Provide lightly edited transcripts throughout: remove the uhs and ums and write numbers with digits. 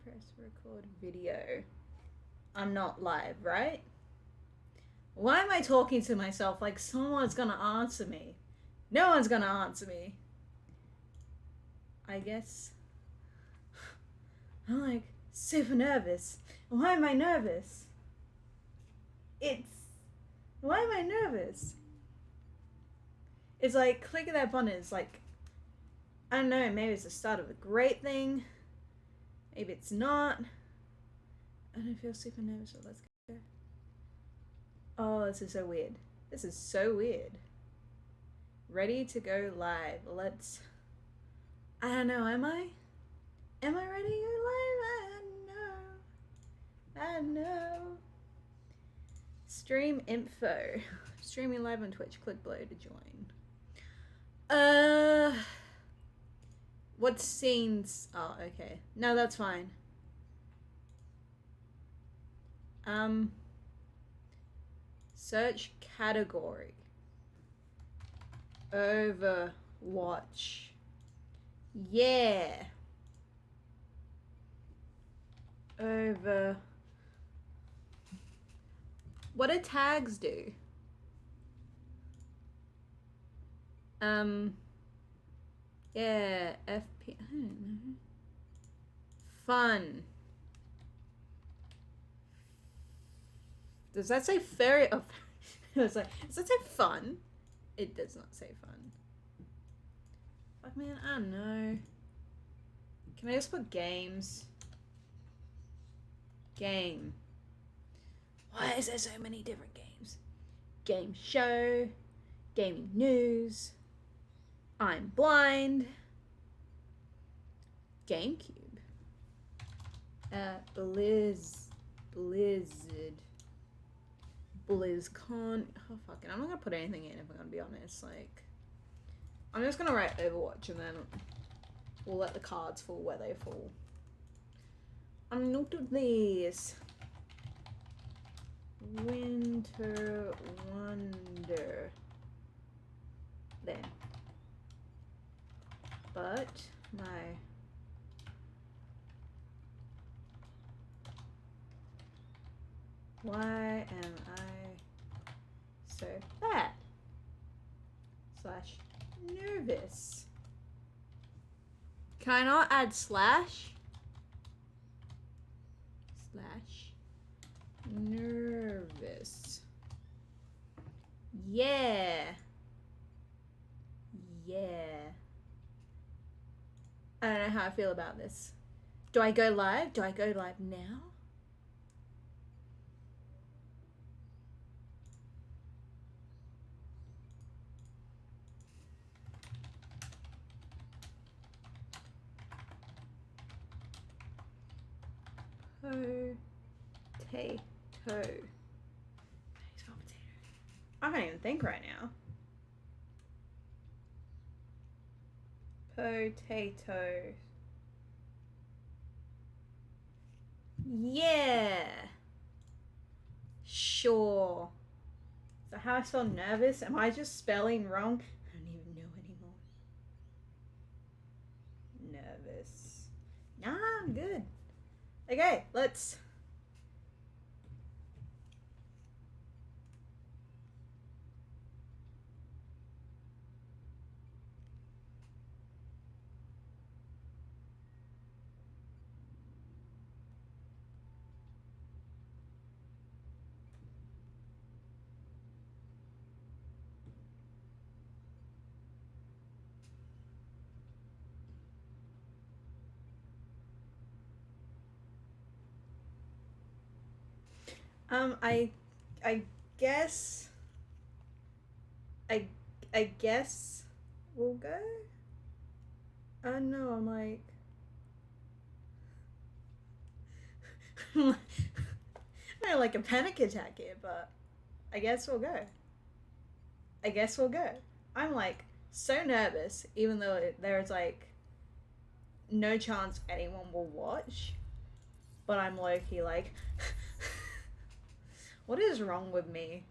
Press record video. I'm not live, right? Why am I talking to myself like someone's gonna answer me? No one's gonna answer me. I guess. I'm like super nervous. Why am I nervous? Why am I nervous? It's like clicking that button is like, I don't know, maybe it's the start of a great thing. Maybe it's not. I don't feel super nervous, so let's go. Oh, this is so weird. This is so weird. Ready to go live. Let's... I don't know, am I? Am I ready to go live? I know. Stream info. Streaming live on Twitch. Click below to join. What scenes? Oh, okay. No, that's fine. Search category. Overwatch. Yeah. What do tags do? Yeah, FP, I don't know. Fun. Does that say furry? Oh, I was like, does that say fun? It does not say fun. Fuck, man, I don't know. Can I just put games? Game. Why is there so many different games? Game show. Gaming news. I'm blind. GameCube. Blizzard. BlizzCon. Oh fuck it. I'm not gonna put anything in if I'm gonna be honest. Like, I'm just gonna write Overwatch and then we'll let the cards fall where they fall. I'm not of this. Winter Wonder. Then. But my why am I so bad? Slash nervous. Can I not add slash? Slash nervous. Yeah. Yeah. I don't know how I feel about this. Do I go live? Do I go live now? Potato. I can't even think right now. Potato. Yeah. Sure. So how I spell nervous? Am I just spelling wrong? I don't even know anymore. Nervous. Nah, I'm good. Okay, let's... I guess I guess we'll go. I don't know, I'm like I don't like a panic attack here, but I guess we'll go. I guess we'll go. I'm like so nervous, even though there's like no chance anyone will watch, but I'm low-key like what is wrong with me?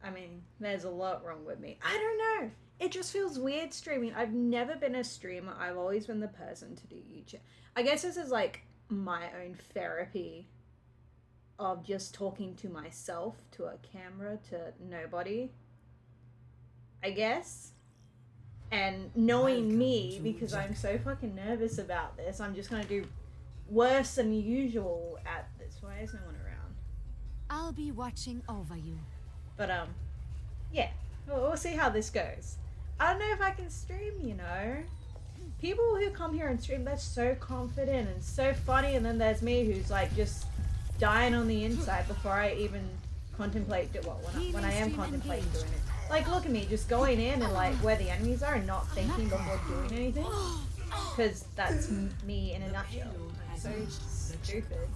I mean, there's a lot wrong with me. I don't know. it just feels weird streaming. I've never been a streamer. I've always been the person to do YouTube. I guess this is like my own therapy of just talking to myself, to a camera, to nobody, I guess. And knowing me, because I'm so fucking nervous about this, I'm just gonna do worse than usual at this. Why is no one around? I'll be watching over you. But yeah, we'll see how this goes. I don't know if I can stream, you know. People who come here and stream, they're so confident and so funny, and then there's me who's like just dying on the inside before I even contemplate it. Well, when I am contemplating doing it. Like, look at me, just going in and like where the enemies are and not thinking before doing anything. Because that's me in a nutshell. I'm so stupid.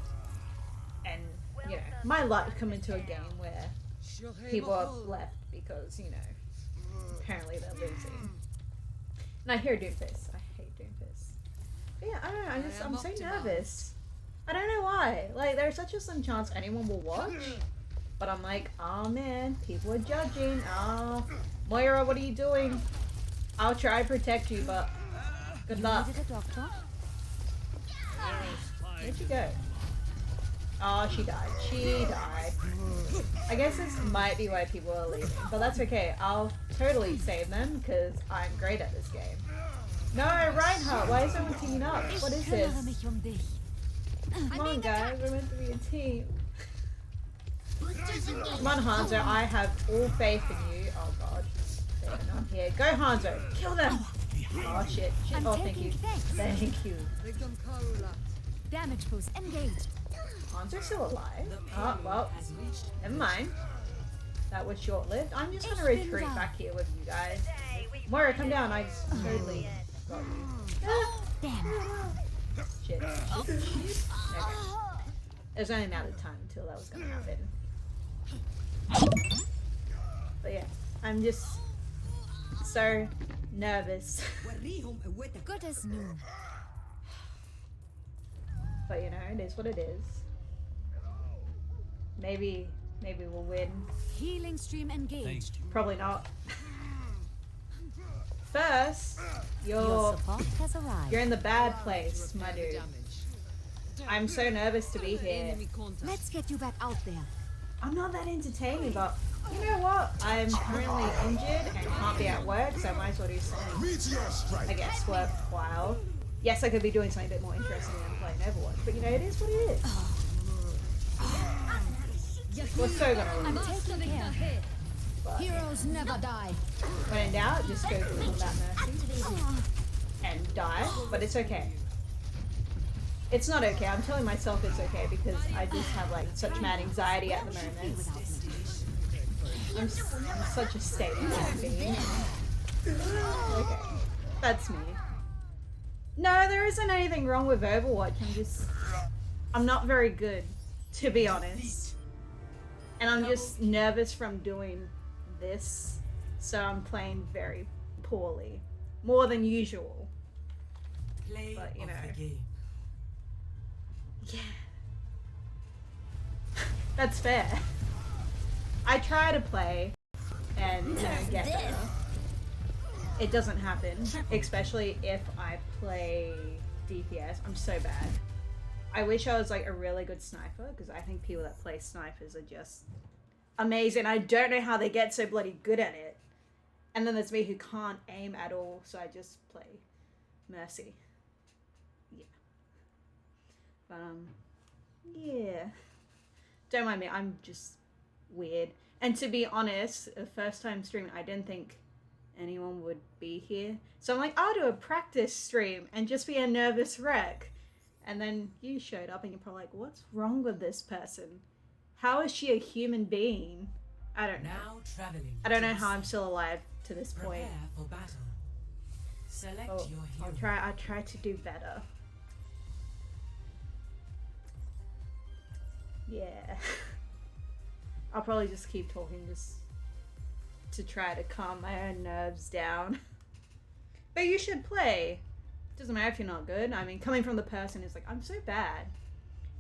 And, you know, my luck come into a game where people are left because, you know, apparently they're losing. And I hear Doomfist. I hate Doomfist. But yeah, I don't know, I'm so nervous. I don't know why. Like, there's such a slim chance anyone will watch. But I'm like, oh man, people are judging. Oh, Moira, what are you doing? I'll try to protect you, but good luck. Where'd she go? Oh, she died. She died. I guess this might be why people are leaving, but that's okay. I'll totally save them because I'm great at this game. No, Reinhardt, why is everyone teaming up? What is this? Come on, guys, we're meant to be a team. Come on, Hanzo, I have all faith in you. Oh god. They're not here. Go, Hanzo! Kill them! Oh shit. Shit. Oh, thank you. Thank you. Damage boost engaged. Hanzo's still alive? Oh, well. Never mind. That was short-lived. I'm just gonna retreat back here with you guys. Moira, come down. I totally got you. Damn. Shit. Okay. There's only a matter of time until that was gonna happen. But yeah, I'm just so nervous. Good as new. But you know, it is what it is. Maybe we'll win. Healing stream engaged. Probably not. First, you're in the bad place, my dude. I'm so nervous to be here. Let's get you back out there. I'm not that entertaining, but you know what? I'm currently injured and can't be at work, so I might as well do something, I guess, worthwhile. Yes, I could be doing something a bit more interesting than playing Overwatch, but you know, it is what it is. We're so gonna lose. I'm taking care. But Heroes never die. when in doubt, just go for combat mercy and die, but it's okay. It's not okay. I'm telling myself it's okay because I just have like such mad anxiety at the moment. I'm such a state of being. Okay, that's me. No, there isn't anything wrong with Overwatch. I'm not very good, to be honest. And I'm just nervous from doing this, so I'm playing very poorly. More than usual. But, you know. Yeah. That's fair. I try to play and, you know, get better. It doesn't happen, especially if I play DPS. I'm so bad. I wish I was like a really good sniper, because I think people that play snipers are just amazing. I don't know how they get so bloody good at it. And then there's me who can't aim at all, so I just play Mercy. Yeah. But, yeah. Don't mind me, I'm just weird. And to be honest, the first time streaming, I didn't think anyone would be here. So I'm like, I'll do a practice stream and just be a nervous wreck. And then you showed up and you're probably like, what's wrong with this person? How is she a human being? I don't know. I don't know how I'm still alive to this point. For battle. Select Oh, your hero. I'll try to do better. Yeah. I'll probably just keep talking just to try to calm my own nerves down. But you should play. Doesn't matter if you're not good. I mean, coming from the person who's like, I'm so bad.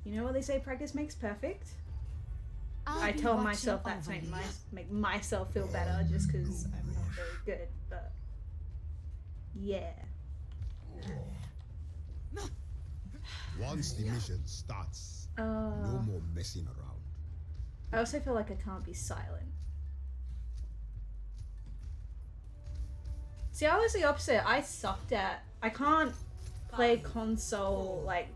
You know what they say, practice makes perfect? I tell myself that to make myself feel better just because I'm not very good. But Yeah. Once the mission starts, no more messing around. I also feel like I can't be silent. See, I was the opposite. I sucked at. I can't play console like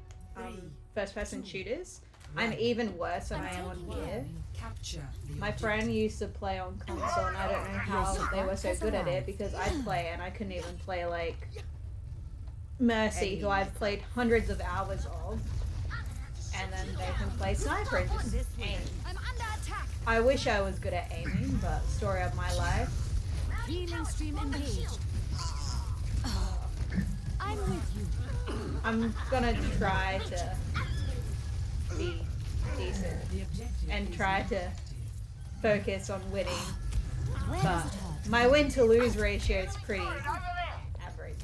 first-person shooters. I'm even worse than I am on here. Capture the My friend used to play on console, and I don't know how they were so good at it because I'd play and I couldn't even play like Mercy, who I've played hundreds of hours of, and then they can play Sniper and just aim. I'm under attack. I wish I was good at aiming, but story of my life. Healing stream engaged. I'm with you. I'm gonna try to be decent the objective and is try to detected. focus on winning, Where but does it hurt? my win to lose ratio is pretty average.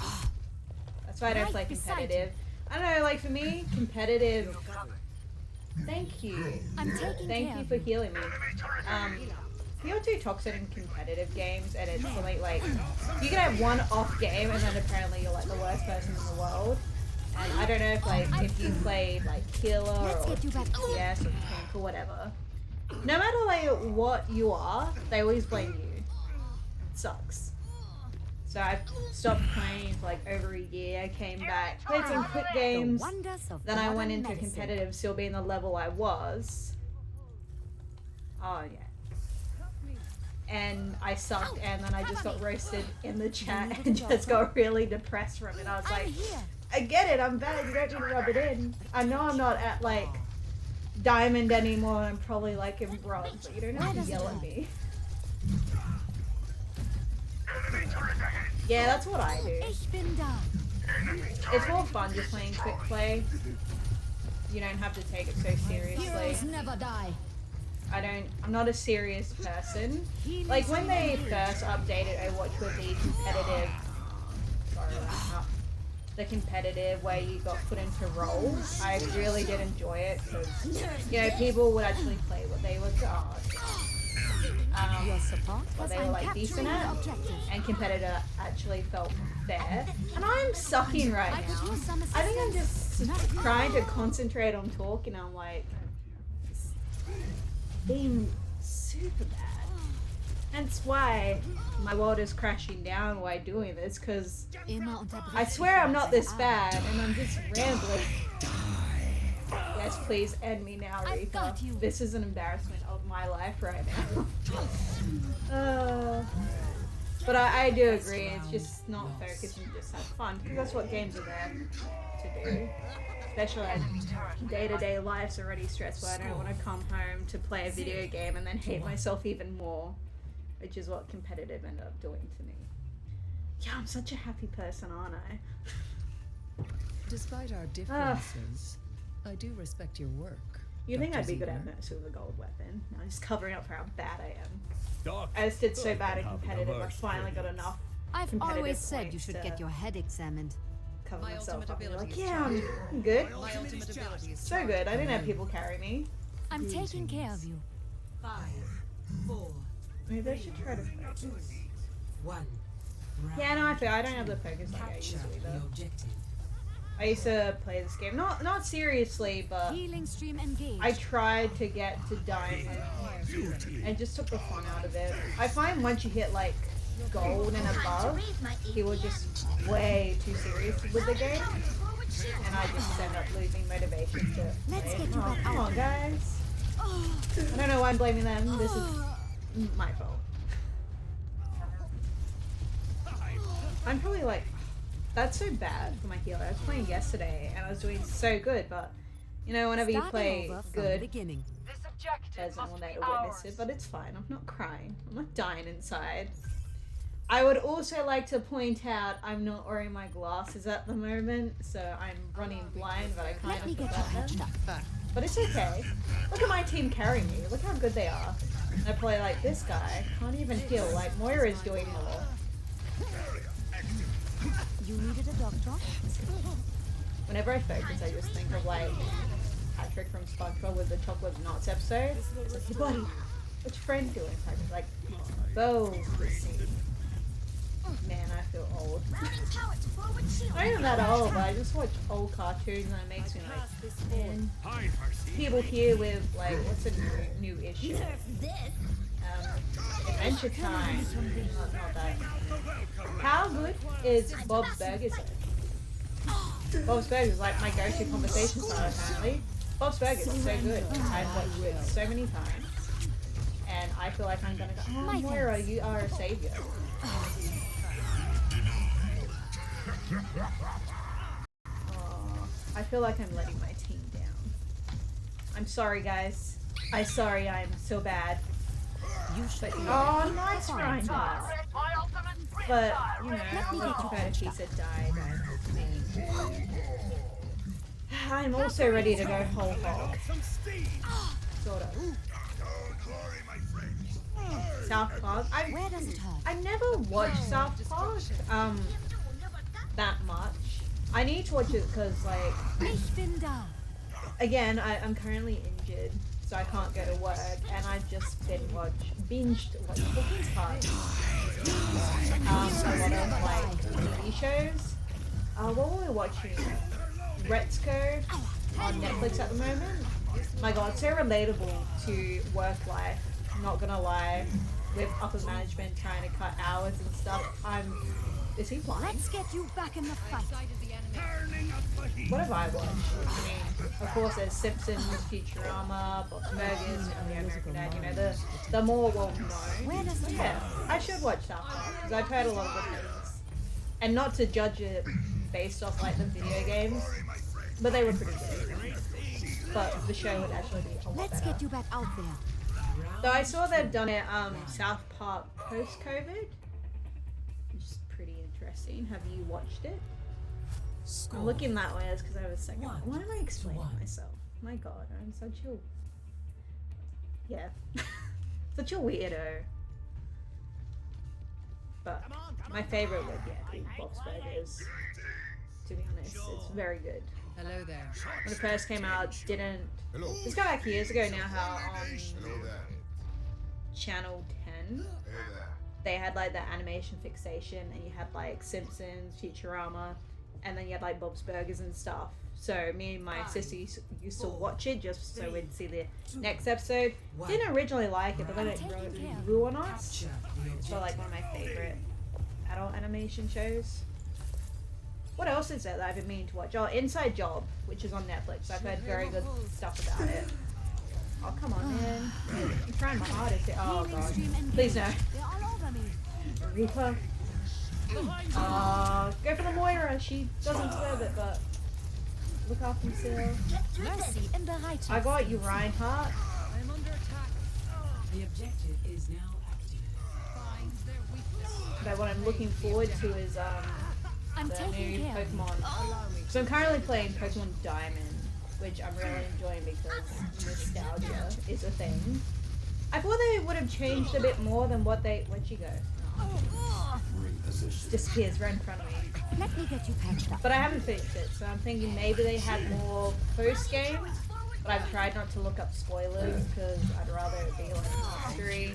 That's why I don't play Right beside competitive. I don't know, like for me, competitive. Thank you. I'm taking Thank care you of for healing me. You're too toxic in competitive games, and it's something like you can have one off game, and then apparently you're like the worst person in the world. And I don't know if like if you played like Killer Let's or get you back. PS or Tank or whatever. No matter like what you are, they always blame you. It sucks. So I stopped playing for like over a year. I came back, played some quick The games. wonders of Then I went modern into medicine. competitive, still being the level I was. Oh yeah. And I sucked, and then I just got roasted in the chat and just got really depressed from it. I was I'm like, here. I get it, I'm bad, you don't need to rub it in. I know I'm not at like diamond anymore, I'm probably like in bronze, but you don't have to yell at me. Yeah, that's what I do. Ich bin da. It's more fun just playing quick play. You don't have to take it so seriously. Heroes never die. I'm not a serious person. Healing Like when stream they engaged. first updated Overwatch with the competitive, sorry, the competitive where you got put into roles, I really did enjoy it because, you know, people would actually play what they were Your support what as they were I'm like capturing decent the at, objective. and competitor actually felt fair. And I'm sucking right I could now. use some I think I'm assistance. just Not trying to now. concentrate on talking. I'm like being super bad. Hence why my world is crashing down while doing this, because Immer I swear I'm not this bad and I'm just rambling. Yes, please end me now, I've Reaper. got you. This is an embarrassment of my life right now. But I do agree, it's just not focus and just have fun, because that's what games are there to do. Especially like day-to-day life's already stressful. I don't want to come home to play a video game and then hate myself even more, which is what competitive ended up doing to me. Yeah, I'm such a happy person, aren't I? Despite our differences, I do respect your work. You think I'd Dr. be good at Ziegler. Mercy with a gold weapon? No, I'm just covering up for how bad I am. I just did so bad at competitive, I finally got enough I've competitive always said you points should to get your head examined. cover My myself ultimate up. And be like, ability is yeah, I'm good. My ultimate ability is So good. I didn't have people carry me. I'm taking care of you. 5, 4, Maybe I should try to focus. 1. Yeah, no, I feel I don't have the focus like I used Capture to the either. objective. I used to play this game, not seriously, but Healing stream engaged. I tried to get to diamond and just took the fun out of it. I find once you hit like gold and above, people are just way too serious with the game, and I just end up losing motivation to Let's play. get you Oh, back come out on, there. guys. I don't know why I'm blaming them. This is my fault. I'm probably like, that's so bad for my healer. I was playing yesterday and I was doing so good, but you know, whenever you Starting play over from the good, beginning. This objective there's no must one be there to witness ours. it, but it's fine. I'm not crying. I'm not dying inside. I would also like to point out I'm not wearing my glasses at the moment, so I'm running blind, but I kind Let me of get you forgot patched them. up. But it's okay. Look at my team carrying me. Look how good they are. I play like this guy. Can't even heal. Like Moira's doing more. You needed a doctor? Whenever I focus, I just think of like Patrick from SpongeBob with the Chocolate Nuts episode. It's like, hey buddy, what's your friend doing? Patrick's like, Bo, Vixie. Man, I feel old. Not even that old, but I just watch old cartoons and it makes me like, man. People here with like, what's a new issue? Adventure Time. Not that. How good is Bob's Burgers? Bob's Burgers is like my go-to conversation starter apparently. Bob's Burgers is so good. I've watched it so many times. And I feel like I'm gonna go, oh Moira, you are a savior. Oh, I feel like I'm letting my team down. I'm sorry guys. I'm so bad. Oh, nice grind pass. But, you know, I would prefer if he said died. I'm also ready to go whole hog. Sort of. South Park. I never watched South Park that much. I need to watch it because, like, again, I'm currently injured, so I can't go to work, and I've just binged cooking parts. A lot of like TV shows. What were we watching? Retzko on Netflix at the moment. My God, so relatable to work life. Not gonna lie, with upper management trying to cut hours and stuff. Is he blind? Let's get you back in the fight. What have I watched? I mean, of course, there's Simpsons, Futurama, Bob's Burgers, The American Dad. You know, the more well-known. Yeah, I should watch South Park because I've heard a lot of good things, and not to judge it based off like the video games, but they were pretty good. But the show would actually be a lot Let's better. get you back out there. Though I saw they've done it South Park post-COVID, which is pretty interesting. Have you watched it? I'm looking that way because I was like, why am I explaining myself? My God, I'm such a such a weirdo. But my favorite would be Bob's Burgers. To be honest, it's very good. Hello there. When it first came out, didn't. Hello. This got back years ago now. How on Hello there. Channel 10 Hey there. they had like the animation fixation, and you had like Simpsons, Futurama, and then you had like Bob's Burgers and stuff. So me and my sister used to watch it just so we'd see the next episode. Didn't originally like it, but then it grew on us. It's like one of my favorite adult animation shows. What else is there that I've been meaning to watch? Oh, Inside Job, which is on Netflix. I've heard very good stuff about it. Oh, come on, man. I'm trying my hardest here. Oh, God. Please no. They're all over me. Reaper. Go for the Moira. She doesn't deserve it, but look after yourself. Mercy in the right. I got you, Reinhardt. I'm under attack. The objective is now active. Find their weakness. But what I'm looking forward to is I'm the taking new care of you. Pokemon. So I'm currently playing Pokemon Diamond, which I'm really enjoying because nostalgia is a thing. I thought they would have changed a bit more than what they. Where'd she go? Oh. Disappears right in front of me. Let me get you patched up. But I haven't finished it, so I'm thinking maybe they had more post game. But I've tried not to look up spoilers because I'd rather it be like history.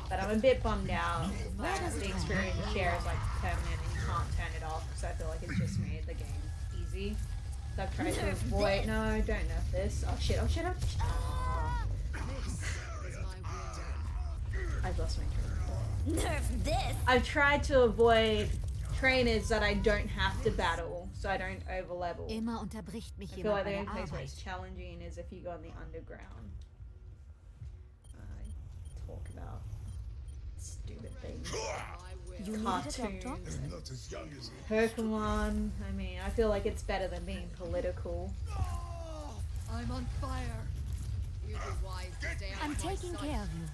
But I'm a bit bummed out that the experience share is like permanent and you can't turn it off because I feel like it just made the game easy. So I've tried to avoid. No, don't nerf this. Oh shit! Oh shit! Oh shit! Oh. I've lost my train of thought. Nerf this. I've tried to avoid trainers that I don't have to battle, so I don't overlevel. Immer unterbricht mich I feel like jemand the bei only der place where Arbeit. it's challenging is if you go on the underground. Talk about stupid things. You needed a doctor? Cartoons, Not as young as you. Pokemon. I mean, I feel like it's better than being political. I'm on fire. You'd be wise to stay out I'm of my taking sight. care of you.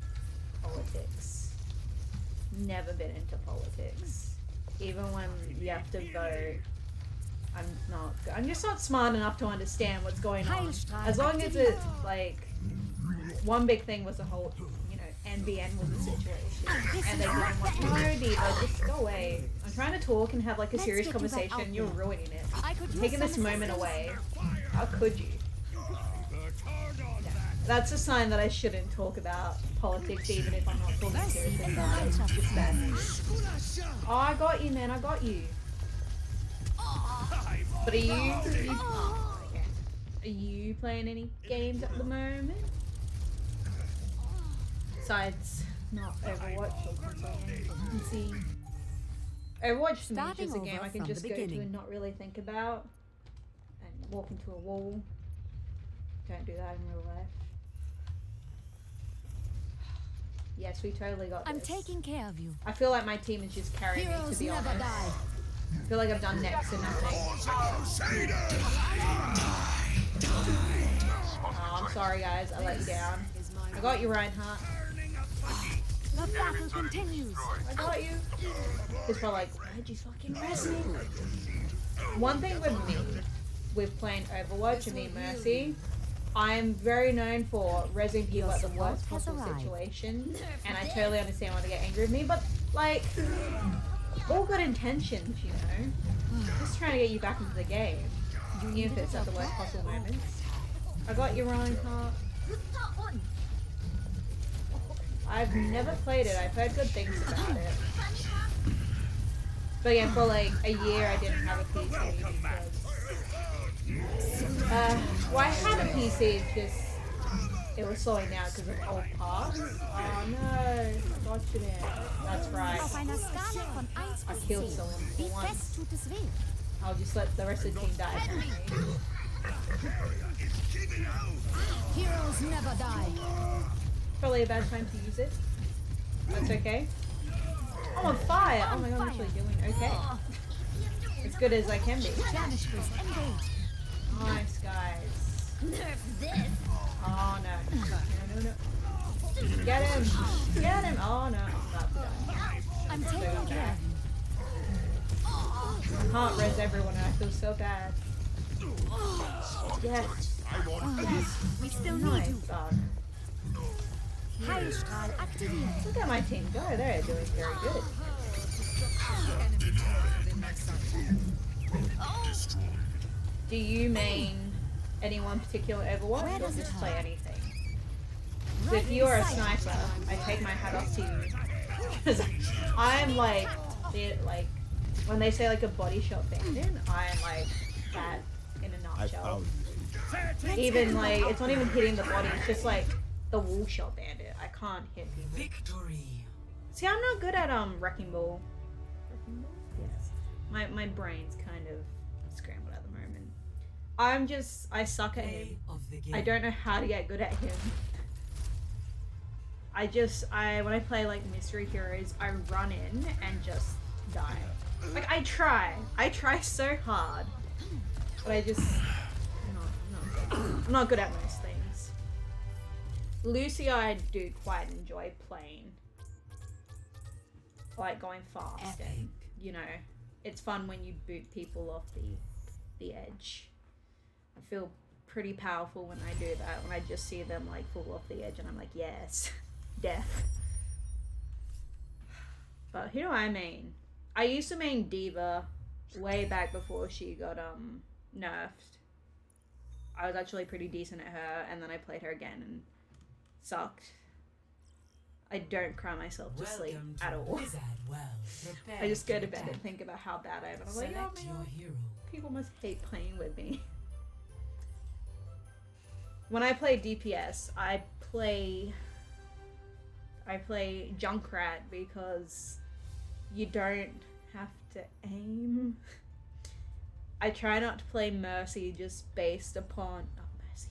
Politics. Never been into politics. Even when you have to vote, I'm just not smart enough to understand what's going on. Heilstrahl As long as it's aktiviert. like one big thing was the whole, you know, NBN was the situation, and they didn't want no Diva, just go away. I'm trying to talk and have like a Let's serious get you back conversation. out You're there. ruining it. I could use Taking some this moment assistance. away. How could you? That's a sign that I shouldn't talk about politics, even if I'm not talking seriously about it. It's bad. Oh, I got you, man. I got you. But are you okay. Are you playing any games at the moment? Besides, not Overwatch or console games. Overwatch to me is just a game I can just go to and not really think about. And walk into a wall. Don't do that in real life. Yes, we totally got this. I'm taking care of you. I feel like my team is just carrying me, to be honest. I feel like I've done next to nothing. Oh, I'm sorry, guys. I let you down. I got you, Reinhardt. The battle continues. I got you. It's probably like, why'd you fucking res me? One thing with me, with playing Overwatch and me, Mercy, I'm very known for rezzing people at the worst possible situation, and I totally understand why they get angry with me, but like, all good intentions, you know? Just trying to get you back into the game, even if it's at the worst possible moments. I got you, Reinhardt. I've never played it, I've heard good things about it. But again, for like a year I didn't have a PC because well, I had a PC, it's just, it was slowing down because of old parts. Oh no, I got you there. That's right. I killed someone for once. I'll just let the rest of the team die. Heroes never die. Probably a bad time to use it. That's okay. I'm on fire! Oh my god, I'm actually doing okay. As good as I can be. Nice, guys. Oh no. No. Get him! Get him! Oh no. I'm about to die. I'm taking care. I can't res everyone and I feel so bad. Yes. We still Nice. need you. Heilstrahl aktiviert. Look at my team go. They're doing very good. Do you main any one particular Overwatch or just play anything? So if you are a sniper, I take my hat off to you. Because I'm like, when they say like a body shot bandit, I'm like that in a nutshell. Even like, it's not even hitting the body, it's just like the wall shot bandit. I can't hit people. Victory. See, I'm not good at Wrecking Ball. Wrecking Ball? Yes. My brain's kind of scrambled at the moment. I suck at him. I don't know how to get good at him. When I play like mystery heroes, I run in and just die. Like I try so hard, but I'm not good at most things. Lucy, I do quite enjoy playing, like going fast, and you know, it's fun when you boot people off the edge. I feel pretty powerful when I do that, when I just see them like fall off the edge and I'm like, yes, death. But who do I main? I used to main Diva way back before she got nerfed. I was actually pretty decent at her, and then I played her again and sucked. I don't cry myself to sleep at all. I just go to bed and think about how bad I am. I'm like, oh man, people must hate playing with me. When I play DPS, I play Junkrat because you don't have to aim. I try not to play Mercy just based upon Mercy.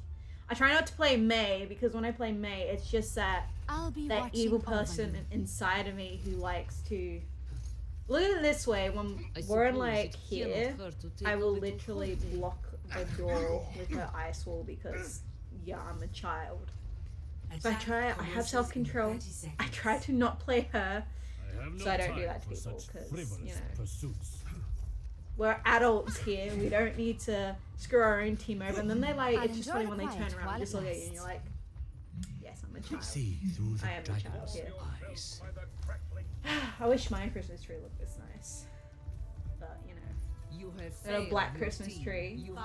I try not to play Mei because when I play Mei, it's just that evil person inside of me who likes to look at it this way. When we're in like here, I will literally block the door with her ice wall because I'm a child. So I have self-control. I try to not play her, so I don't do that to people because, you know, we're adults here. We don't need to screw our own team over. And then they like, it's just funny when they turn around and just look at you and you're like, yes, I'm a child. I am a child here. I wish my Christmas tree looked this nice. But, you know, You have Got a failed black your Christmas team. tree. You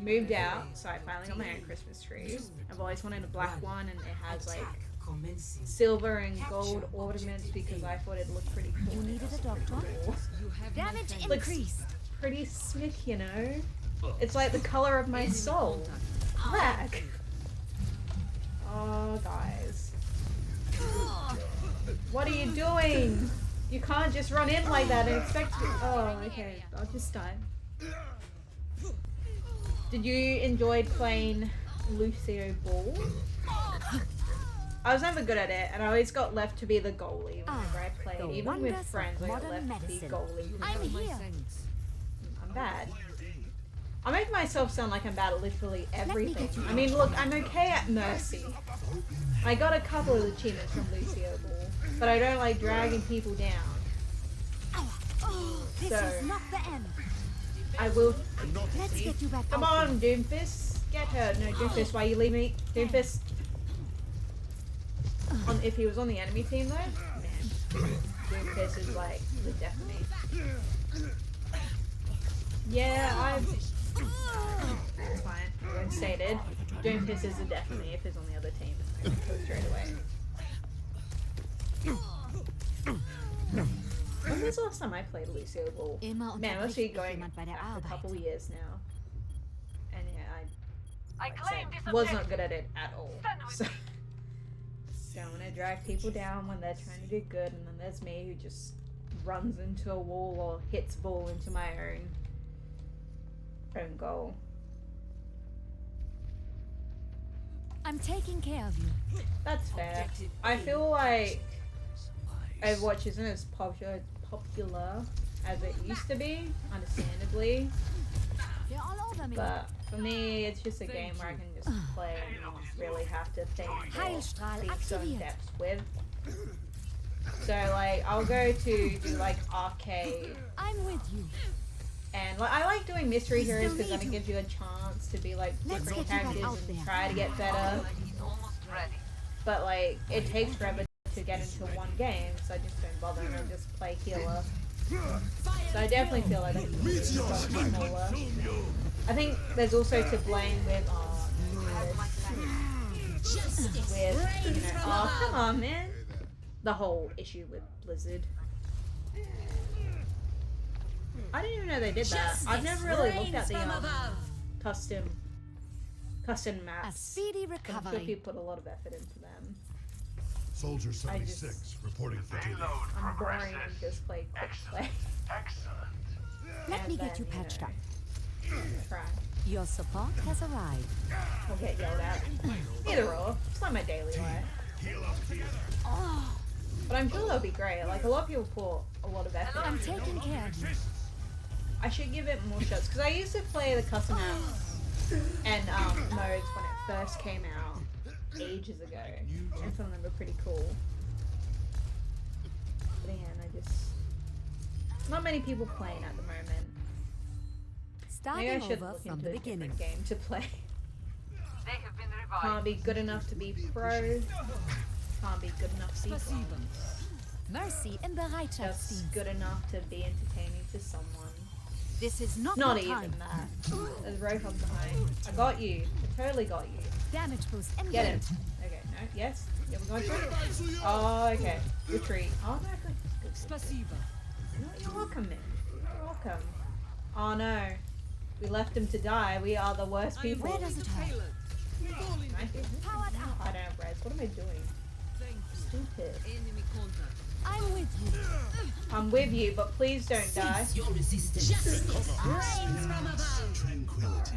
Moved out, so I finally got my own Christmas tree. I've always wanted a black one, and it has like Commencing. silver and gold ornaments because I thought it looked pretty cool. You needed a doctor? You have Damage my Looks increased. pretty slick, you know? It's like the color of my soul. Black. Oh, guys. What are you doing? You can't just run in like that and expect to. Oh, okay. I'll just die. Did you enjoy playing Lucio Ball? I was never good at it, and I always got left to be the goalie whenever I played. the Even with wonders of friends, I got modern left to be medicine. goalie. I'm here. thanks. I'm bad. I make myself sound like I'm bad at literally everything. get you I mean, look, I'm okay at Mercy. I got a couple of achievements from Lucio Ball, but I don't like dragging people down. This So- is not the end. I will. Let's get you back Come out on, Doomfist. Get her. No, Doomfist, why you leave me? Doomfist. If he was on the enemy team, though, man, Doomfist is like the death of me. Yeah, it's fine. When stated, Doomfist is the death of me if he's on the other team. I kill straight away. When was the last time I played Lucio Ball? Immer Man, must be unterbricht going jemand bei der back a Arbeit. couple years now. And yeah, I claim this was objective. not good at it at all. So I'm gonna drag people down when they're trying to do good, and then there's me who just runs into a wall or hits ball into my own goal. I'm taking care of you. That's fair. Objective I A. feel like Overwatch isn't as popular as it used to be, understandably. They're all over me. But for me, it's just a game where I can just play and not really have to think or Heilstrahl be so in aktiviert. depth with. So like, I'll go to do like arcade, I'm with you. and like I like doing mystery We still heroes because then need it you. gives you a chance to be like Let's different get you back characters out and there. try to get better. He's almost ready. But like, it takes forever to get into one game, so I just don't bother and I just play healer. So I definitely feel like that's smaller. I think there's also to blame with oh come on man, the whole issue with Blizzard. I didn't even know they did that. I've never really looked at the custom A maps. speedy But I'm sure if you recovery. put a lot of effort into them. Soldier I just- 76 reporting for duty. Payload I'm boring and progresses. just play quick play. Excellent. Let and me then, get you you patched know, up. Try. Your support has arrived. We'll get yelled at. Either or. It's not my daily life. But I'm sure that'll be great. Like, a lot of people put a lot of effort I'm into it. taking care of you. I should give it more shots. Because I used to play the custom maps and modes when it first came out ages ago. And some of them were pretty cool. But again, not many people playing at the moment. Maybe I Starting should over look from into the a beginning. different game to play. They have been revived. Can't be good enough to be pro. Can't be good enough to be bronze. Mercy im Just Bereitschaftsdienst. good enough to be entertaining to someone. This is not Not the even time. that. There's Roadhog behind. I got you. I totally got you. Damage boost Get him. engaged. Okay, no, yes. Yeah, we're going through. Oh, okay. Retreat. Oh, no, good. Spasiba. You're welcome, man. You're welcome. Oh, no. We left him to die. We are the worst people. Where does it hurt? Thank you. Powered I up. don't have res. What am I doing? Stupid. Enemy contact. I'm with you. I'm with you, but please don't die. Your resistance. Rains from above. Tranquility.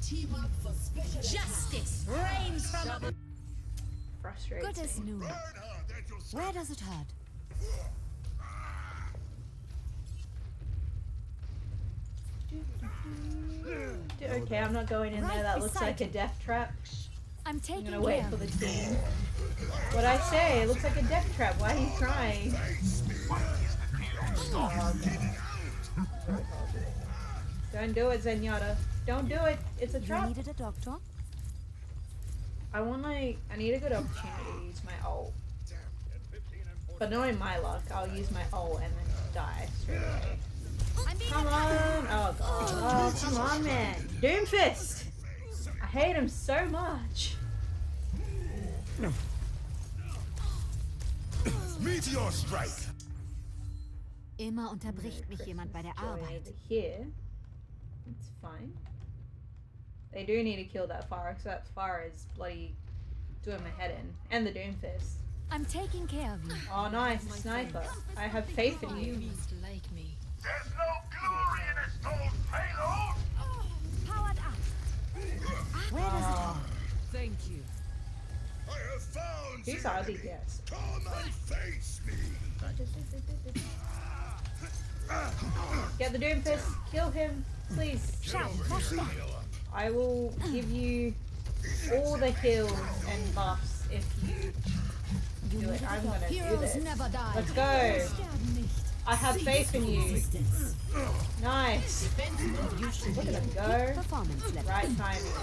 Team up for special. Justice rains from above. Frustrates Good as me. new. Where does it hurt? Okay, I'm not going in there. Right That looks like a beside death trap. I'm I'm taking gonna wait care for of the you. team. What I say? It looks like a death trap. Why are you trying? Don't do it, Zenyatta. Don't do it. It's a You trap. needed a doctor? I need a good opportunity to use my ult. But knowing my luck, I'll use my ult and then die straight away. I'm being Come on! Oh god. Oh, come on, man. Doomfist! I hate him so much. Meteor strike. Immer unterbricht mich jemand bei der Arbeit. Over here. It's fine. They do need to kill that fire, because that fire is bloody doing my head in. And the Doomfist. I'm taking care of you. Oh, nice, sniper. I have faith in you. Like me. There's no glory in a stolen payload! Powered up. Where does it hurt? Thank you. I have found These the are the enemy. yes. Come and face me. Get the Doomfist. Kill him, please. Schauen, verstärkt. I will give you all the heals and buffs if you do it. I'm gonna do Heroes this. never die. Let's go. Sterben nicht. I have faith in you. Resistance. Nice. Look at them go. Performance level. Right timing.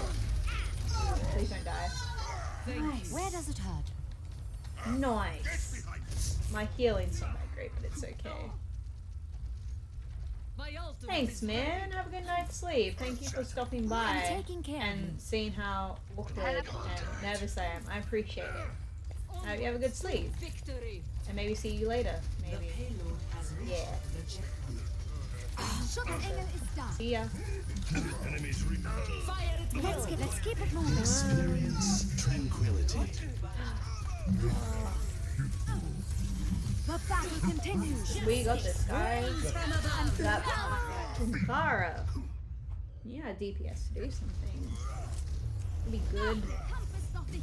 Please don't die. Nice. Where does it hurt? Nice. My healing's not that great, but it's okay. My ultimate Thanks, is man. Have a good night's sleep. Thank you for stopping I'm by taking care of you. and seeing how awkward and nervous I am. I appreciate it. I hope you have a good sleep. victory. And maybe see you later. The Maybe. payload has reached Yeah. the checkpoint. Schutzengel ist da. See ya. Enemies remember. Fire it. Let's keep it moving. Experience tranquility. The battle continues. We got this, guys. From above. That Tunkara. Yeah, DPS to do something. It'd be good.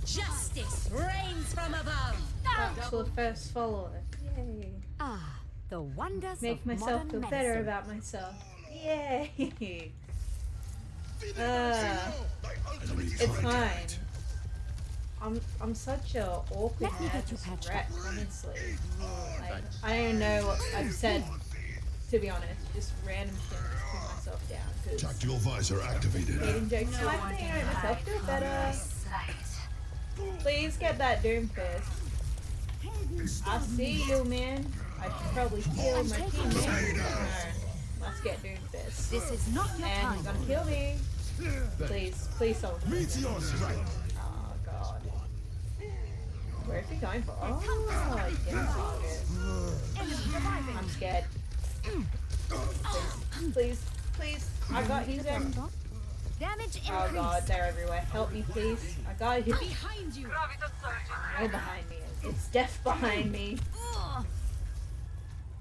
Justice reigns from above. Thanks for the first follower. Yay. Ah, the wonders Make of myself modern feel medicine. better about myself. Yay. Enemy It's contact. fine. I'm such a awkward Let me get you nervous patched wreck, up. honestly. Like, I don't know what I've said, to be honest. Just random shit to put myself down. 'Cause Tactical visor activated. hating jokes is my thing. I make myself feel better. Please get that Doomfist. I see you, man. I should probably kill my teammate. No. Let's get Doomfist. This is not your And time. he's gonna kill me. Please, please someone kill me. Meteor strike. Oh god. Where is he going for? Oh, yeah, target. I'm scared. Please, please. I got you then. Damage increase. Oh god, they're everywhere. Help me, please. I got you. Behind you. Graviton surge No behind me. It's death behind me. Ugh.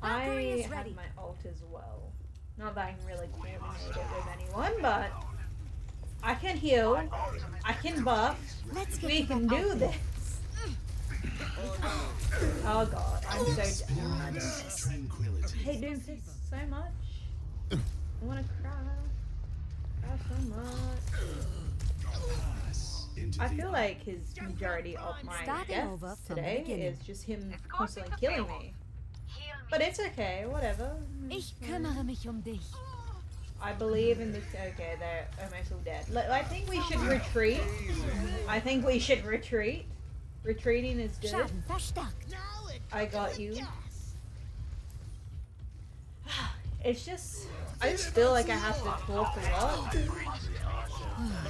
Valkyrie I is have ready. my ult as well. Not that I can really coordinate it with anyone, but I can heal. I can buff. Let's get We to can that do outfit. this. Oh god, I'm so dead. Experience tranquility. I hate Doomfist so much. I wanna cry. Cry so much. Pass into I the feel like his majority of my Starting over deaths from the today beginning. is just him constantly killing me. Heal me. But it's okay, whatever. Ich kümmere mich dich. I believe in the. Okay, they're almost all dead. I think we should retreat. I think we should retreat. Retreating is good. Schaden verstärkt. I got you. It's just. I just feel like I have to talk a lot.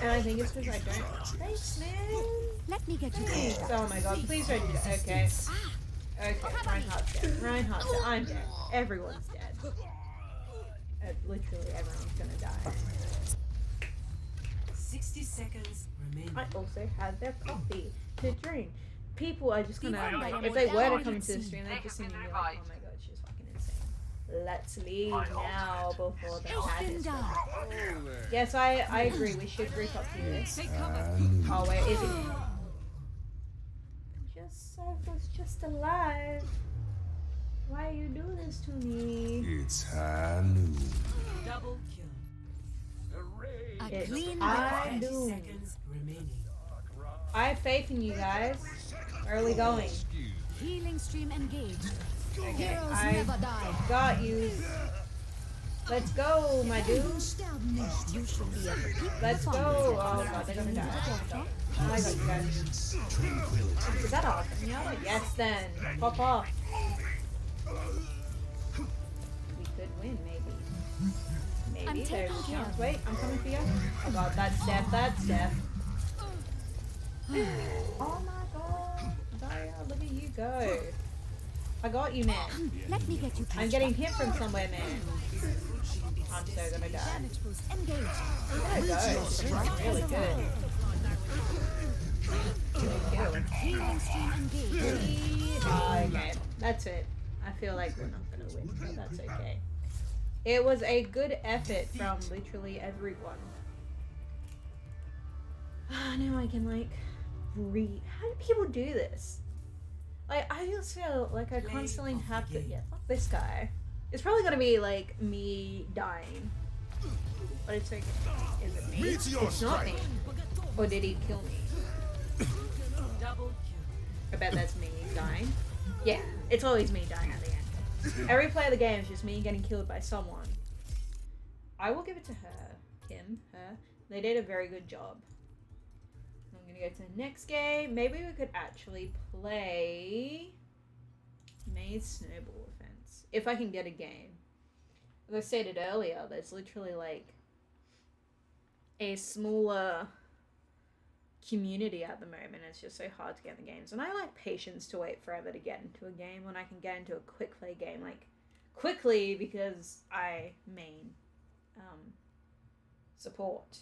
And I think it's because I don't. Thanks, man. Let me get you cleaned up. Oh my god, please don't do that. Okay. Okay, Reinhardt's dead. Reinhardt's dead. I'm dead. Everyone's dead. Literally everyone's gonna die. 60 seconds remaining. I also had their coffee to drink. People are just gonna, if they were to come to the stream, they'd just see me and be like, oh my god, she's fucking insane. Let's leave now before the Ich tag bin is da. Yes, I agree. We should group up here. Oh, where is he? I was just alive. Why you do this to me? It's high noon. Double kill. A It's clean high 30 noon. seconds remaining. I have faith in you guys. Where are we going? healing stream engaged. Okay, Heroes I never die. got you. Let's go, my dude. Let's go. Oh god, they're gonna die. Oh my god, you guys. Is that awesome? Yeah? Yes then. Pop off. We could win, maybe. Maybe. There's a chance. Wait, I'm coming for you. Oh god, that's death. That's death. Oh my god. Daria, look at you go. I got you, man. Let me get you. I'm getting hit from somewhere, man. I'm so gonna die. I'm gonna go. This is really good. Okay, that's it. I feel like we're not gonna win, but that's okay. It was a good effort from literally everyone. Now I can like breathe. How do people do this? Like, I just feel like I constantly have to. Yeah, fuck this guy. It's probably gonna be like me dying, but it's okay. Is it me? It's not me. Or did he kill me? Double kill. I bet that's me dying. Yeah, it's always me dying at the end. Every play of the game is just me getting killed by someone. I will give it to her, him, her. They did a very good job. I'm gonna go to the next game. Maybe we could actually play Maze Snowball Offense if I can get a game. As I stated earlier, there's literally like a smaller community at the moment. It's just so hard to get in the games, and I like patience to wait forever to get into a game when I can get into a quick play game like quickly because I main support.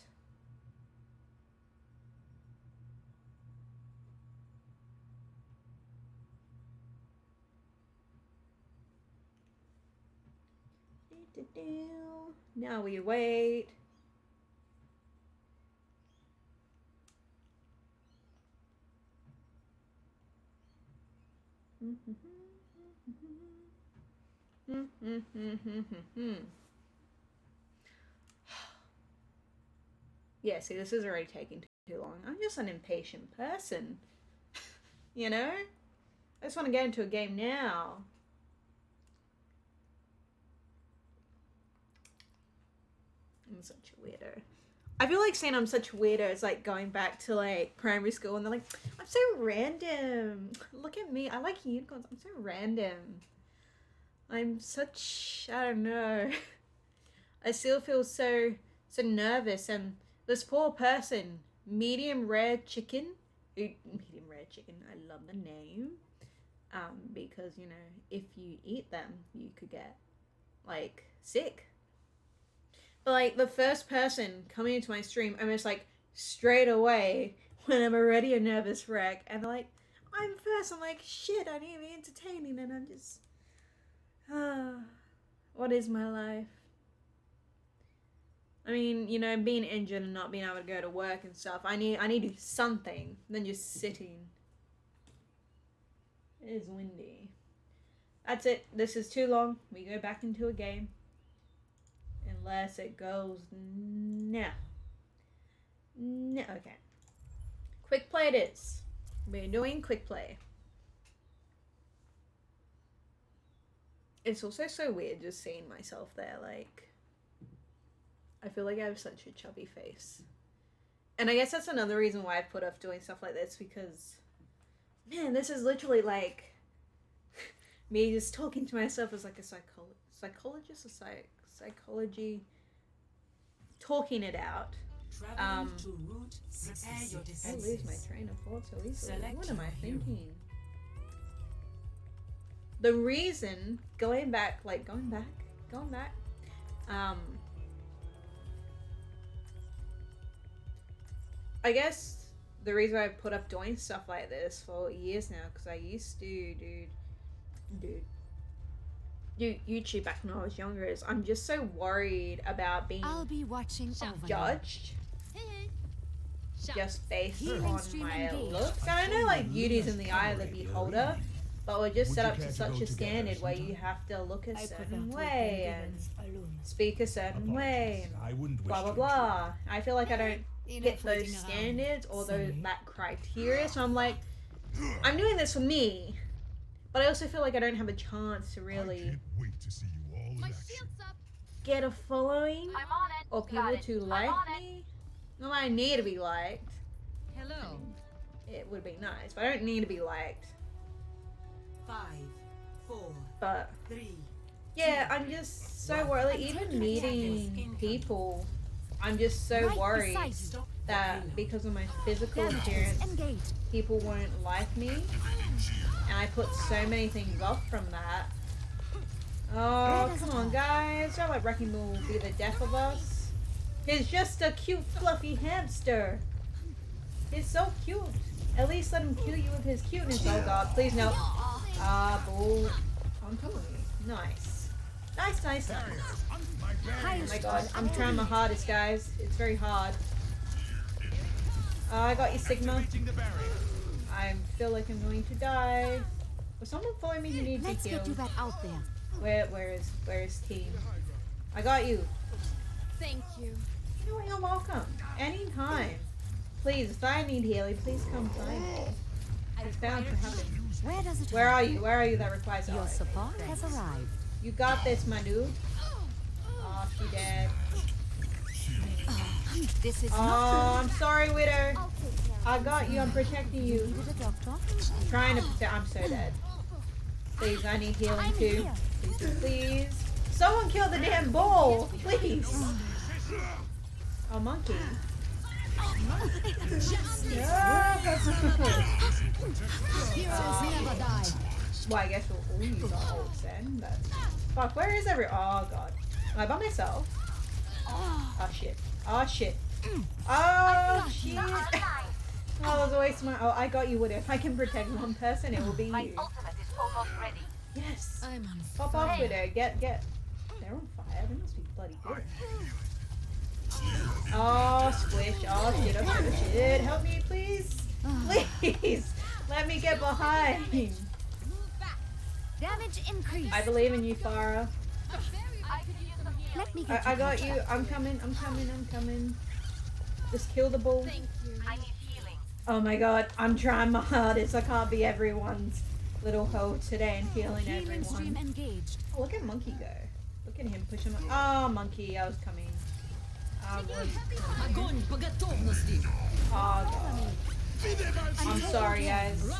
Now we wait. Yeah, see, this is already taking too long. I'm just an impatient person. You know? I just want to get into a game now. I'm such a weirdo. I feel like saying I'm such a weirdo is like going back to like primary school and they're like, I'm so random. Look at me. I like unicorns. I'm so random. I'm such, I don't know. I still feel so nervous, and this poor person, medium rare chicken. Medium rare chicken. I love the name. Because, you know, if you eat them, you could get like sick. But like the first person coming into my stream, I'm just like straight away when I'm already a nervous wreck, and they're like, I'm first. I'm like, shit, I need to be entertaining, and I'm just, what is my life? I mean, you know, being injured and not being able to go to work and stuff, I need to do something than just sitting. It is windy. That's it. This is too long. We go back into a game. Unless it goes now. No, okay. Quick play it is. We're doing quick play. It's also so weird just seeing myself there, like, I feel like I have such a chubby face. And I guess that's another reason why I've put off doing stuff like this, because, man, this is literally like me just talking to myself as like a psychologist or psychology, talking it out. Traveling to route, prepare your I defenses. lose my train of thought so easily. Select What am I your hero. thinking? The reason, going back, I guess the reason I put up doing stuff like this for years now, because I used to do YouTube back when I was younger, is I'm just so worried about being I'll be watching over judged just based Healing on stream my engaged. looks. And I know like beauty's in the eye of the beholder, but we're just Would set you up care to to such go a standard together where you sometime? have to look a I certain prefer to way attend and events alone. speak a certain way and I wouldn't wish blah blah to blah. I feel like I don't Enough hit those waiting around. standards or those Sorry. that criteria, so I'm like, I'm doing this for me, but I also feel like I don't have a chance to I really can't wait to see you all in My action. shield's up. get a following I'm on it. or people to like me. Not that I need to be liked. Hello. It would be nice, but I don't need to be liked. 5, 4, But 3. yeah, I'm just so worried. Like, even meeting people, I'm just so Right worried beside you. Stop the that payload. because of my physical Damages appearance, engaged. people won't like me, and I put so many things off from that. Oh, come on, guys! Don't let Wrecking Ball be the death of us. He's just a cute, fluffy hamster. He's so cute. At least let him kill you with his cuteness. Oh God, please no. Ah, Ball. On top of me. Nice. Nice, nice, nice. Oh my God, I'm trying my hardest, guys. It's very hard. I got you, Sigma. I feel like I'm going to die. Was someone following me who needs to Let's heal? get you back out there. Where is team? I got you. Thank you. You know what, you're welcome. Anytime. Please, if I need healing, please come find me. It's bound to happen. Where does it Where hurt? are you? Where are you that requires Your help? support has arrived. You got this, my dude. Oh, she dead. This is Oh, not I'm sorry, Widow. I'll take care of I got you. I'm protecting you. Needed a doctor? I'm trying to protect. I'm so dead. Please, I need healing I'm too. here. Please, please. Someone kill the damn ball, please. Oh, monkey. Heroes never die. Well, I guess we'll use our ults then, but... Fuck, where is every... Oh, God. Am I by myself? Oh, shit. Oh, shit. Oh, shit. Oh, that was a waste of my... Oh, I got you, Widow. If I can protect one person, it will be My you. ultimate is almost ready. Yes. I'm on Pop off, Widow. Get... They're on fire. They must be bloody good. Oh, squish. Oh, shit. Oh, shit. Oh, shit. Help me, please. Please. Let me get behind. Damage increase. I believe in you, Farah. I could use some healing. Let me get I got you. I'm coming. I'm coming. I'm coming. Just kill the bull. I need healing. Oh my God. I'm trying my hardest. I can't be everyone's little hoe today and healing Healing stream everyone. engaged. Oh, look at Monkey go. Look at him push him up. Oh, Monkey. I was coming. I was coming. Огонь по готовности. Oh, God. I'm sorry, guys.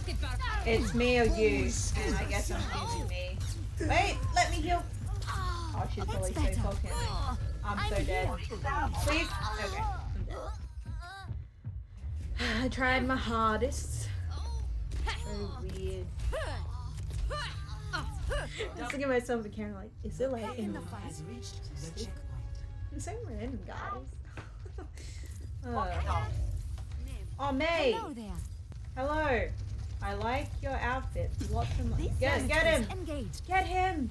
It's me or you, and I guess I'm choosing me. Wait, let me heal. Oh, she's That's probably so better. fucking. I'm so dead. Please? Okay, I'm dead. I tried my hardest. Very weird. Just looking at myself in the camera like, is it like in the fire? Has reached the checkpoint. I'm so random, guys. Oh, May! Hello there. Hello. I like your outfit. Lots and lots. These Get him! damages engaged. Get him!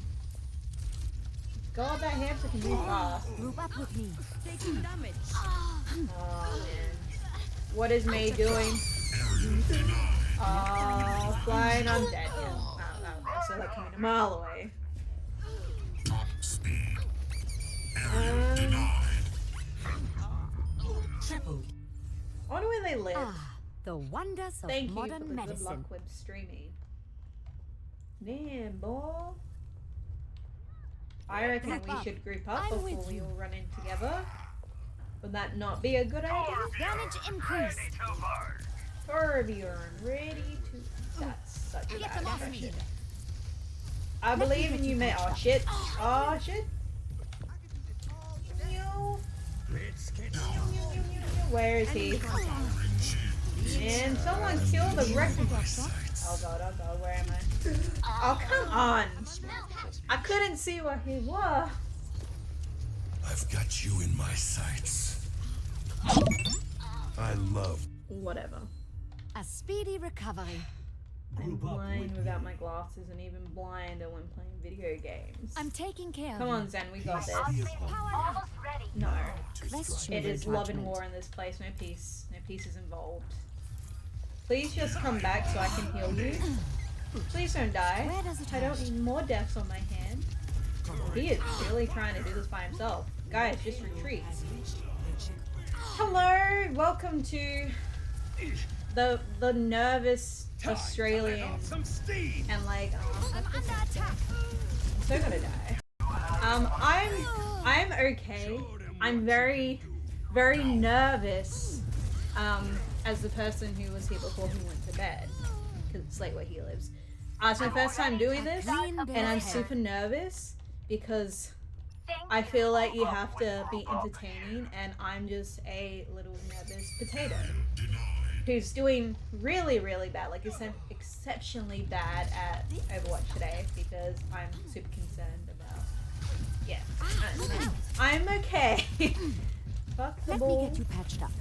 God, that hamster can move fast. Group up with me. Taking damage. Oh, man. What is May doing? Oh, flying, I'm dead. Yeah. I saw that coming a mile away. Top speed. Area denied. Triple. I wonder where they live. Ah, the wonders of Thank you for modern the good medicine. luck with streaming. Damn, boy. I reckon Group we up. should group up I'm before with we you. all run in together. Would that not be a good idea? Damage increase. Ready to burn. Torbjorn, ready to... That's such a Get bad them off me. impression. I believe in you, mate. Oh, shit. Oh, shit. Where is he? And someone kill the wrecking ball. Oh god, where am I? Oh, come on. I couldn't see where he was. I've got you in my sights. I love. Whatever. A speedy recovery. I'm blind without my glasses and even blinder when playing video games. I'm taking care Come of on, Zen, we got this. Almost ready. No. Question It is love and judgment. war in this place. No peace. No peace is involved. Please just come back so I can heal you. Please don't die. Where does it I don't hurt? need more deaths on my hand. He is really trying to do this by himself. Guys, just retreat. Hello, welcome to the nervous Australian Some steam. and like, oh, I'm under attack. I'm so gonna die. I'm okay. I'm very nervous. As the person who was here before he went to bed, because it's like where he lives. It's my first time doing this, and I'm super nervous because I feel like you have to be entertaining, and I'm just a little nervous potato who's doing really bad, like exceptionally bad at Overwatch today because I'm super concerned about. Yeah, I'm okay. Fuck the ball. Let me get you patched up.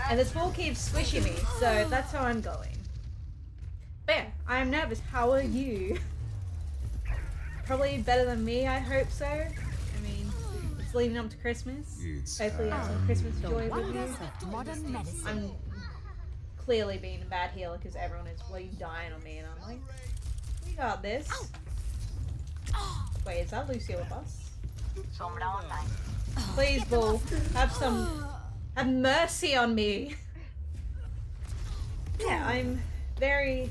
And this ball keeps squishing me, so that's how I'm going. But yeah, I'm nervous. How are you? Probably better than me, I hope so. I mean, it's leading up to Christmas. Hopefully you have some Christmas joy with you. Modern medicine. I'm clearly being a bad healer because everyone is bloody dying on me, and I'm like, we got this. Wait, is that Lucio with us? Please, Bull, have mercy on me. Yeah, I'm very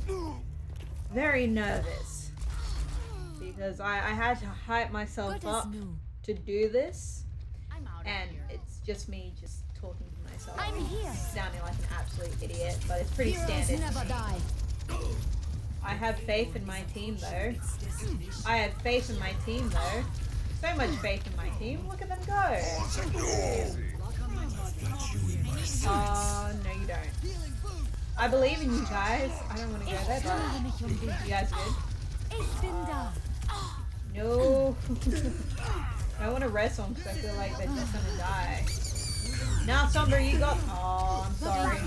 nervous because I had to hype myself up to do this, and it's just me just talking to myself. I'm here. Sounding like an absolute idiot, but it's pretty standard. Never die. I have faith in my team though. I have faith in my team though. So much faith in my team. Look at them go. Oh, no you don't. I believe in you guys. I don't want to go there, but you guys did. No. I don't want to rest on because I feel like they're just gonna die. Now, Sombra, you got. Oh, I'm sorry.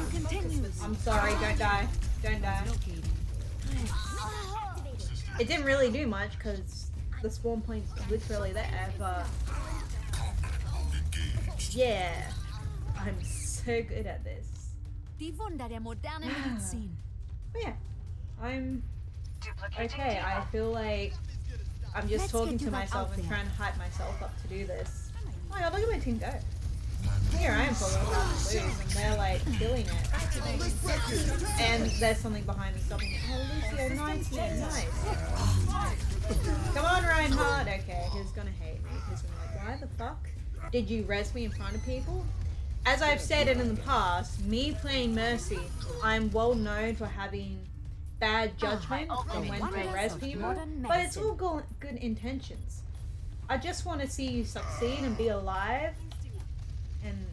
I'm sorry. Don't die. Don't die. It didn't really do much because the spawn point's literally there, but yeah, I'm so good at this. Die Wunder der modernen Medizin. But yeah, I'm okay. I feel like I'm just talking to myself and trying to hype myself up to do this. Oh my god, look at my team go. Here I am falling about to lose, and they're like killing it. And there's something behind me stopping it. Oh, Lucio, nice, nice. Come on, Reinhardt. Okay, he's gonna hate me. He's gonna be like, why the fuck did you res me in front of people? As I've stated in the past, me playing Mercy, I'm well known for having bad judgment on when to res people, but it's all good intentions. I just want to see you succeed and be alive, and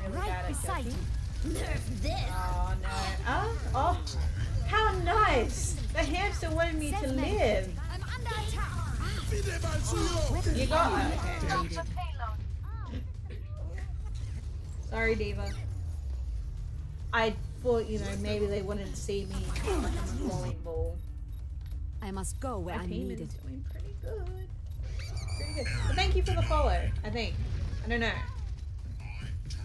I'm really bad at judging. Oh no. Oh, how nice! The hamster wanted me to live. You got her. Okay. Sorry, Diva. I thought, you know, maybe they wanted to see me like a glowing ball. I must go where I'm team needed. is doing pretty good. Pretty good. But thank you for the follow, I think. I don't know.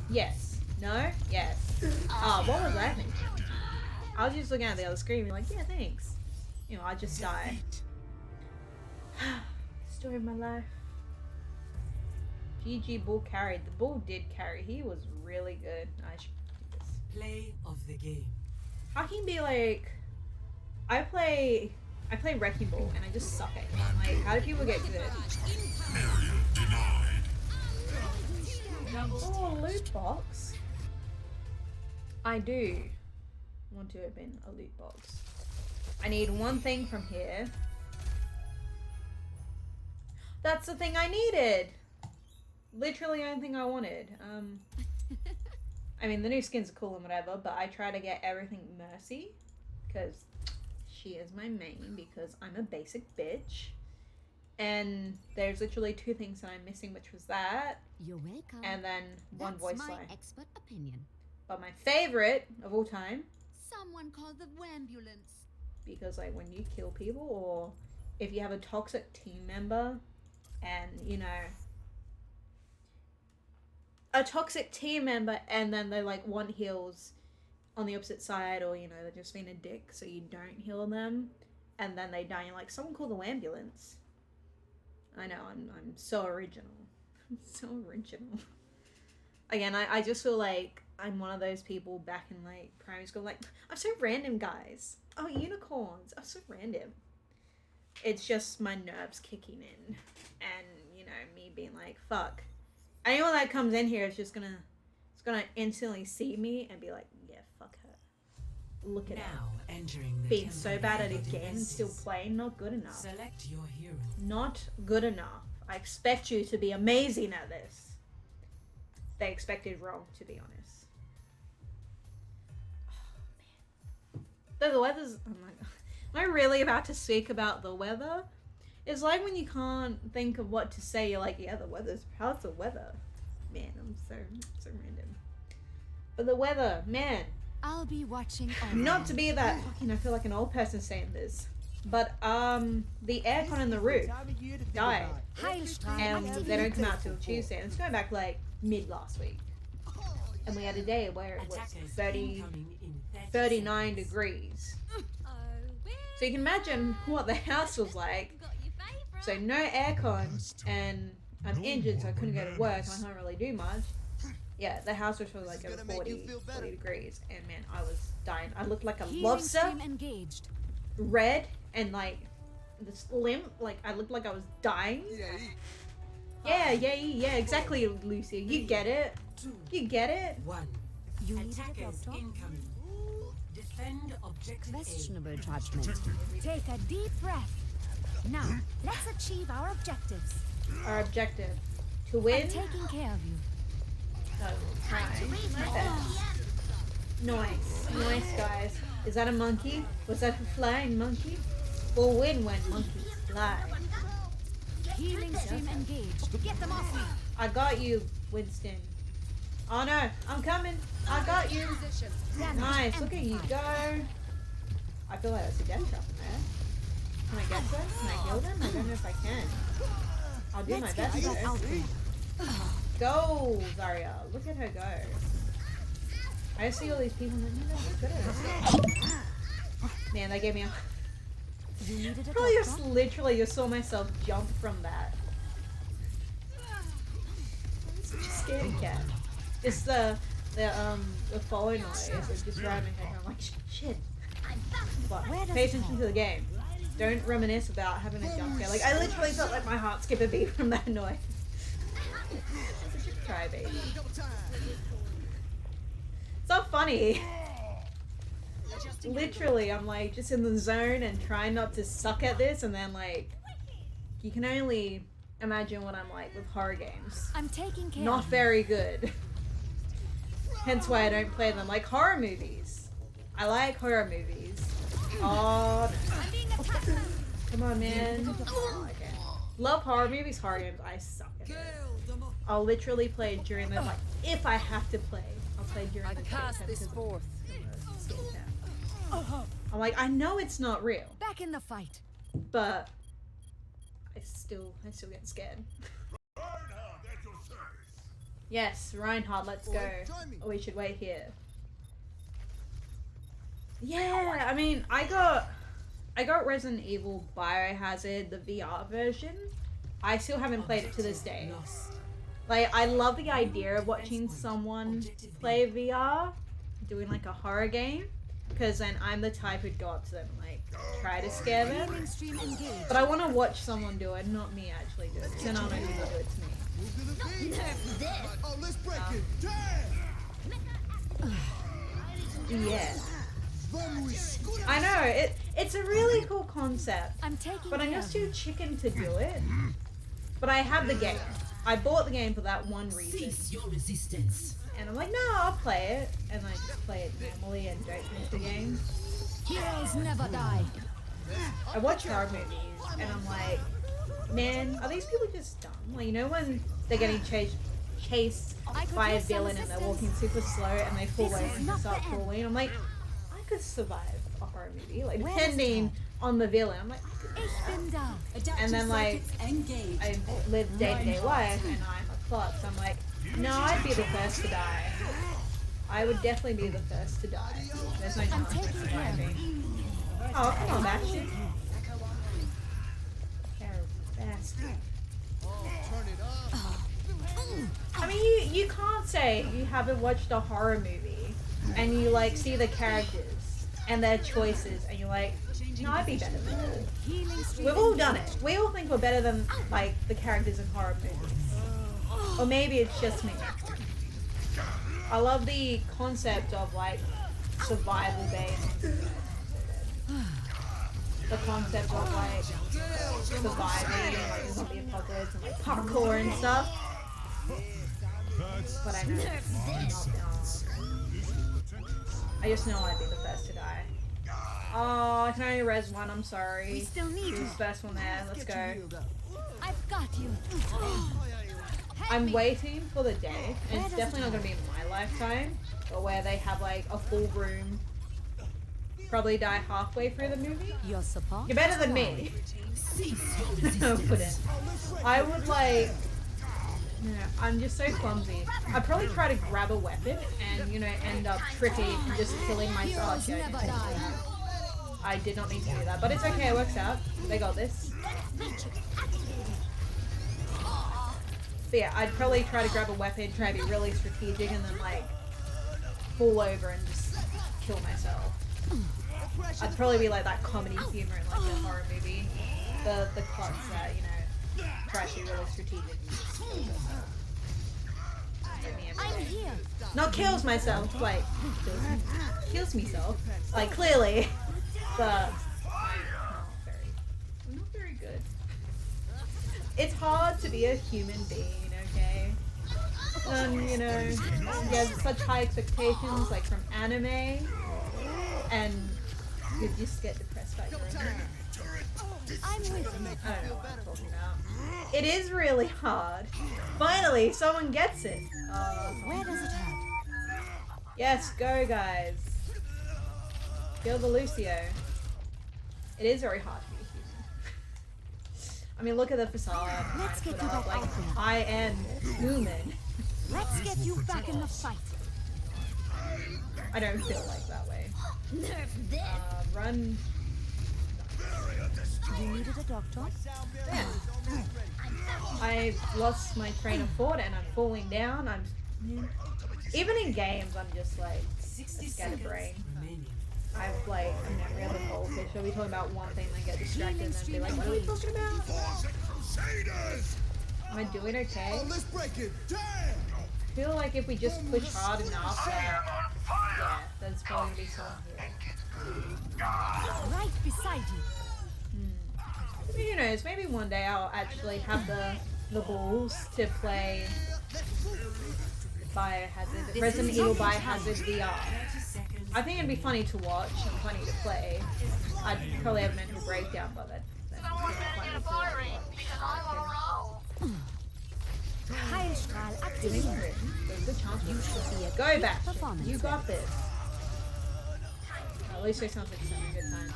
Yes. No? Yes. Oh, what was I thinking? I was just looking at the other screen and like, yeah, thanks. You know, I just die. Story of my life. GG Bull carried. The Bull did carry. He was really good. I should do this. Play of the game. How can you be like, I play Wrecking Ball and I just suck at it. Like, how do people get good? Oh, a loot box. I do want to open a loot box. I need one thing from here. That's the thing I needed. Literally the only thing I wanted. I mean, the new skins are cool and whatever, but I try to get everything Mercy because she is my main, because I'm a basic bitch. And there's literally two things that I'm missing, which was that, You're welcome. and then one That's voice my line. expert opinion. But my favorite of all time, Someone call the ambulance. because like when you kill people, or if you have a toxic team member, and you know, a toxic team member, and then they like one heals on the opposite side, or you know, they're just being a dick, so you don't heal them, and then they die. You're like, someone call the ambulance. I know, I'm so original. I'm so original. Again, I just feel like I'm one of those people back in like primary school, like, I'm so random, guys. Oh, unicorns. I'm so random. It's just my nerves kicking in, and you know me being like, "Fuck." Anyone that comes in here is just gonna instantly see me and be like, "Yeah, fuck her." Look at her. Now entering the Being temple so bad at a of game and still defenses. playing, not good enough. Select your hero. Not good enough. I expect you to be amazing at this. They expected wrong, to be honest. Oh man. The weather's. Oh my god. Am I really about to speak about the weather? It's like when you can't think of what to say, you're like, yeah, the weather's. How's the weather? Man, I'm so random. But the weather, man. I'll be watching over. Not to be that fucking. I feel like an old person saying this. But the aircon in the roof died, Heilstrahl and they aktiviert. don't come out till Tuesday. And it's going back like mid last week, and we had a day where it was Attackers 30, incoming in 30 39 seconds. degrees. So you can imagine what the house was like. So no aircon, and I'm injured, so I couldn't go to work, and I can't really do much. Yeah, the house was for like over 40 degrees, and man, I was dying. I looked like a Healing lobster, stream engaged. red, and like this limp, like I looked like I was dying. Yeah, exactly, Lucy. You get it. 2, You get it. 1. You needed a Attackers doctor? incoming. Defend objective A. Questionable judgment. Take a deep breath. Now, let's achieve our objectives. Our objective: to I'm win. taking care of you. Oh, try my best. Nice, guys. Is that a monkey? Was that a flying monkey? We'll win when monkeys fly. Healing stream engaged. Get them off me. I got you, Winston. Oh no, I'm coming. I got you. Nice. Look at you go. I feel like that's a death trap in there. Can I get them? Can I kill them? I don't know if I can. I'll do my Let's get best that out though. there. Go, Zarya. Look at her go. I see all these people and they're not good at this. Man, that gave me a... You needed a Probably just doctor? literally just saw myself jump from that. I'm such a scaredy cat. It's the following noise. It's just driving me. I'm like, shit. But Where does pay it attention go? to the game. Don't reminisce about having a jump scare. Like, I literally felt like my heart skip a beat from that noise. Such a crybaby. It's not funny. Literally, I'm like just in the zone and trying not to suck at this, and then like you can only imagine what I'm like with horror games. I'm taking care Not of you. very good. Hence why I don't play them. Like horror movies. I like horror movies. Oh, I'm being attacked. come on, man. Okay. Love horror movies, horror games. I suck at it. I'll literally play during the like if I have to play. I'll play during the Cast daytime this because forth. I'm like, I know it's not real, Back in the fight. but I still get scared. Reinhardt at your service. Yes, Reinhardt, let's go. Oh, we should wait here. Yeah, I mean, I got Resident Evil Biohazard, the VR version. I still haven't played it to this day. Lost. Like, I love the idea of watching someone play VR, doing like a horror game, because then I'm the type who'd go up to them and like try to scare them. Healing stream engaged. But I want to watch someone do it, not me actually do it, because then I'll know who will do it to me. Oh, let's break it. Yeah. Damn! I know, it's a really cool concept, I'm taking but I'm care just of you. too chicken to do it. But I have the game. I bought the game for that one reason. Cease your resistance. And I'm like, no, I'll play it. And I just play it normally and don't finish the game. Heroes never die. I watch horror movies and I'm like, man, are these people just dumb? Like, you know when they're getting chased I could by a use some villain and they're walking assistance. super slow and they fall This over is and not start the end. falling. I'm like, I could survive a horror movie. Like, Where is depending Ted? on the villain. I'm like, Ich bin da. and then like, Engaged. I live day-to-day life and I'm a klutz. I'm like, no, I'd be the first to die. I would definitely be the first to die. There's no chance of taking care of surviving. Oh, come on, Bastion. Bastard. I mean, you can't say you haven't watched a horror movie and you like see the characters and their choices and you're like, No, I'd be better than that. Healing stream. We've all done it. We all think we're better than, like, the characters in horror movies. Or maybe it's just me. I love the concept of, like, survival games. The concept of, like, surviving, like, the zombie apocalypse and, like, parkour and stuff. But I know I'm not I just know I'd be the first to die. Oh, I can only res one, I'm sorry. We still need you. First one there, let's go. I've got you. I'm waiting for the day, and it's definitely not going to be in my lifetime, but where they have like a full room, probably die halfway through the movie. Your support. You're better than me. Put it. I would like, you know, I'm just so clumsy. I'd probably try to grab a weapon and, you know, end up tripping and just killing myself. Heroes never die. I did not need to do that, but it's okay, it works out. They got this. But yeah, I'd probably try to grab a weapon, try to be really strategic, and then like fall over and just kill myself. I'd probably be like that comedy humor in like a horror movie. The clubs that, you know, try to be really strategic and just kill yourself. I'm here. Not kills myself, like kills myself. Like clearly. But not very good. It's hard to be a human being, okay? You know, you have such high expectations, like from anime, and you just get depressed by your own. I'm with you. I don't know what I'm talking about. It is really hard. Finally, someone gets it. Where does it hurt? Yes, go guys. Kill the Lucio. It is very hard to be a human. I mean, look at the facade. Let's get put you up, back like, out there. I am human. Let's get you back in the fight. I don't feel like that way. Nerf this. Run. You needed a doctor? Yeah. I lost my train of thought and I'm falling down. Even in games, I'm just like a scatterbrain. I've like, I'm never really goldfish. I'll be talking about one thing, then get distracted, and then be like, what are we talking about? Am I doing okay? Let's break it down. I feel like if we just push hard enough, yeah, there's probably gonna be someone here. Right beside you. Who knows, maybe one day I'll actually have the balls to play Biohazard, Resident Evil Biohazard VR. I think it'd be funny to watch and funny to play. I'd probably have a mental breakdown by that. Someone better get a bar ring because I'm on a roll. Heilstrahl Doing activated. great. There's a chance You should be a Go great back. performance. You got this. At least it sounds like it's having a good time.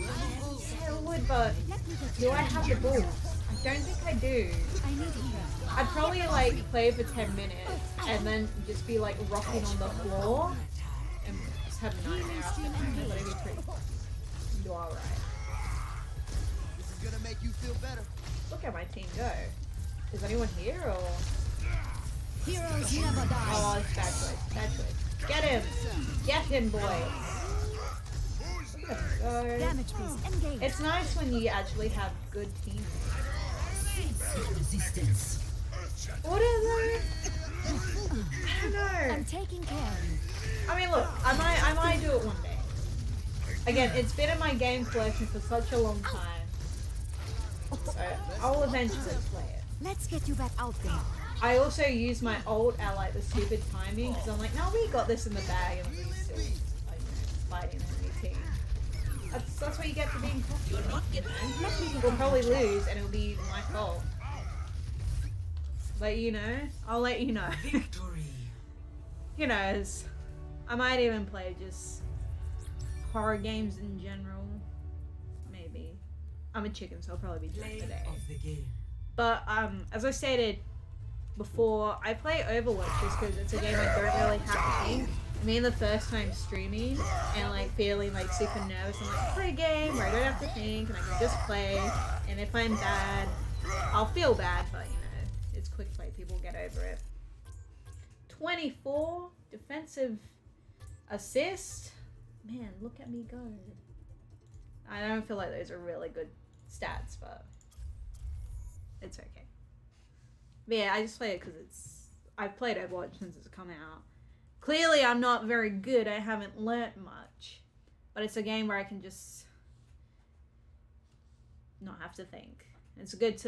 Yeah, I would, but Let me get do you. I have the balls? I don't think I do. I need here. I'd probably like play for 10 minutes and then just be like rocking on the floor and just have a nightmare after that. But it'd be pretty fun. Do alright. This is gonna make you feel better. Look at my team go. Is anyone here or? Heroes never die. Oh, it's bad choice. Bad choice. Get him! Get him, boy! Let's go. Damage boost engaged. It's nice when you actually have good teams. Resistance. What is it? I don't know. I'm taking care of you. I mean, look, I might do it one day. Again, it's been in my game collection for such a long time. So, I'll eventually play it. Let's get you back out there. I also use my ult at like the stupid timing because I'm like, no, we got this in the bag, and I'm still like, fighting the team. That's what you get for being cocky. You know? We'll probably lose, and it'll be my fault. But you know, I'll let you know. Victory. Who knows? I might even play just horror games in general. Maybe. I'm a chicken, so I'll probably be doing Play today. of the game. But as I stated before, I play Overwatch just because it's a game I don't really have to think. I mean, the first time streaming and like feeling like super nervous, I'm like, play a game where I don't have to think and I can just play. And if I'm bad, I'll feel bad, but you know, it's quick play. People get over it. 24 defensive assist. Man, look at me go. I don't feel like those are really good stats, but it's okay. But yeah, I just play it because I've played Overwatch since it's come out. Clearly, I'm not very good. I haven't learnt much. But it's a game where I can just not have to think. It's a good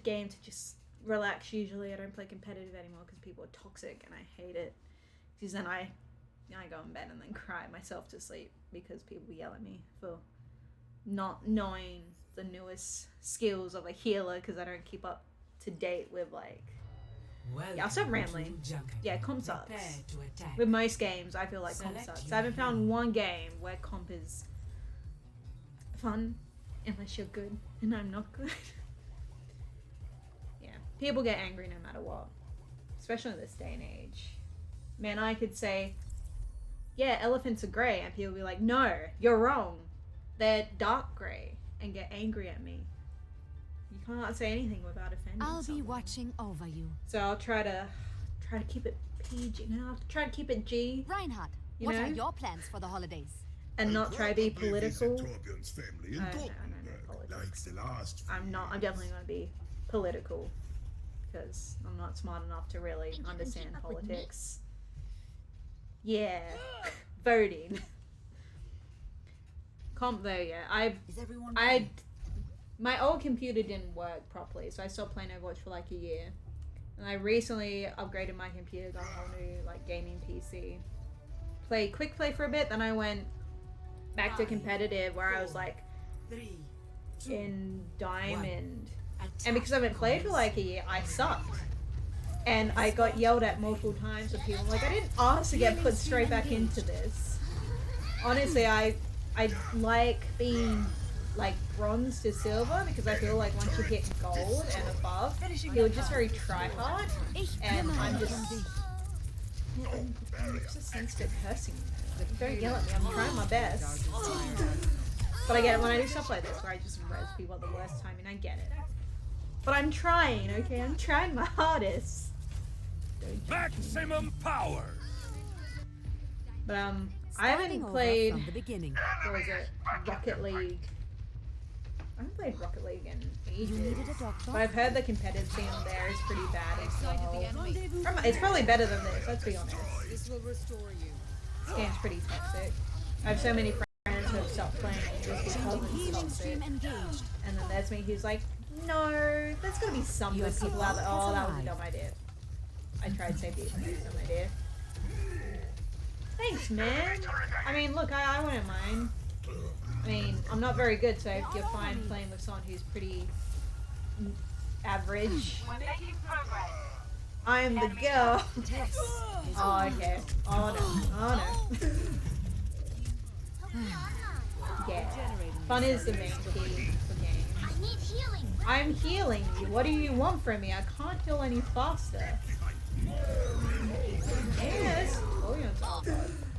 game to just relax usually. I don't play competitive anymore because people are toxic and I hate it. Because then I go in bed and then cry myself to sleep because people yell at me for not knowing the newest skills of a healer because I don't keep up to date with like... Yeah, I'll stop rambling. Yeah, comp sucks. With most games, I feel like comp sucks. I haven't found one game where comp is fun unless you're good, and I'm not good. Yeah, people get angry no matter what, especially in this day and age. Man, I could say, yeah, elephants are grey, and people will be like, no, you're wrong. They're dark grey, and get angry at me. You can't say anything without offending I'll someone. be watching over you. So I'll try to keep it PG. You know, I'll try to keep it G. Reinhardt, what are your plans for the holidays? And not try to be political. Torbjörn's family in No, Gothenburg, like the last few I'm definitely going to be political because I'm not smart enough to really understand politics. Yeah, voting. Comp though, yeah. My old computer didn't work properly, so I stopped playing Overwatch for like a year. And I recently upgraded my computer, got a whole new like gaming PC. Played quick play for a bit, then I went back to competitive where I was like in diamond. And because I haven't played for like a year, I sucked. And I got yelled at multiple times with people like, I didn't ask to get put straight back into this. Honestly, I like being like bronze to silver because I feel like once you hit gold and above, you're just very try hard, and I'm just sensitive cursing. Like, don't yell at me. I'm trying my best, but I get it when I do stuff like this where I just res people at the worst time, and I get it. But I'm trying, okay? I'm trying my hardest. Maximum power. But I haven't played. From the beginning. What was it? Rocket League. I haven't played Rocket League in ages, but I've heard the competitive scene there is pretty bad as well. It's probably better than this, let's be honest. This will restore you. This game's pretty toxic. I have so many friends who have stopped playing just because it's toxic. And then there's me who's like, no, there's gotta be some good people out there. Oh, that was a dumb idea. I tried safety, but it was a dumb idea. Thanks, man. I mean, look, I wouldn't mind. I mean, I'm not very good, so if you're fine playing with someone who's pretty average. I am the girl. Oh, okay. Oh no. Oh no. Yeah. Fun is the main key for games. I'm healing you. What do you want from me? I can't heal any faster. Yes. Oh, yeah.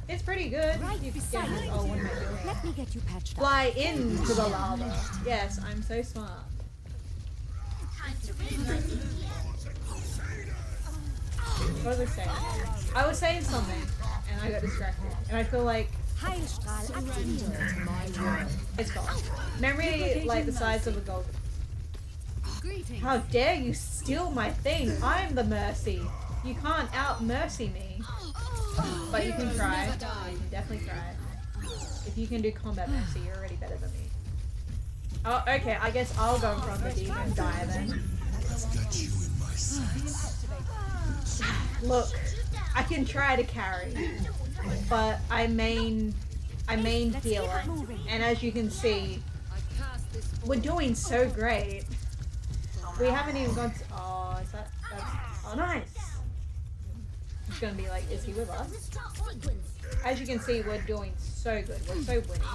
It's pretty good. You can get this. Oh, what am I doing? Let me get you patched up. Fly into the lava. Yes, I'm so smart. What was I saying? I was saying something, and I got distracted. And I feel like it's gone. Memory like the size of a gold. How dare you steal my thing? I'm the mercy. You can't out-mercy me. But you can try. You can definitely try. If you can do combat mercy, you're already better than me. Oh, okay. I guess I'll go in front of the demon and die then. I've got you in my sights. Look, I can try to carry, but I main healer, and as you can see, we're doing so great. We haven't even gone to, oh, is that, oh nice. It's gonna be like, is he with us? As you can see, we're doing so good. We're so winning.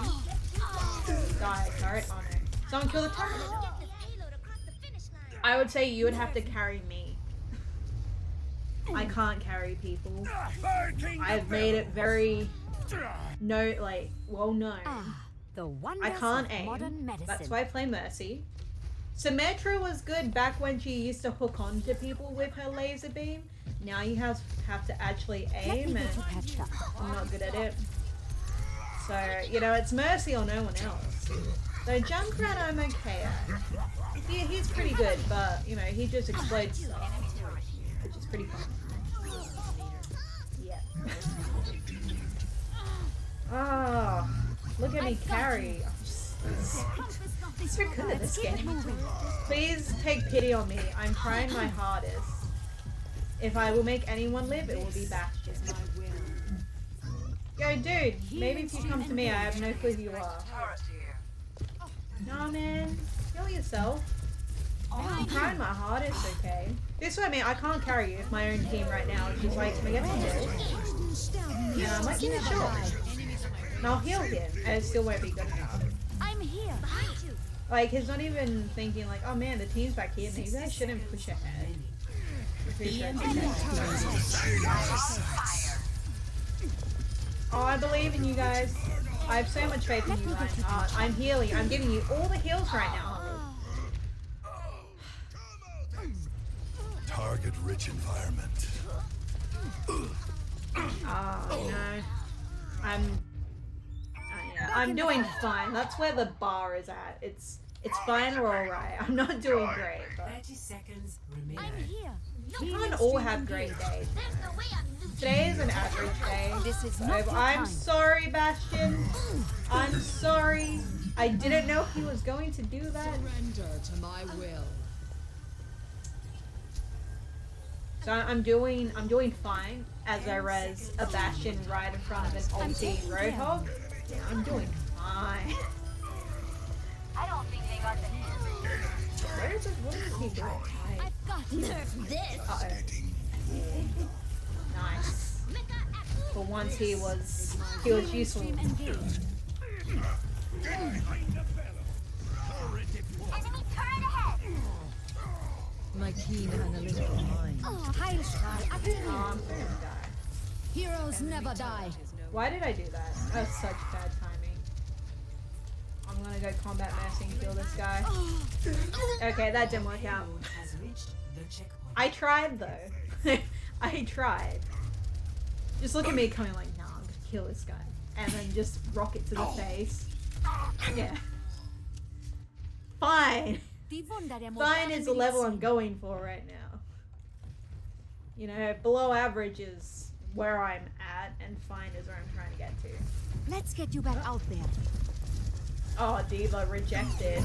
Die, turret, oh no. Someone kill the turret. I would say you would have to carry me. I can't carry people. I've made it very well known. I can't aim. That's why I play Mercy. Symmetra was good back when she used to hook on to people with her laser beam. Now you have to actually aim, and I'm not good at it. So, you know, it's Mercy or no one else. So Junkrat I'm okay at. He's pretty good, but, you know, he just explodes stuff, which is pretty fun. Yeah. Oh, look at me carry. I'm so good at this game. Please take pity on me. I'm trying my hardest. If I will make anyone live, it will be Bastion. Yo, dude, maybe if you come to me, I have no clue who you are. Nah, man. Kill yourself. I'm trying my hardest, okay? This way, I mean, I can't carry you if my own team right now is just like, can I get some kills? Yeah, I might get a shot. And I'll heal him, and it still won't be good enough. I'm here. Behind you. Like, he's not even thinking like, oh man, the team's back here, maybe I shouldn't push ahead. Oh, I believe in you guys. I have so much faith in you guys. I'm healing. I'm giving you all the heals right now. Target-rich environment. Oh, no. I'm doing fine. That's where the bar is at. It's fine or alright. I'm not doing great, but 30 seconds remain. I'm here. we can't all have great days. Today is an average day. This is So not your I'm time. sorry, Bastion. I'm sorry. I didn't know he was going to do that. Surrender to my will. So I'm doing fine as I res a Bastion right in front of an ulti Roadhog. Yeah, I'm doing fine. I don't think they got the hint. Where is it? What is he doing? I've got nerf this. Uh-oh. Nice. For once he was useful. Stream engaged. Enemy turret ahead. My keen analytical mind. Oh, Heilstrahl I'm aktiviert. gonna die. Heroes never die. Why did I do that? That was such bad timing. I'm gonna go combat mercy and kill this guy. Okay, that didn't work out. Has reached the checkpoint. I tried though. I tried. Just look at me coming like, nah, I'm gonna kill this guy. And then just rocket to the face. Yeah. Fine. Fine is the level I'm going for right now. You know, below average is where I'm at, and fine is where I'm trying to get to. Let's get you back out there. Oh, Diva rejected.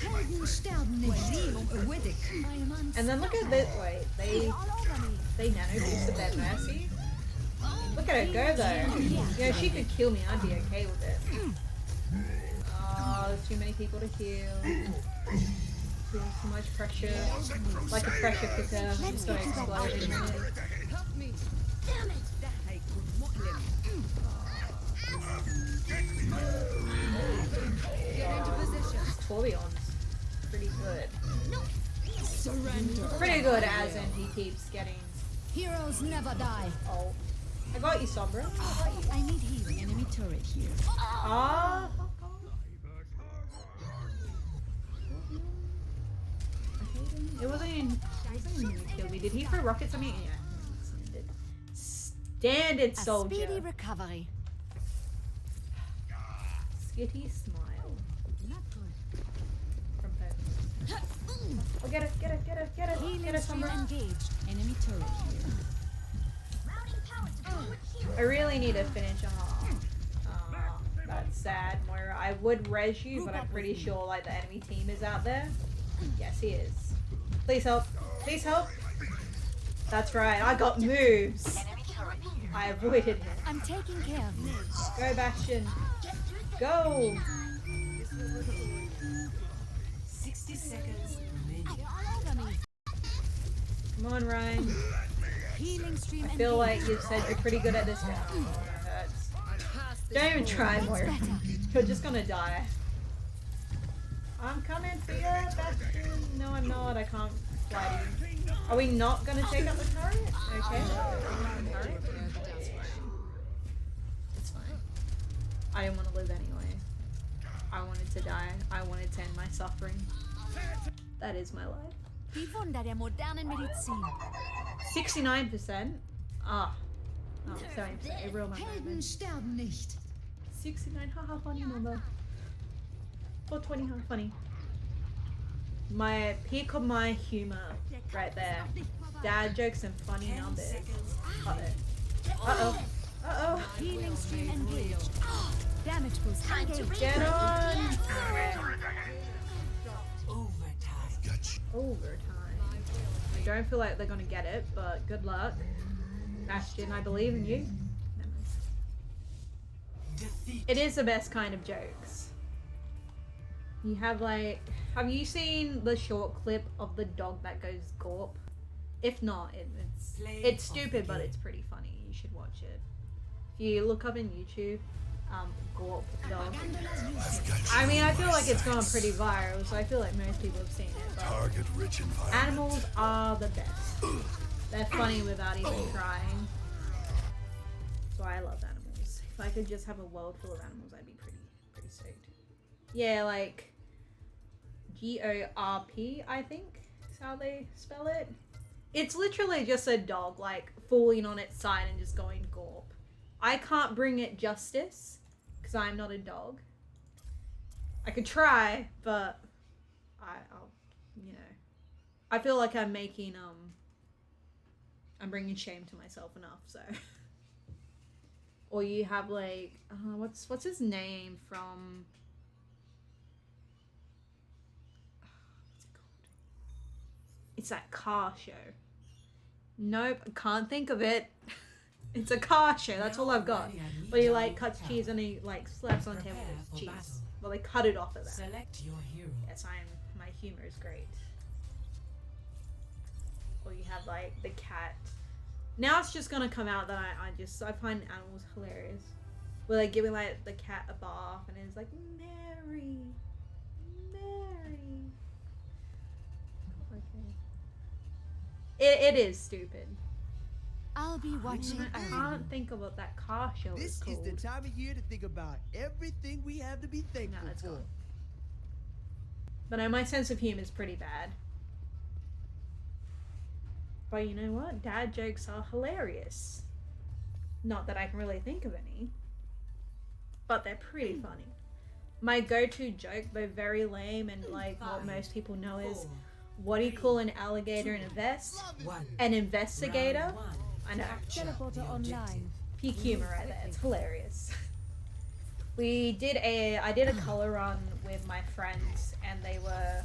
Helden sterben nicht. I am And then look at this. Wait, all over me. they nano boosted their mercy. Look at her go though. You know, she could kill me. I'd be okay with it. Oh, there's too many people to heal. Feeling too much pressure. Like a pressure cooker. I'm just gonna explode in a minute. Help me. Damn it. Get into position. Torbjorn's pretty good. Surrender. Pretty good as in he keeps getting. Heroes never die. Oh. I got you, Sombra. I got you. I need healing. Enemy turret here. Ah. It wasn't even gonna kill me. Did he throw rockets at me? Yeah. Standard A soldier. speedy recovery. Skitty smile. Not good. From her. Oh, get it, get it, get it, get it. Get Healing it, stream Sombra. engaged. Enemy turret here. I really need to finish. That's sad, Moira. I would res you, but I'm pretty sure like the enemy team is out there. Yes, he is. Please help. Please help. That's right. I got moves. I avoided him. I'm taking care of you. Go, Bastion. Go. 60 seconds remaining. You're all over me. Come on, Ryan. Healing stream I feel like engaged. you've said you're pretty good at this now. Oh, that hurts. Don't even try, Moira. Better. You're just gonna die. I'm coming for you, Bastion. No, I'm not. I can't fly to you. Are we not gonna take out the turret? Okay. Turret? It's fine. I didn't want to live anyway. I wanted to die. I wanted to end my suffering. That is my life. Die Wunder der modernen Medizin. 69%. Ah. Oh, sorry, I real my Helden moment. sterben nicht. 69, haha, funny number. 420, haha, funny. My peak of my humor, right there. Dad jokes and funny 10 numbers. seconds. Uh-oh. Uh-oh. Healing stream engaged. Damage boost engaged. Get on! Overtime. Got you. Overtime. I don't feel like they're gonna get it, but good luck. Bastion, I believe in you. Defeat. It is the best kind of jokes. You have like, have you seen the short clip of the dog that goes gorp? If not, it's stupid, but it's pretty funny. You should watch it. If you look up in YouTube, gorp dog. I've got you I mean, in I feel my like it's gone sights. pretty viral, so I feel like most people have seen it. But Target rich environment. animals are the best. They're funny without even trying. So I love animals. If I could just have a world full of animals, I'd be pretty stoked. Yeah, like GORP, I think is how they spell it. It's literally just a dog like falling on its side and just going gorp. I can't bring it justice because I'm not a dog. I could try, but I'll, you know, I feel like I'm making I'm bringing shame to myself enough. So, or you have like what's his name from? What's it called? It's that car show. Nope, I can't think of it. It's a car show, that's all I've got. But he like cuts cheese and he like slaps on him with his cheese. Well, they cut it off of that. Select your hero. Yes, my humor is great. Or you have like the cat. Now it's just gonna come out that I find animals hilarious. Where they're giving like the cat a bath and it's like, Mary. Okay. It is stupid. I'll be watching. I can't think of what that car show is This called. is the time of year to think about everything we have to be thankful it's for. gone. But no, my sense of humor is pretty bad. But you know what? Dad jokes are hilarious. Not that I can really think of any. But they're pretty funny. My go-to joke, though very lame and like what most people know is, what do you call an alligator in a vest? An investigator? I know. Teleporter online. Peak humor right there. It's hilarious. I did a color run with my friends and they were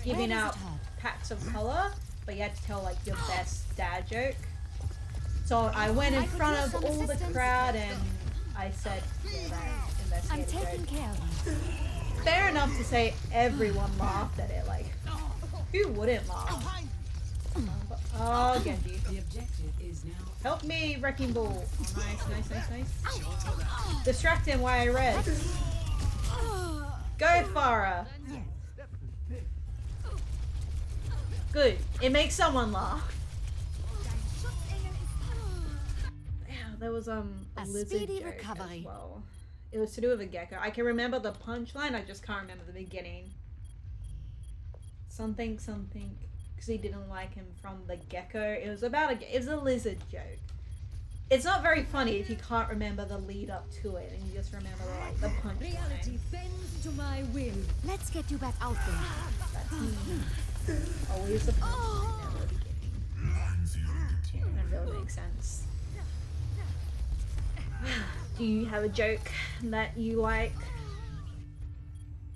giving out packs of color, but you had to tell like your best dad joke. So I went in front of all the crowd and I said, yeah, that I'm investigator taking joke. care of you. Fair enough to say everyone laughed at it, like, who wouldn't laugh? Oh, Genji. The objective is now Help me, Wrecking Ball. Oh, nice. Distract him while I read. Go, Farah. Good. It makes someone laugh. Yeah, there was a lizard speedy joke recovery. as well. It was to do with a gecko. I can remember the punchline. I just can't remember the beginning. Something, because he didn't like him from the gecko. It was about it was a lizard joke. It's not very funny if you can't remember the lead up to it and you just remember like the punchline. Reality bends to my will. Let's get you back out there. That's me. Always the punchline, never the beginning. That really makes sense. Do you have a joke that you like?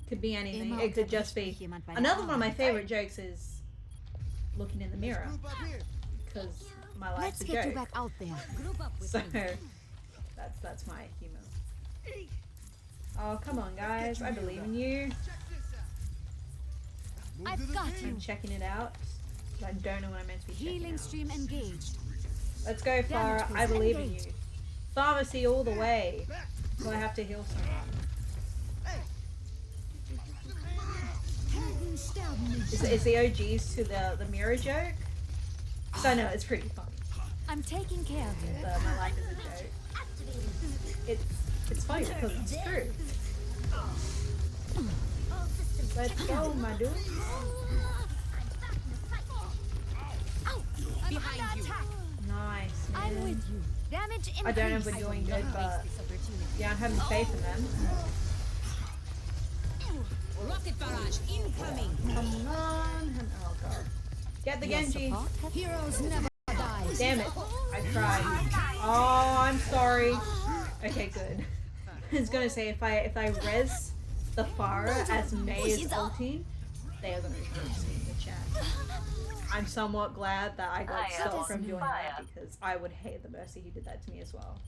Could be anything. It could just be. Another one of my favorite jokes is looking in the mirror, Group up here. because my life's Let's a get you joke. back out there. So that's my humor. Oh, come on, guys! I believe in you. I've got you. I'm checking it out. I don't know what I'm meant to be checking Healing out. stream engaged. Let's go, Farah. I believe in you. Pharmacy all the way. So I have to heal someone. Helden sterben nicht. It's the OGs to the mirror joke. So no, it's pretty funny. I'm taking care of you. My life is a joke. It's funny because it's true. Let's go, my dude. Behind you. Nice, man. I'm with you. Damage increase. I don't know if we're doing good, but yeah, I'm having faith in them. Rocket barrage incoming. Come on. Oh god. Get the Genji. Heroes never die. Damn it. I tried. Oh, I'm sorry. Okay, good. I was gonna say if I res the Pharah as Mei is ulting, they are gonna be in the chat. I'm somewhat glad that I got stopped from doing that because I would hate the Mercy who did that to me as well.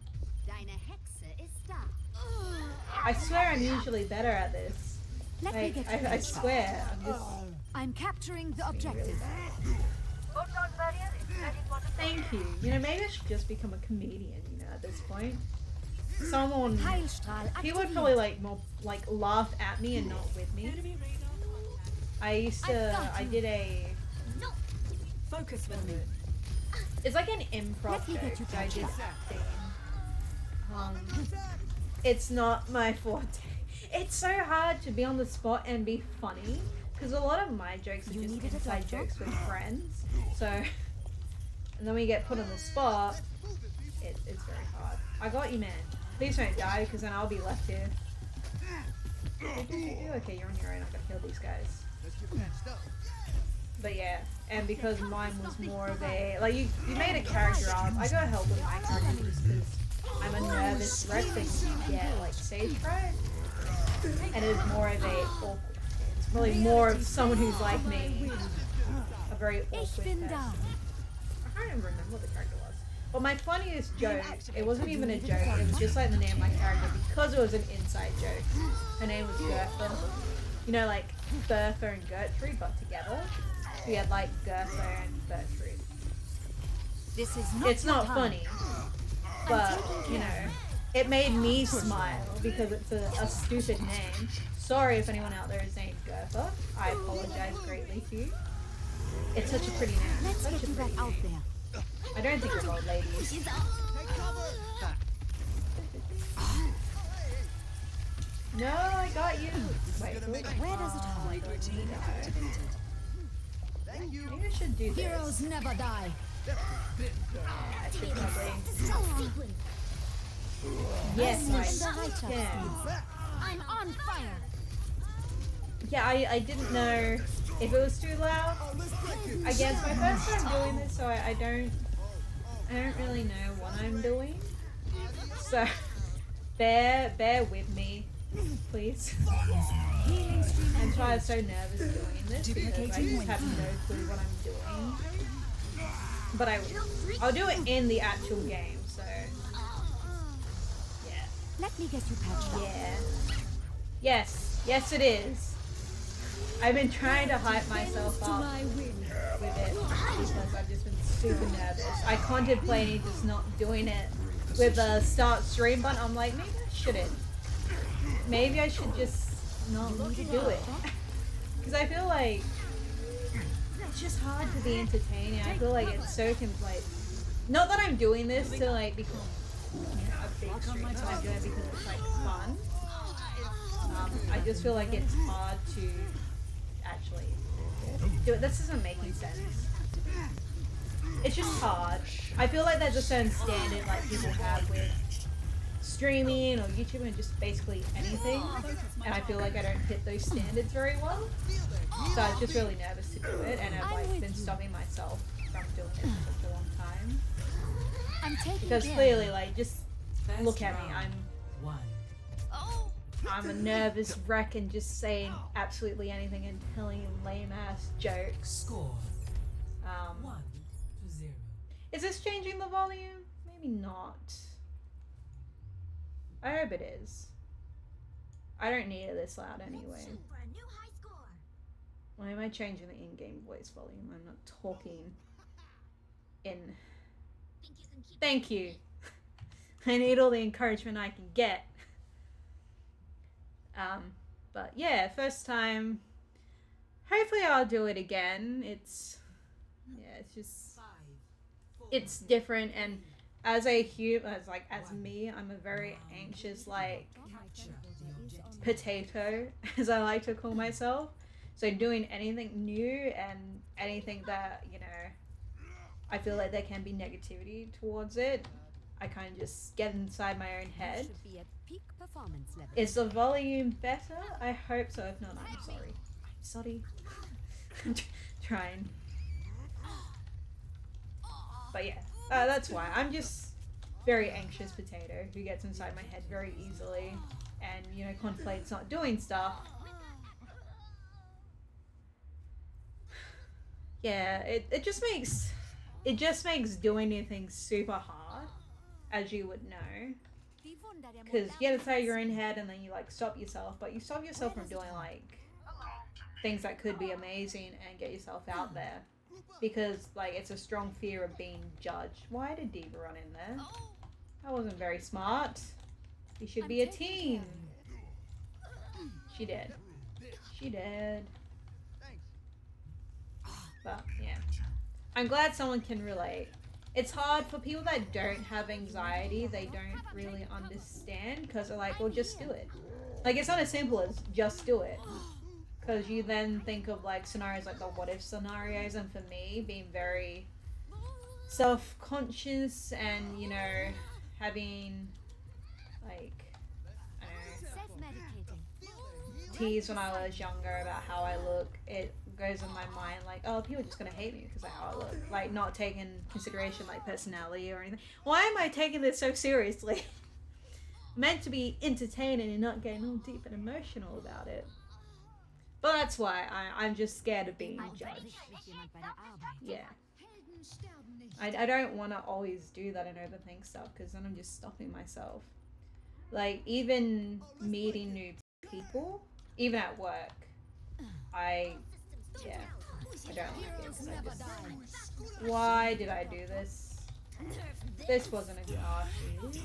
I swear I'm usually better at this. Like, I swear, I'm capturing the objective. Thank you. You know, maybe I should just become a comedian, you know, at this point. Someone, he would probably like laugh at me and not with me. I did a... Focus with me. It's like an improv joke that I did acting. It's not my forte. It's so hard to be on the spot and be funny because a lot of my jokes are just inside jokes with friends. So, and then when you get put on the spot, it's very hard. I got you, man. Please don't die because then I'll be left here. Okay, you're on your own. I'm gonna kill these guys. But yeah, and because mine was more of a like you made a character up. I got help with my character just because I'm a nervous wreck that you get like stage fright. And it's more of a awkward. It's really more of someone who's like me. A very awkward person. I can't even remember what the character was. But my funniest joke, it wasn't even a joke, it was just like the name of my character because it was an inside joke. Her name was Gertha. You know, like Bertha and Gertrude but together. We had like Gertha and Gertrude. This is it's not funny, but you know, it made me smile because it's a stupid name. Sorry if anyone out there is named Gertha. I apologize greatly to you. It's such a pretty name. Let's Such get a you pretty back out name. there. I don't think you're old ladies. No, I got you. Wait, Where does it hide? Maybe I should do this. Heroes never die. I should probably. Yes, I can. I'm on fire. Yeah, I didn't know if it was too loud. I guess my first time doing this, so I don't really know what I'm doing. So bear with me, please. I'm so nervous doing this because I just have no clue what I'm doing. But I'll do it in the actual game, so yeah. Let me get you patched up. Yeah. Yes it is. I've been trying to hype myself up with it because I've just been super nervous. I contemplated just not doing it with the start stream button. I'm like, maybe I shouldn't. Maybe I should just not do it. Because I feel like it's just hard to be entertaining. I feel like it's so like, not that I'm doing this to like become a big streamer. I'm doing it because it's like fun. I just feel like it's hard to actually do it. This isn't making sense. It's just hard. I feel like there's a certain standard like people have with streaming or YouTube and just basically anything, and I feel like I don't hit those standards very well. So I was just really nervous to do it, and I've like been stopping myself from doing it for such a long time. Because clearly, like, just look at me. I'm a nervous wreck and just saying absolutely anything and telling lame ass jokes. Score 1-0. Is this changing the volume? Maybe not. I hope it is. I don't need it this loud anyway. Why am I changing the in-game voice volume? I'm not talking in. Thank you. I need all the encouragement I can get. But yeah, first time. Hopefully I'll do it again. It's just, it's different, and as a human, as me, I'm a very anxious, like, potato, as I like to call myself. So doing anything new and anything that, you know, I feel like there can be negativity towards it. I kind of just get inside my own head. Should be at peak performance level. Is the volume better? I hope so. If not, I'm sorry. I'm sorry. I'm trying. But yeah, that's why. I'm just very anxious potato who gets inside my head very easily and, you know, contemplates not doing stuff. Yeah, it just makes doing anything super hard, as you would know. Because you get inside your own head and then you like stop yourself, but you stop yourself from doing like things that could be amazing and get yourself out there. Because like it's a strong fear of being judged. Why did Diva run in there? That wasn't very smart. You should be a team. She did. She did. But yeah, I'm glad someone can relate. It's hard for people that don't have anxiety. They don't really understand because they're like, well, just do it. Like, it's not as simple as just do it. Because you then think of like scenarios like the what if scenarios, and for me, being very self-conscious and, you know, having like, I don't know, teased when I was younger about how I look, it goes in my mind like, oh, people are just gonna hate me because of how I look, like not taking consideration like personality or anything. Why am I taking this so seriously? Meant to be entertaining and not getting all deep and emotional about it. But that's why I'm just scared of being judged. Yeah. I don't want to always do that and overthink stuff because then I'm just stopping myself. Like, even meeting new people, even at work, I don't like it because I just, why did I do this? This wasn't a good option.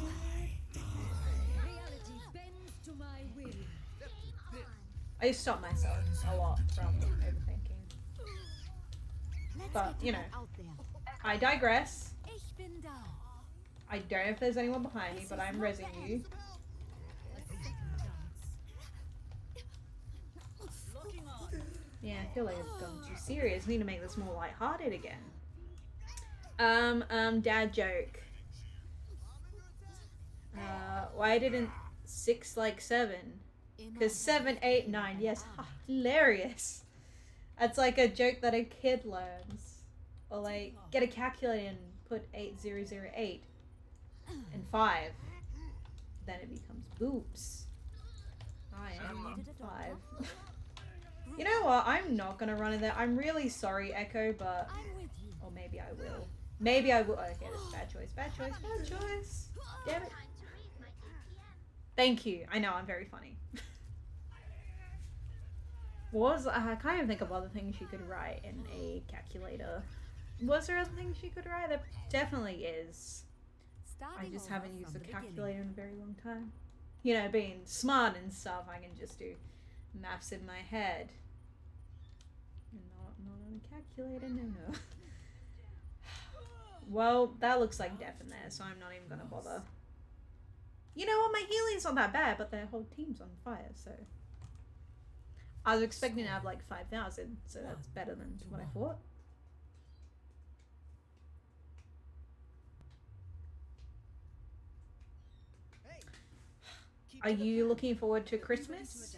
I stop myself a lot from overthinking. But, you know, I digress. I don't know if there's anyone behind me, but I'm rezzing you. Yeah, I feel like I've gone too serious. I need to make this more lighthearted again. Dad joke. Why didn't 6 like 7? Because 7, 8, 9, yes, hilarious. That's like a joke that a kid learns. Or like, get a calculator and put 8008 and 5. Then it becomes boobs. I am 5. You know what? I'm not gonna run in there. I'm really sorry, Echo, but... Or maybe I will. Maybe I will. Okay, that's bad choice. Bad choice. Bad choice. Damn it. Thank you. I know, I'm very funny. I can't even think of other things you could write in a calculator. Was there other things you could write? There definitely is. I just haven't used a calculator in a very long time. You know, being smart and stuff, I can just do maths in my head. Not on a calculator, no. Well, that looks like death in there, so I'm not even gonna bother. You know what, my healing's not that bad, but their whole team's on fire, so... I was expecting to have like 5,000, so that's better than what I thought. Are you looking forward to Christmas?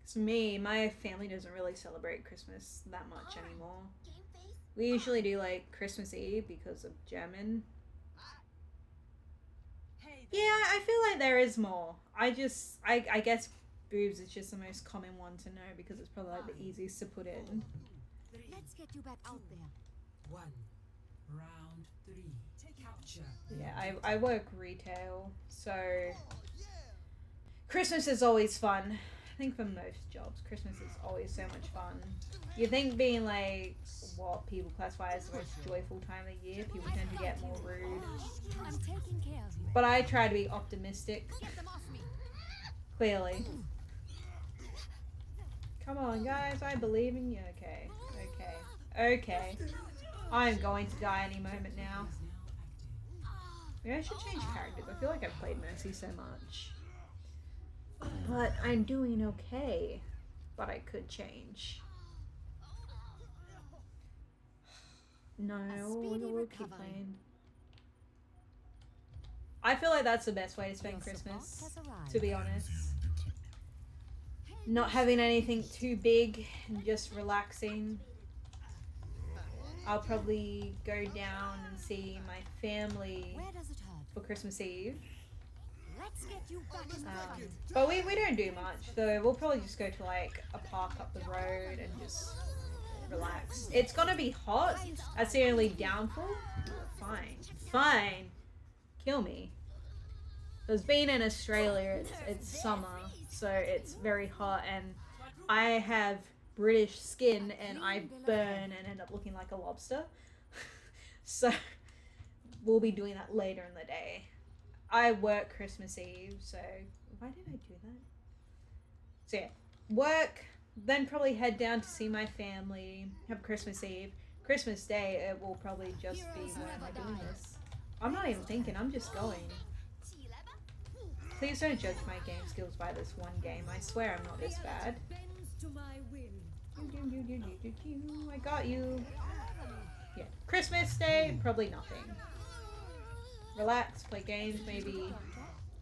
For me, my family doesn't really celebrate Christmas that much anymore. We usually do like Christmas Eve because of German. Yeah, I feel like there is more. I guess boobs is just the most common one to know because it's probably like the easiest to put in. Let's get you back out there. 1. Round 3. Capture. Yeah, I work retail, so Christmas is always fun. I think for most jobs, Christmas is always so much fun. You think being like what people classify as the most joyful time of the year, people tend to get more rude. I'm taking care of you. But I try to be optimistic. Get them off me. Clearly. Come on, guys, I believe in you. Okay. I'm going to die any moment now. Maybe I should change characters. I feel like I've played Mercy so much. But I'm doing okay. But I could change. No, speedy we'll keep recovery. playing. I feel like that's the best way to spend Your Christmas, support has arrived. to be honest. Not having anything too big and just relaxing. I'll probably go down and see my family Where does it hurt? for Christmas Eve. Let's get you back in the fight. But we don't do much, though. We'll probably just go to like a park up the road and just relax. It's gonna be hot. That's the only downfall. Fine. Fine. Kill me. Because being in Australia, it's summer, so it's very hot, and I have British skin, and I burn and end up looking like a lobster. So we'll be doing that later in the day. I work Christmas Eve, so why did I do that? So yeah, work, then probably head down to see my family, have Christmas Eve. Christmas Day, it will probably just be, why am I doing this? I'm not even thinking, I'm just going. Please don't judge my game skills by this one game. I swear I'm not this bad. I got you. Yeah. Christmas Day, probably nothing. Relax, play games, maybe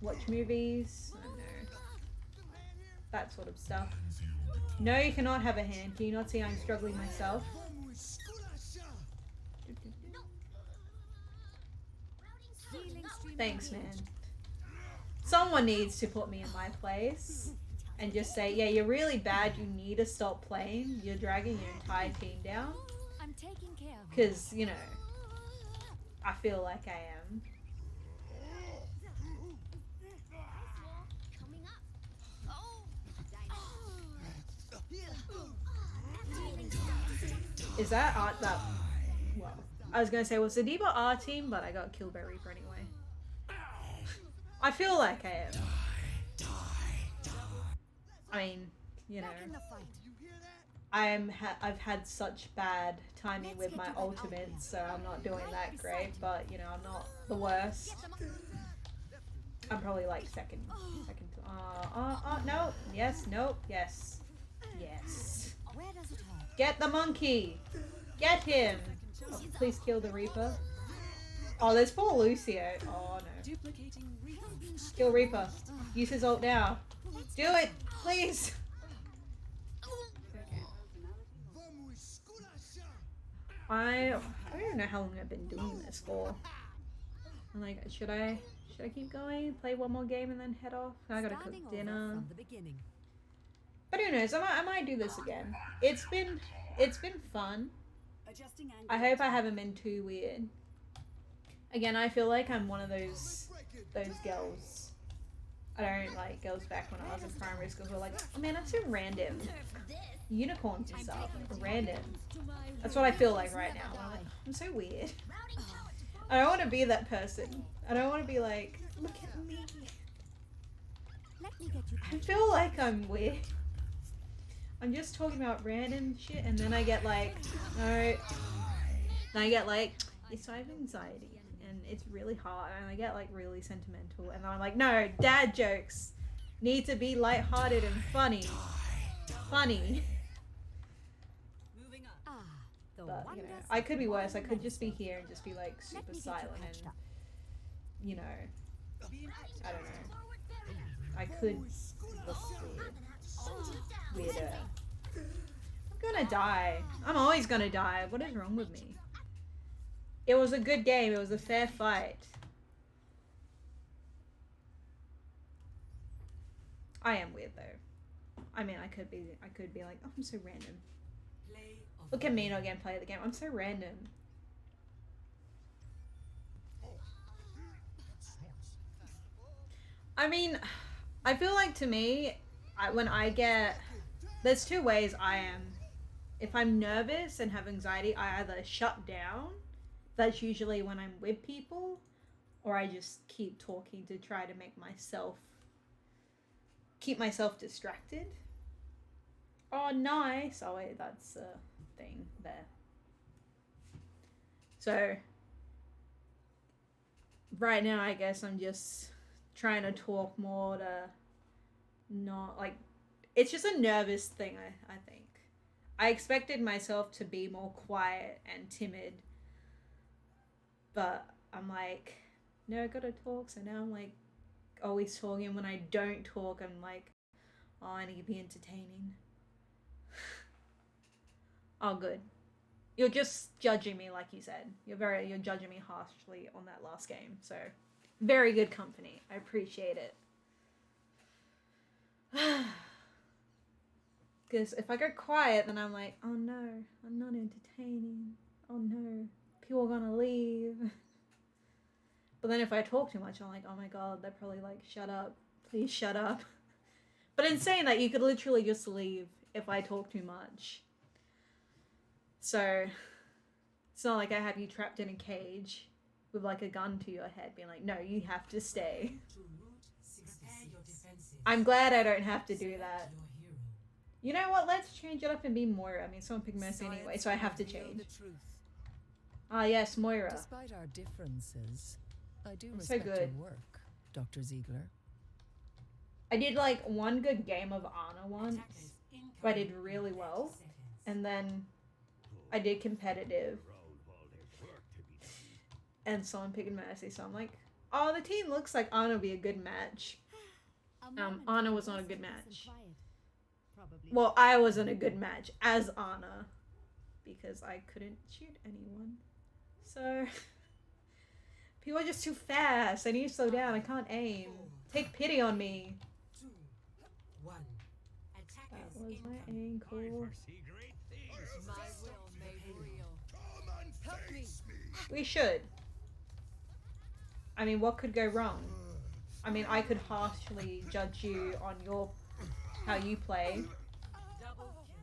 watch movies. I don't know. That sort of stuff. No, you cannot have a hand. Can you not see I'm struggling myself? Thanks, man. Someone needs to put me in my place and just say, yeah, you're really bad, you need to stop playing, you're dragging your entire team down. I'm taking care of Because, you know, I feel like I am. Is that art that... Well, I was going to say, was the Diva our team, but I got killed by Reaper anyway. I feel like I am. I mean, you know, I've had such bad timing with my ultimates, so I'm not doing that great. But you know, I'm not the worst. I'm probably like second. No, yes, nope, yes, yes. Get the monkey. Get him. Oh, please kill the Reaper. Oh, there's poor Lucio. Oh no. Kill Reaper. Use his ult now. Do it, please. I don't even know how long I've been doing this for. I'm like, should I keep going? Play one more game and then head off? I gotta cook dinner. But who knows? I might do this again. It's been fun. I hope I haven't been too weird. Again, I feel like I'm one of those girls. I don't like girls back when I was in primary school who were like, oh man, I'm so random. Unicorns and stuff. Random. That's what I feel like right now. I'm like, I'm so weird. I don't want to be that person. I don't want to be like, look at me. I feel like I'm weird. I'm just talking about random shit and then I get like, no. Then I get like, yes, I have anxiety. And it's really hard, and I get like really sentimental, and I'm like, no, dad jokes need to be lighthearted and funny. Funny. But, you know, I could be worse. I could just be here and just be like super silent and, you know, I don't know. I could look weird. Weirder. I'm gonna die. I'm always gonna die. What is wrong with me? It was a good game. It was a fair fight. I am weird though. I mean, I could be like, oh, I'm so random. Look at me not getting play of the game. I'm so random. I mean, I feel like to me, there's two ways I am. If I'm nervous and have anxiety, I either shut down. That's usually when I'm with people, or I just keep talking to try to keep myself distracted. Oh, nice. Oh wait, that's a thing there. So, right now I guess I'm just trying to talk more to not, like, it's just a nervous thing, I think. I expected myself to be more quiet and timid, But I'm like, no, I gotta talk. So now I'm like always talking. When I don't talk, I'm like, oh, I need to be entertaining. Oh, good. You're just judging me, like you said. You're judging me harshly on that last game. So, very good company. I appreciate it. Because if I go quiet, then I'm like, oh no, I'm not entertaining. Oh no, people are gonna leave. But then if I talk too much, I'm like, oh my god, they're probably like, shut up, please shut up. But in saying that, you could literally just leave if I talk too much. So, it's not like I have you trapped in a cage with like a gun to your head being like, no, you have to stay. I'm glad I don't have to do that. You know what, let's change it up and be Moira. I mean, someone picked Mercy anyway, so I have to change. Ah yes, Moira. Despite our differences, I do so respect your good. work, Dr. Ziegler. I did like one good game of Ana once, where I did really well, and then I did competitive, and someone picked Mercy, so I'm like, oh, the team looks like Ana would be a good match. Ana was not a good match. Well, I wasn't a good match as Ana, because I couldn't shoot anyone. So, people are just too fast. I need to slow down. I can't aim. Take pity on me. That was my ankle. We should. I mean, what could go wrong? I mean, I could harshly judge you on how you play,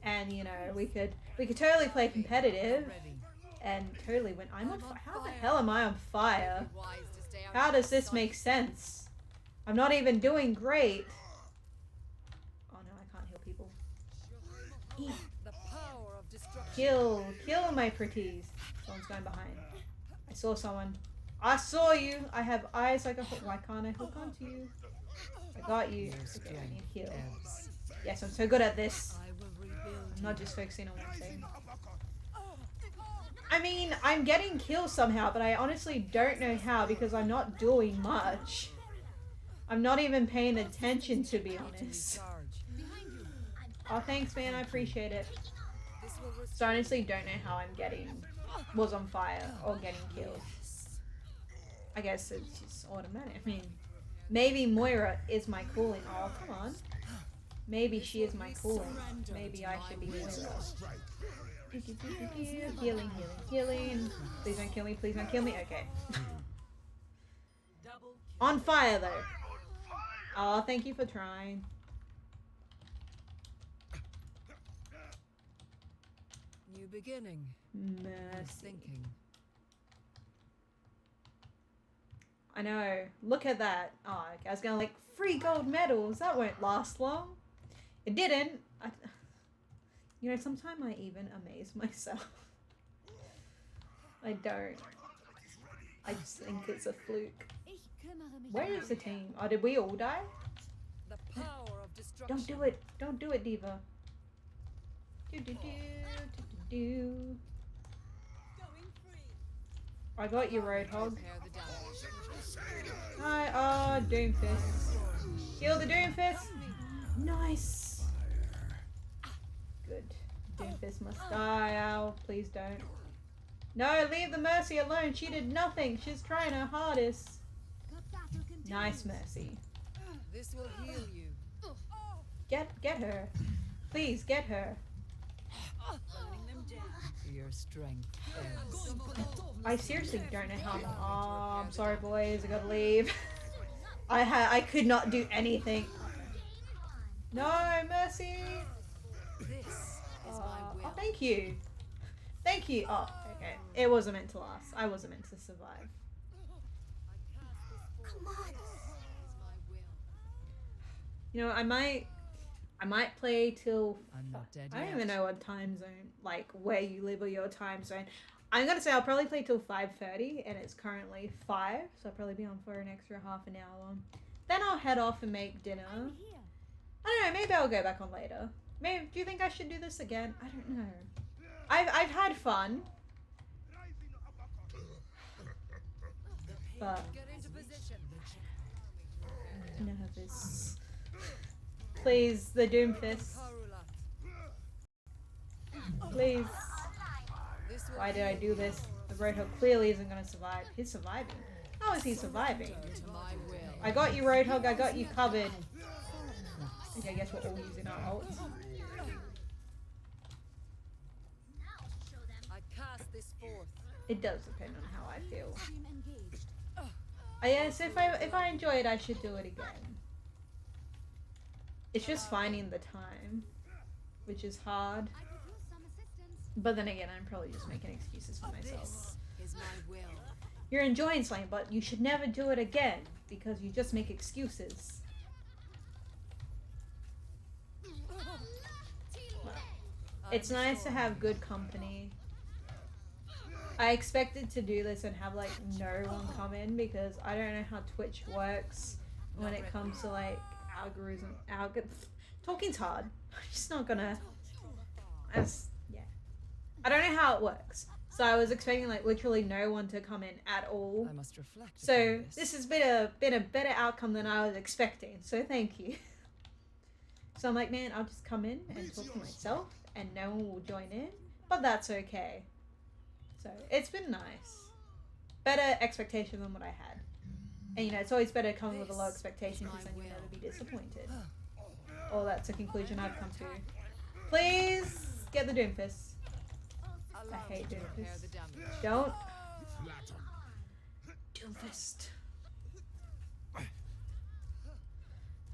and you know, we could totally play competitive and totally win. I'm on fire. How the hell am I on fire? How does this make sense? I'm not even doing great. Oh no, I can't heal people. Kill my pretties. Someone's going behind. I saw someone. I saw you. I have eyes like a hook. Why can't I hook onto you? I got you. Okay, I need heal. Yes, I'm so good at this. I'm not just focusing on one thing. I mean, I'm getting kills somehow, but I honestly don't know how because I'm not doing much. I'm not even paying attention, to be honest. Oh, thanks, man. I appreciate it. So I honestly don't know how I'm was on fire or getting killed. I guess it's just automatic. I mean, maybe Moira is my cooling. Oh, come on. Maybe she is my cooling. Maybe I should be Moira. Healing. Please don't kill me. Please don't kill me. Okay. On fire, though. Oh, thank you for trying. New beginning. Mercy. Thinking. I know. Look at that. Oh, okay. I was going like, free gold medals. That won't last long. It didn't. You know, sometimes I even amaze myself. I don't. I just think it's a fluke. Where is the team? Oh, did we all die? The power of destruction. Don't do it. Don't do it, Diva. Do. I got you, Roadhog. Hi, Doomfist. Kill the Doomfist. Nice. Good. Doomfist must die. Ow, please don't. No, leave the Mercy alone. She did nothing. She's trying her hardest. Nice, Mercy. This will heal you. Get her. Please, get her. Your strength. I seriously don't know how. Oh, I'm sorry, boys. I gotta leave. I could not do anything. No, Mercy. Oh, thank you. Thank you. Oh, okay. It wasn't meant to last. I wasn't meant to survive. Come on. You know, I might play till. I'm not dead I don't yet. even know what time zone, like where you live or your time zone. I'm gonna say I'll probably play till 5:30, and it's currently 5, so I'll probably be on for an extra half an hour. Then I'll head off and make dinner. I don't know. Maybe I'll go back on later. Maybe. Do you think I should do this again? I don't know. I've had fun. but nervous. Please, the Doomfist. Please. Why did I do this? The Roadhog clearly isn't going to survive. He's surviving. How is he surviving? I got you, Roadhog. I got you covered. Okay, I guess we're all using our ults. It does depend on how I feel. Yes, if I enjoy it, I should do it again. It's just finding the time, which is hard. But then again, I'm probably just making excuses for myself. You're enjoying something, but you should never do it again because you just make excuses. It's nice to have good company. I expected to do this and have like no one come in because I don't know how Twitch works when it comes to like talking's hard. I'm just not gonna. Yeah. I don't know how it works. So I was expecting like literally no one to come in at all. I must reflect. So this has been a better outcome than I was expecting. So thank you. So I'm like, man, I'll just come in and talk to myself and no one will join in. But that's okay. So it's been nice. Better expectation than what I had. And you know, it's always better coming with a low expectation because then you'll never be disappointed. Oh, that's a conclusion I've come to. Please get the Doomfist. I hate Doomfist. Don't. Doomfist.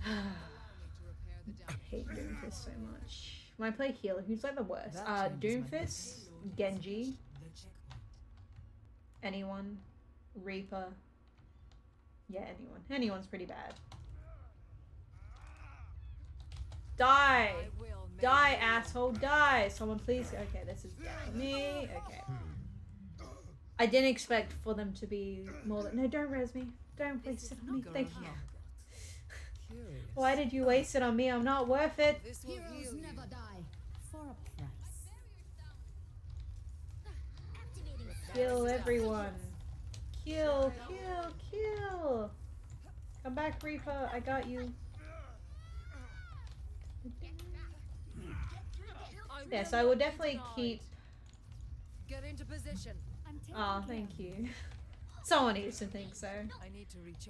I hate Doomfist so much. When I play healer, who's like the worst? Doomfist, Genji, anyone, Reaper. Yeah, anyone. Anyone's pretty bad. Die! Die, asshole, die! Someone please. Okay, this is definitely me. Okay. I didn't expect for them to be more than. No, don't res me. Don't waste it on me. Thank you. Why did you waste it on me? I'm not worth it. Heroes never die for a price. Kill everyone. Kill, kill, kill. Come back, Reaper. I got you. Yes, I will definitely keep. Get into position. Oh, thank you. Someone needs to think so.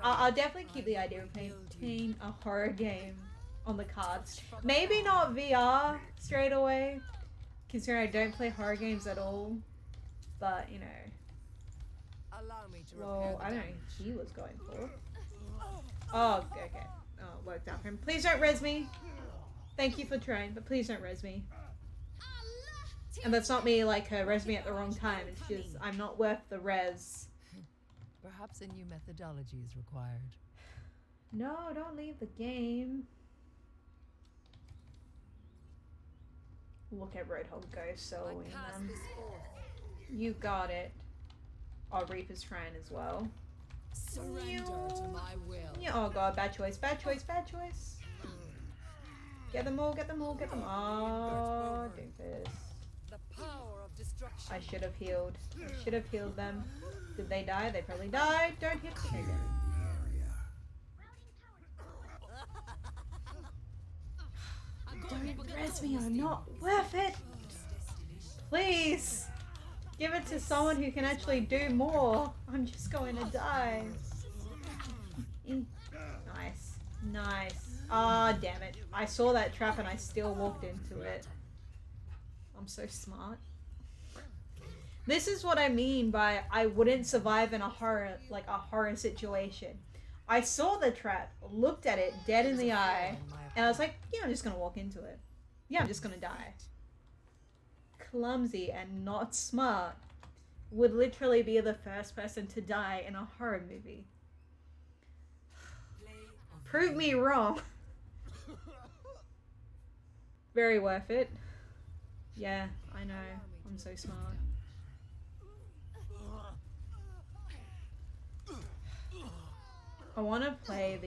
I'll definitely keep the idea of playing a horror game on the cards. Maybe not VR straight away, considering I don't play horror games at all. But you know. Well, I don't know who he was going for. Oh, okay. Oh, it worked out for him. Please don't res me. Thank you for trying, but please don't res me. And that's not me like res me at the wrong time. It's just I'm not worth the res. Perhaps a new methodology is required. No, don't leave the game. Look at Roadhog go soloing them. You got it. Oh, Reaper's trying as well. Surrender to my will. Yeah, oh god, bad choice, bad choice, bad choice. Get them all, get them all, get them all. Oh, Doomfist. The power of destruction. I should have healed. I should have healed them. Did they die? They probably died. Don't hit me again. Don't res me, I'm not worth it. Please. Give it to someone who can actually do more. I'm just going to die. Nice. Nice. Ah, oh, damn it. I saw that trap and I still walked into it. I'm so smart. This is what I mean by I wouldn't survive in a horror situation. I saw the trap, looked at it dead in the eye, and I was like, yeah, I'm just gonna walk into it. Yeah, I'm just gonna die. Clumsy and not smart would literally be the first person to die in a horror movie. Prove me wrong. Very worth it. Yeah, I know. I'm so smart. I want to play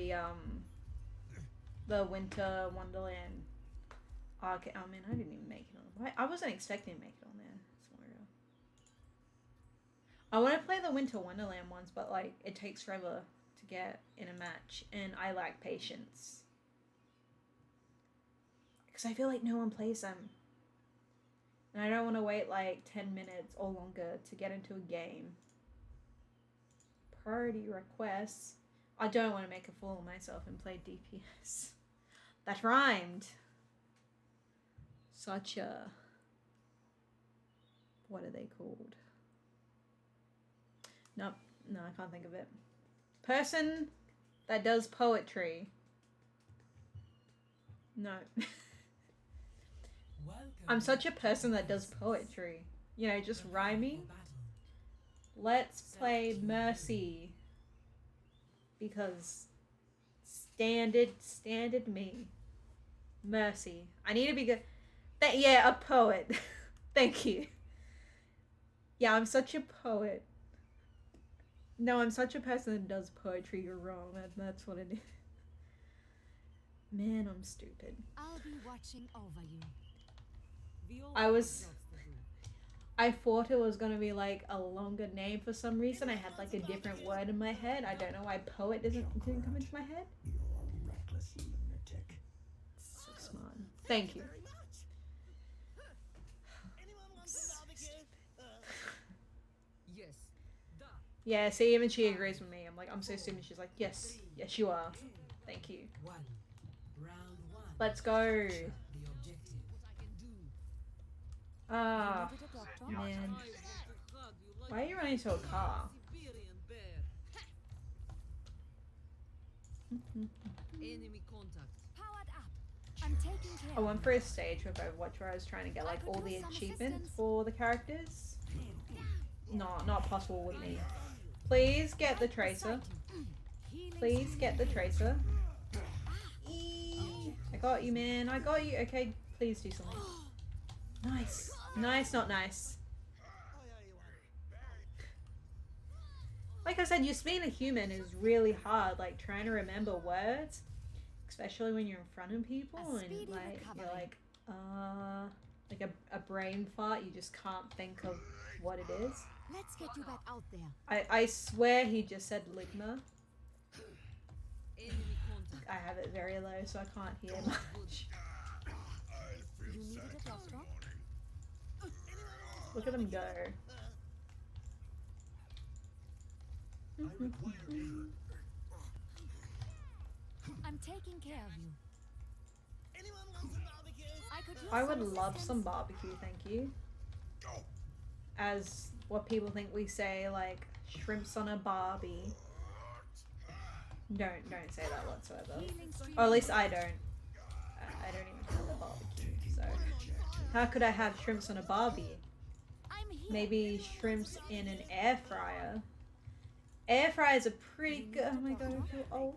the Winter Wonderland arcade. Oh man, I didn't even make it on. I wasn't expecting to make it on there. I want to play the Winter Wonderland ones, but like it takes forever to get in a match, and I lack patience because I feel like no one plays them, and I don't want to wait like 10 minutes or longer to get into a game. Priority requests. I don't want to make a fool of myself and play DPS. That rhymed. Such a... What are they called? Nope. No, I can't think of it. Person that does poetry. No. I'm such a person that does poetry. You know, just rhyming. Let's play Mercy. Because standard me. Mercy. I need to be good. Yeah, a poet. Thank you. Yeah, I'm such a poet. No, I'm such a person that does poetry. You're wrong. That's what it is. Man, I'm stupid. I'll be watching over you. I thought it was gonna be like a longer name for some reason. I had like a different word in my head. I don't know why poet didn't come into my head. So smart. Thank you. Yeah, see, even she agrees with me. I'm like, I'm so stupid. She's like, yes, yes, you are. Thank you. Let's go. Ah, man. Why are you running to a car? I went for a stage with Overwatch where I was trying to get like all the achievements for the characters. No, not possible with me. Please get the tracer. Please get the tracer. I got you, man. I got you. Okay, please do something. Nice. Nice, not nice. Like I said, just being a human is really hard. Like trying to remember words, especially when you're in front of people and like you're like a brain fart. You just can't think of what it is. Let's get you back out there. I swear he just said Ligma. I have it very low, so I can't hear much. You needed a doctor? Look at them go. I'm taking care of you. I would love some barbecue, thank you. As what people think we say, like shrimps on a barbie. Don't say that whatsoever. Or at least I don't. I don't even have a barbecue, so how could I have shrimps on a barbie? Maybe shrimps in an air fryer. Air fryers are pretty good. Oh my god, I feel old.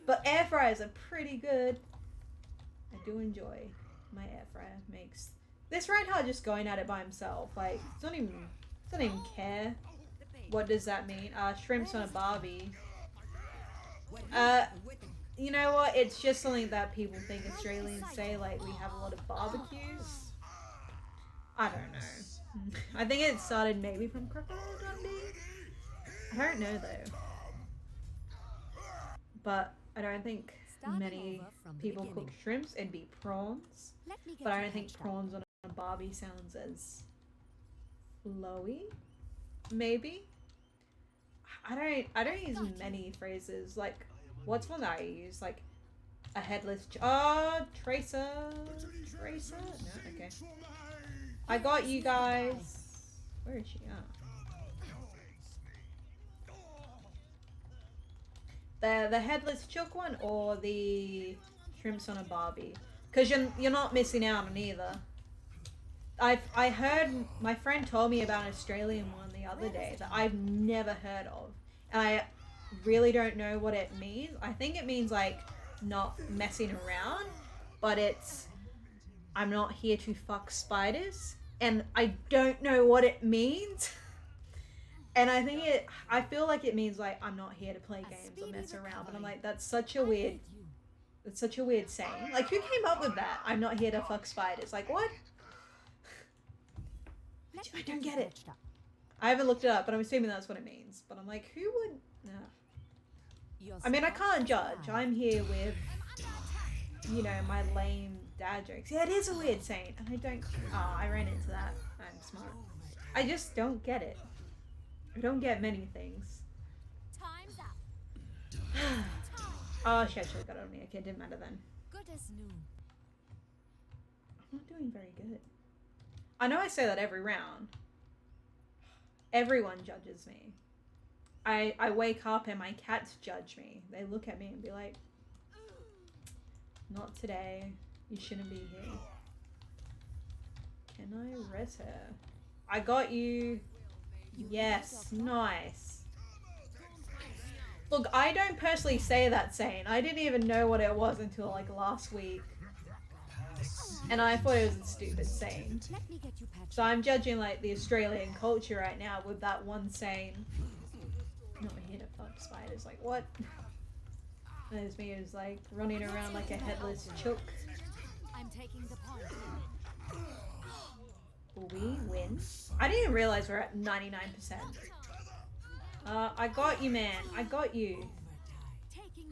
But air fryers are pretty good. I do enjoy my air fryer. Makes this Reinhardt just going at it by himself. Like, doesn't even care. What does that mean? Shrimps on a barbie. You know what? It's just something that people think Australians say. Like, we have a lot of barbecues. I don't know. I think it started maybe from Crocodile Dundee. I don't know though. But I don't think many people cook shrimps. It'd be prawns. But I don't think prawns on a barbie sounds as flowy. Maybe. I don't use many phrases. Like, what's one that I use? Like a headless tracer. Tracer? No, okay. I got you guys. Where is she at? The headless chook one or the shrimps on a barbie? Because you're not missing out on either. I heard, my friend told me about an Australian one the other day that I've never heard of, and I really don't know what it means. I think it means like not messing around, but it's I'm not here to fuck spiders, and I don't know what it means. And I feel like it means like I'm not here to play games or mess around, but I'm like, that's such a weird saying. Like, who came up with that? I'm not here to fuck spiders. Like, what? I don't get it. I haven't looked it up, but I'm assuming that's what it means. But I'm like, who would... No. I mean, I can't judge. I'm here with, you know, my lame dad jokes. Yeah, it is a weird saying. And I don't... Oh, I ran into that. I'm smart. I just don't get it. I don't get many things. Time's up. Oh, she actually got it on me. Okay, didn't matter then. Good as new. I'm not doing very good. I know I say that every round. Everyone judges me. I wake up and my cats judge me. They look at me and be like, not today. You shouldn't be here. Can I res her? I got you. Yes, nice. Look, I don't personally say that saying. I didn't even know what it was until like last week. And I thought it was a stupid saying. So I'm judging like the Australian culture right now with that one saying. Not here to fuck spiders, like what? There's me who's like running around like a headless chook. I'm taking the point. Will we win? I didn't even realize we're at 99%. I got you, man. I got you.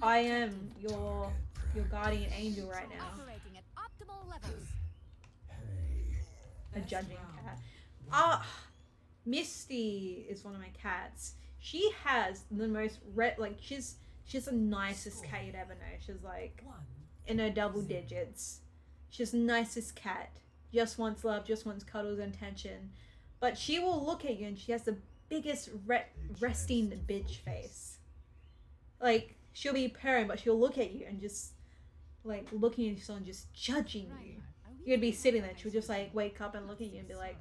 I am your guardian angel right now. Operating at optimal levels. A judging cat. Ah, Misty is one of my cats. She has the most she's the nicest cat you'd ever know. She's like in her double digits. She's the nicest cat. Just wants love, just wants cuddles and attention. But she will look at you and she has the biggest resting bitch face. Like, she'll be purring, but she'll look at you and just like looking at you and just judging you. You'd be sitting there, she'll just like wake up and look at you and be like,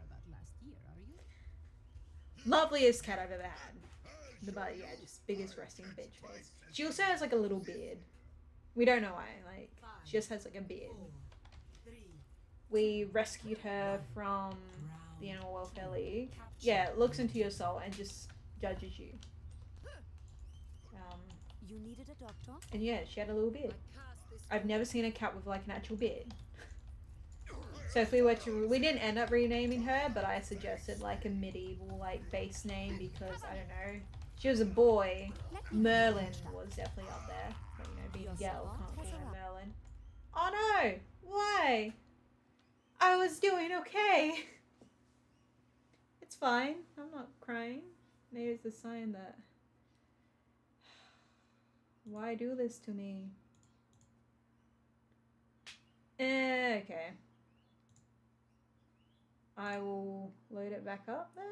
loveliest cat I've ever had. But yeah, just biggest resting bitch face. She also has like a little beard. We don't know why. Like, she just has like a beard. We rescued her from the Animal Welfare League. Yeah, looks into your soul and just judges you. You needed a doctor? And yeah, she had a little beard. I've never seen a cat with like an actual beard. So if we were to, we didn't end up renaming her, but I suggested like a medieval like base name because I don't know. She was a boy. Merlin was definitely up there. But you know, being a girl, can't be a Merlin. Oh no! Why? I was doing okay. It's fine. I'm not crying. Maybe it's a sign that... Why do this to me? Okay. I will load it back up then.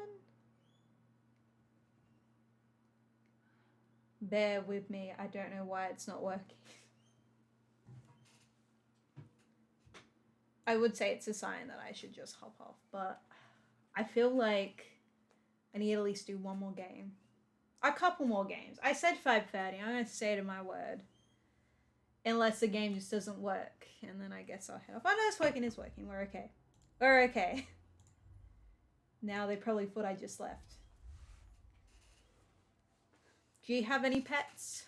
Bear with me. I don't know why it's not working. I would say it's a sign that I should just hop off, but I feel like I need to at least do one more game. A couple more games. I said 5:30. I'm going to stay to my word. Unless the game just doesn't work. And then I guess I'll head off. Oh no, it's working. It's working. We're okay. We're okay. Now they probably thought I just left. Do you have any pets?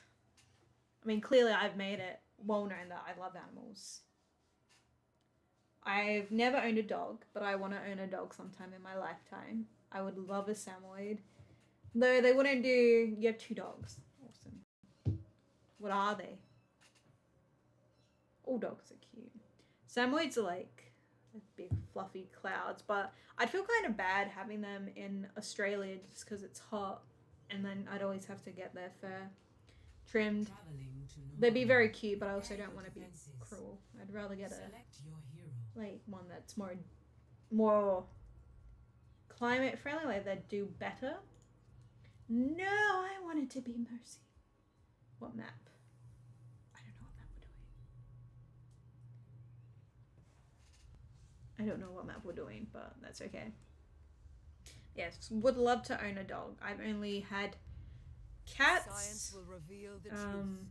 I mean, clearly I've made it well known that I love animals. I've never owned a dog, but I want to own a dog sometime in my lifetime. I would love a Samoyed. Though they wouldn't do... You have 2 dogs. Awesome. What are they? All dogs are cute. Samoyeds are like big fluffy clouds, but I'd feel kind of bad having them in Australia just because it's hot. And then I'd always have to get their fur trimmed. They'd be very cute, but I also don't want to be cruel. I'd rather get a... like one that's more climate friendly, like they'd do better. No, I want it to be Mercy. What map? I don't know what map we're doing. I don't know what map we're doing, but that's okay. Yes, would love to own a dog. I've only had cats. Science will reveal the truth.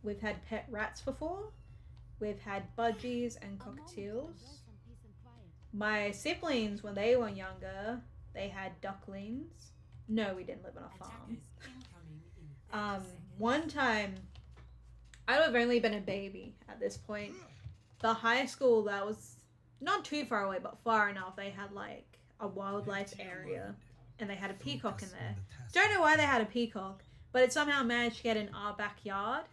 We've had pet rats before. We've had budgies and cockatiels. My siblings, when they were younger, they had ducklings. No, we didn't live on a farm. One time, I'd have only been a baby at this point. The high school that was not too far away, but far enough, they had like a wildlife area. and they had a peacock in there. Don't know why they had a peacock, but it somehow managed to get in our backyard.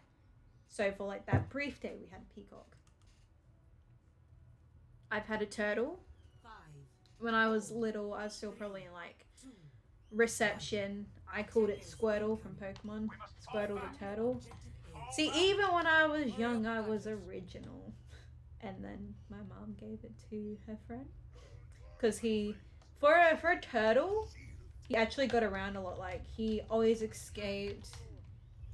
So for like that brief day, we had a peacock. I've had a turtle. When I was little, I was still probably in like reception. I called it Squirtle from Pokemon. Squirtle the turtle. See, even when I was young, I was original. And then my mom gave it to her friend. Because for a turtle, he actually got around a lot. Like, he always escaped.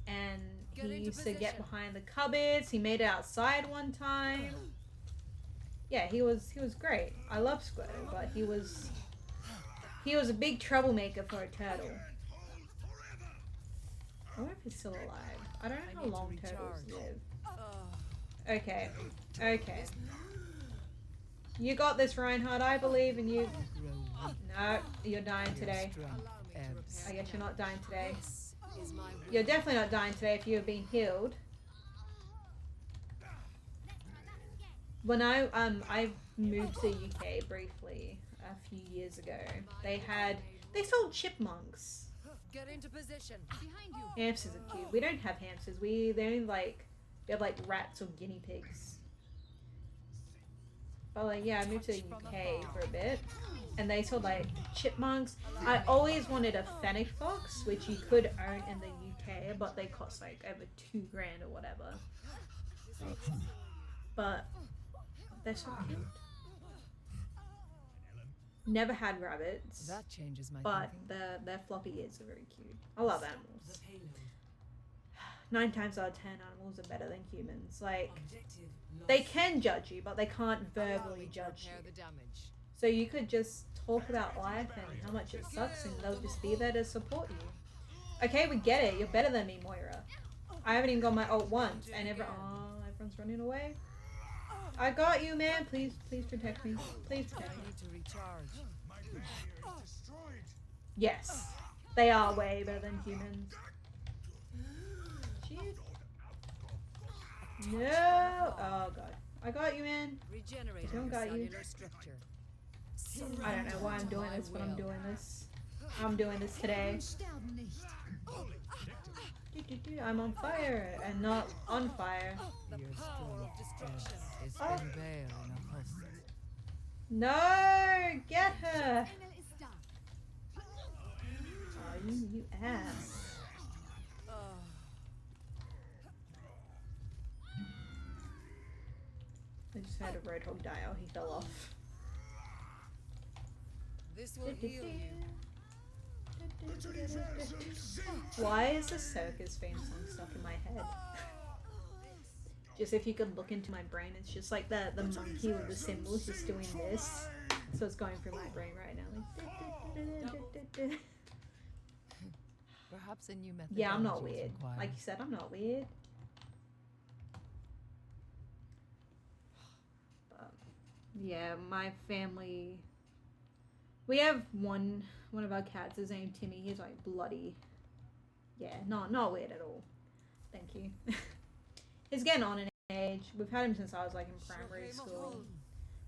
And he used to get behind the cupboards. He made it outside one time. Yeah, he was great. I love Squirtle, but he was a big troublemaker for a turtle. I wonder if he's still alive. I don't know how long turtles live. Okay. Okay. You got this, Reinhardt. I believe in you. No, you're dying today. I guess you're not dying today. You're definitely not dying today if you're being healed. When I moved to the UK briefly a few years ago, they sold chipmunks. Get into position. Behind you. Hamsters are cute. We don't have hamsters. We have like rats or guinea pigs. But like, yeah, I moved to the UK for a bit, and they sold like chipmunks. I always wanted a fennec fox, which you could own in the UK, but they cost like over $2,000 or whatever. But they're so cute. Never had rabbits. That changes my but thinking. their floppy ears are very cute. I love animals. 9 times out of 10, animals are better than humans. Like, they can judge you, but they can't verbally judge you. So you could just talk about life and how much it sucks, and they'll just be there to support you. Okay, we get it. You're better than me, Moira. I haven't even got my ult once, and everyone's running away. I got you, man. Please protect me. Please protect me. Yes, they are way better than humans. Shit. No. Oh god. I got you, man. I don't got you. I don't know why I'm doing this, but I'm doing this. I'm doing this today. I'm on fire and not on fire. Oh. No! Get her! Oh, you ass. I just had a Roadhog die. Oh, he fell off. This will heal you. Why is the circus theme song stuck in my head? Just if you could look into my brain, it's just like the monkey with the symbols just doing this. So it's going through my brain right now. Like, Perhaps a new method. yeah, I'm not weird. Like you said, I'm not weird. But, yeah, my family. We have one of our cats. His name's Timmy. He's like bloody. Yeah, not weird at all. Thank you. He's getting on in age. We've had him since I was like in primary school.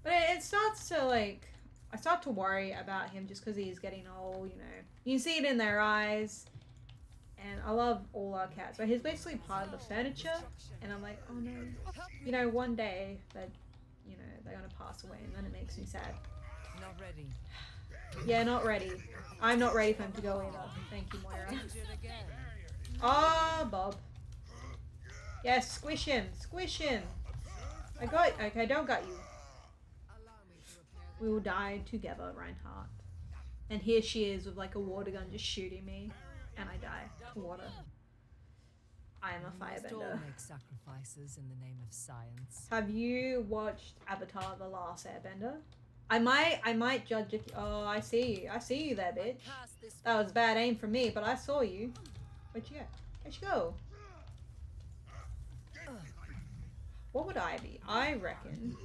But it starts to like, I start to worry about him just because he's getting old, you know. You can see it in their eyes. And I love all our cats. But he's basically part of the furniture. And I'm like, oh no. You know, one day that, you know, they're going to pass away. And then it makes me sad. Not ready. Yeah, not ready. I'm not ready for him to go either. Thank you, Moira. Ah, Bob. Yes, squish him. Squish him. I got... Okay, don't got you. We will die together, Reinhardt. And here she is with like a water gun just shooting me. And I die to water. I am a firebender. Make sacrifices in the name of science. Have you watched Avatar: The Last Airbender? I might judge if... Oh, I see you. I see you there, bitch. That was bad aim from me, but I saw you. Where'd you go? Where'd you go? What would I be? I reckon...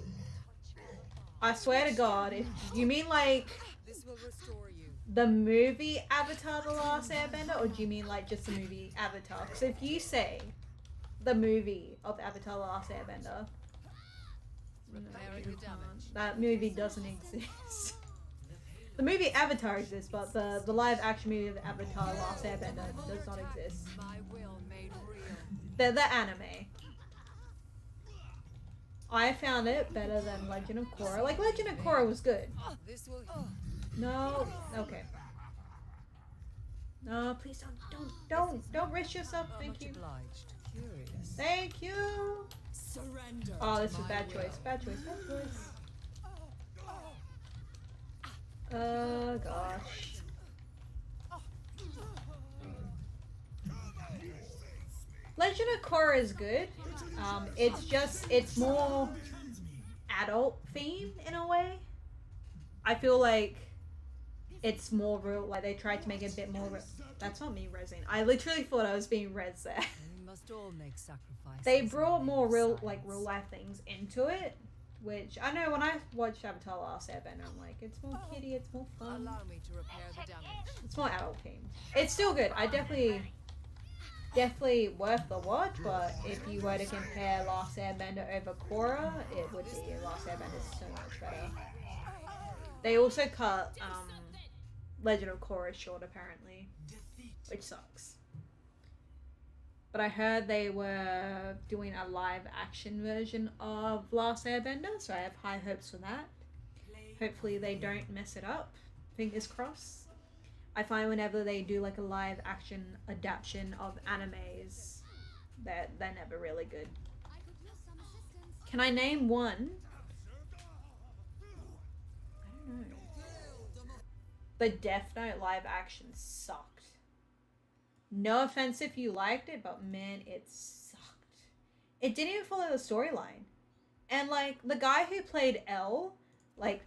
I swear to God, if you mean like... This will restore you. The movie Avatar: The Last Airbender, or do you mean like just the movie Avatar? Because if you say the movie of Avatar: The Last Airbender... No, that movie doesn't exist. The movie Avatar exists, but the live action movie of Avatar Last Airbender does not exist. The anime. I found it better than Legend of Korra. Like, Legend of Korra was good. No. Okay. No, please don't risk yourself. Thank you. Thank you. Oh, this is a bad choice. Bad choice. Bad choice. Oh gosh. Legend of Korra is good. It's more adult theme in a way. I feel like it's more real. Like they tried to make it a bit more. That's not me rezzing. I literally thought I was being rezzed there. We must all make sacrifices. They brought more real life things into it, which I know when I watched Avatar Last Airbender, I'm like, it's more kiddie, it's more fun. Allow me to repair the damage. It's more adult themed. It's still good. I definitely worth the watch, but if you were to compare Last Airbender over Korra, it would be Last Airbender so much better. They also cut Legend of Korra short apparently, which sucks. But I heard they were doing a live action version of Last Airbender, so I have high hopes for that. Hopefully they don't mess it up. Fingers crossed. I find whenever they do like a live action adaptation of animes, they're never really good. Can I name one? I don't know. The Death Note live action sucked. No offense if you liked it, but man, it sucked. It didn't even follow the storyline. And like the guy who played L, like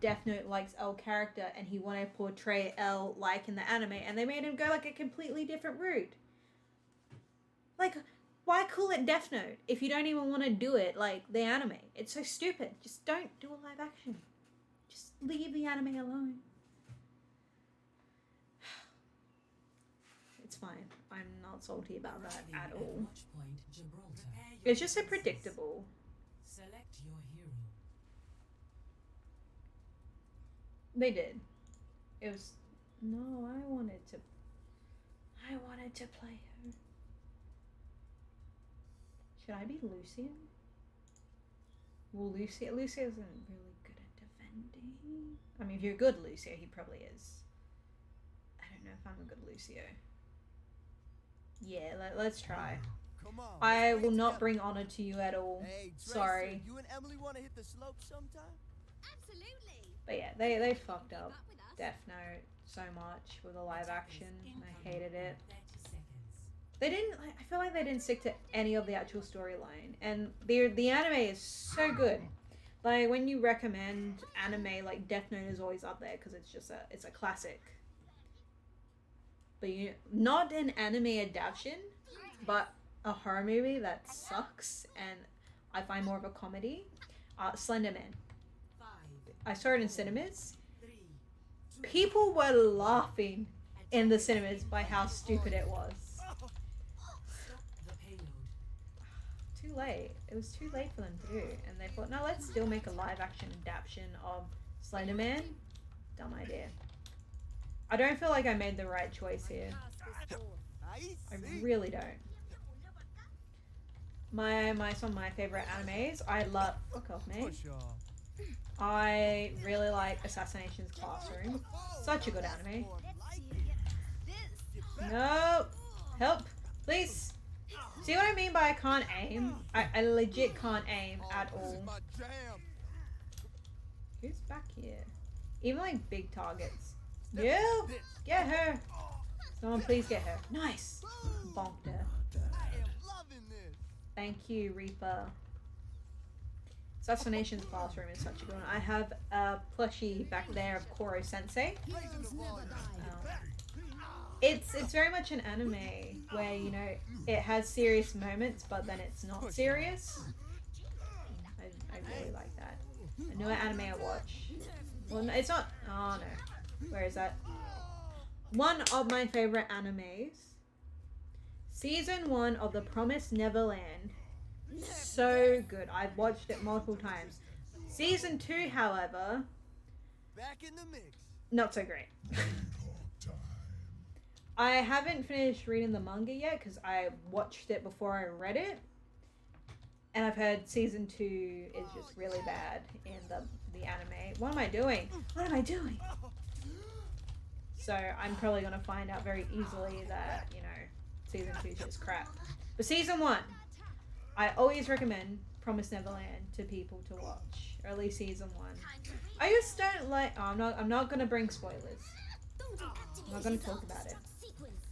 Death Note likes L character, and he wanted to portray L like in the anime, and they made him go like a completely different route. Like, why call it Death Note if you don't even want to do it like the anime? It's so stupid. Just don't do a live action. Just leave the anime alone. It's fine. I'm not salty about that at all. It's just so predictable. Select your hero. They did. It was... No, I wanted to play her. Should I be Lucian? Well, Lucia isn't really good at defending. I mean, if you're a good Lucio, he probably is. I don't know if I'm a good Lucio. Yeah, let's try. Come on, I will not bring honor to you at all. Hey, Tracer, Sorry. You and Emily want to hit the slope sometime? Absolutely. But yeah, they fucked up Death Note so much with the live action. I hated it. 30 seconds. They didn't. I feel like they didn't stick to any of the actual storyline, and the anime is so good. Like when you recommend anime, like Death Note is always up there because it's a classic. But not an anime adaptation, but a horror movie that sucks, and I find more of a comedy. Slender Man. 5, I saw it in cinemas. 3, 2, People were laughing in the cinemas by how stupid it was. the payload. Too late. It was too late for them to do, and they thought, no, let's still make a live action adaptation of Slender Man. Dumb idea. I don't feel like I made the right choice here. I really don't. Some of my favorite animes. I love. Fuck off, mate. I really like Assassination's Classroom. Such a good anime. No, help, please. See what I mean by I can't aim? I legit can't aim at all. Who's back here? Even like big targets. You get her. Someone please get her. Nice. Bonked her. Thank you, Reaper. Assassination's Classroom is such a good one. I have a plushie back there of Koro Sensei. It's very much an anime where, you know, it has serious moments, but then it's not serious. I really like that. A newer anime I watch. Well, no, it's not. Oh no. Where is that? One of my favorite animes. Season 1 of The Promised Neverland. So good. I've watched it multiple times. Season 2, however, back in the mix. not so great. I haven't finished reading the manga yet because I watched it before I read it, and I've heard season 2 is just really bad in the anime. What am I doing? What am I doing? So I'm probably gonna find out very easily that, you know, season 2 is just crap. But season 1, I always recommend Promised Neverland to people to watch, or at least season 1. I just don't like. Oh, I'm not gonna bring spoilers. I'm not gonna talk about it.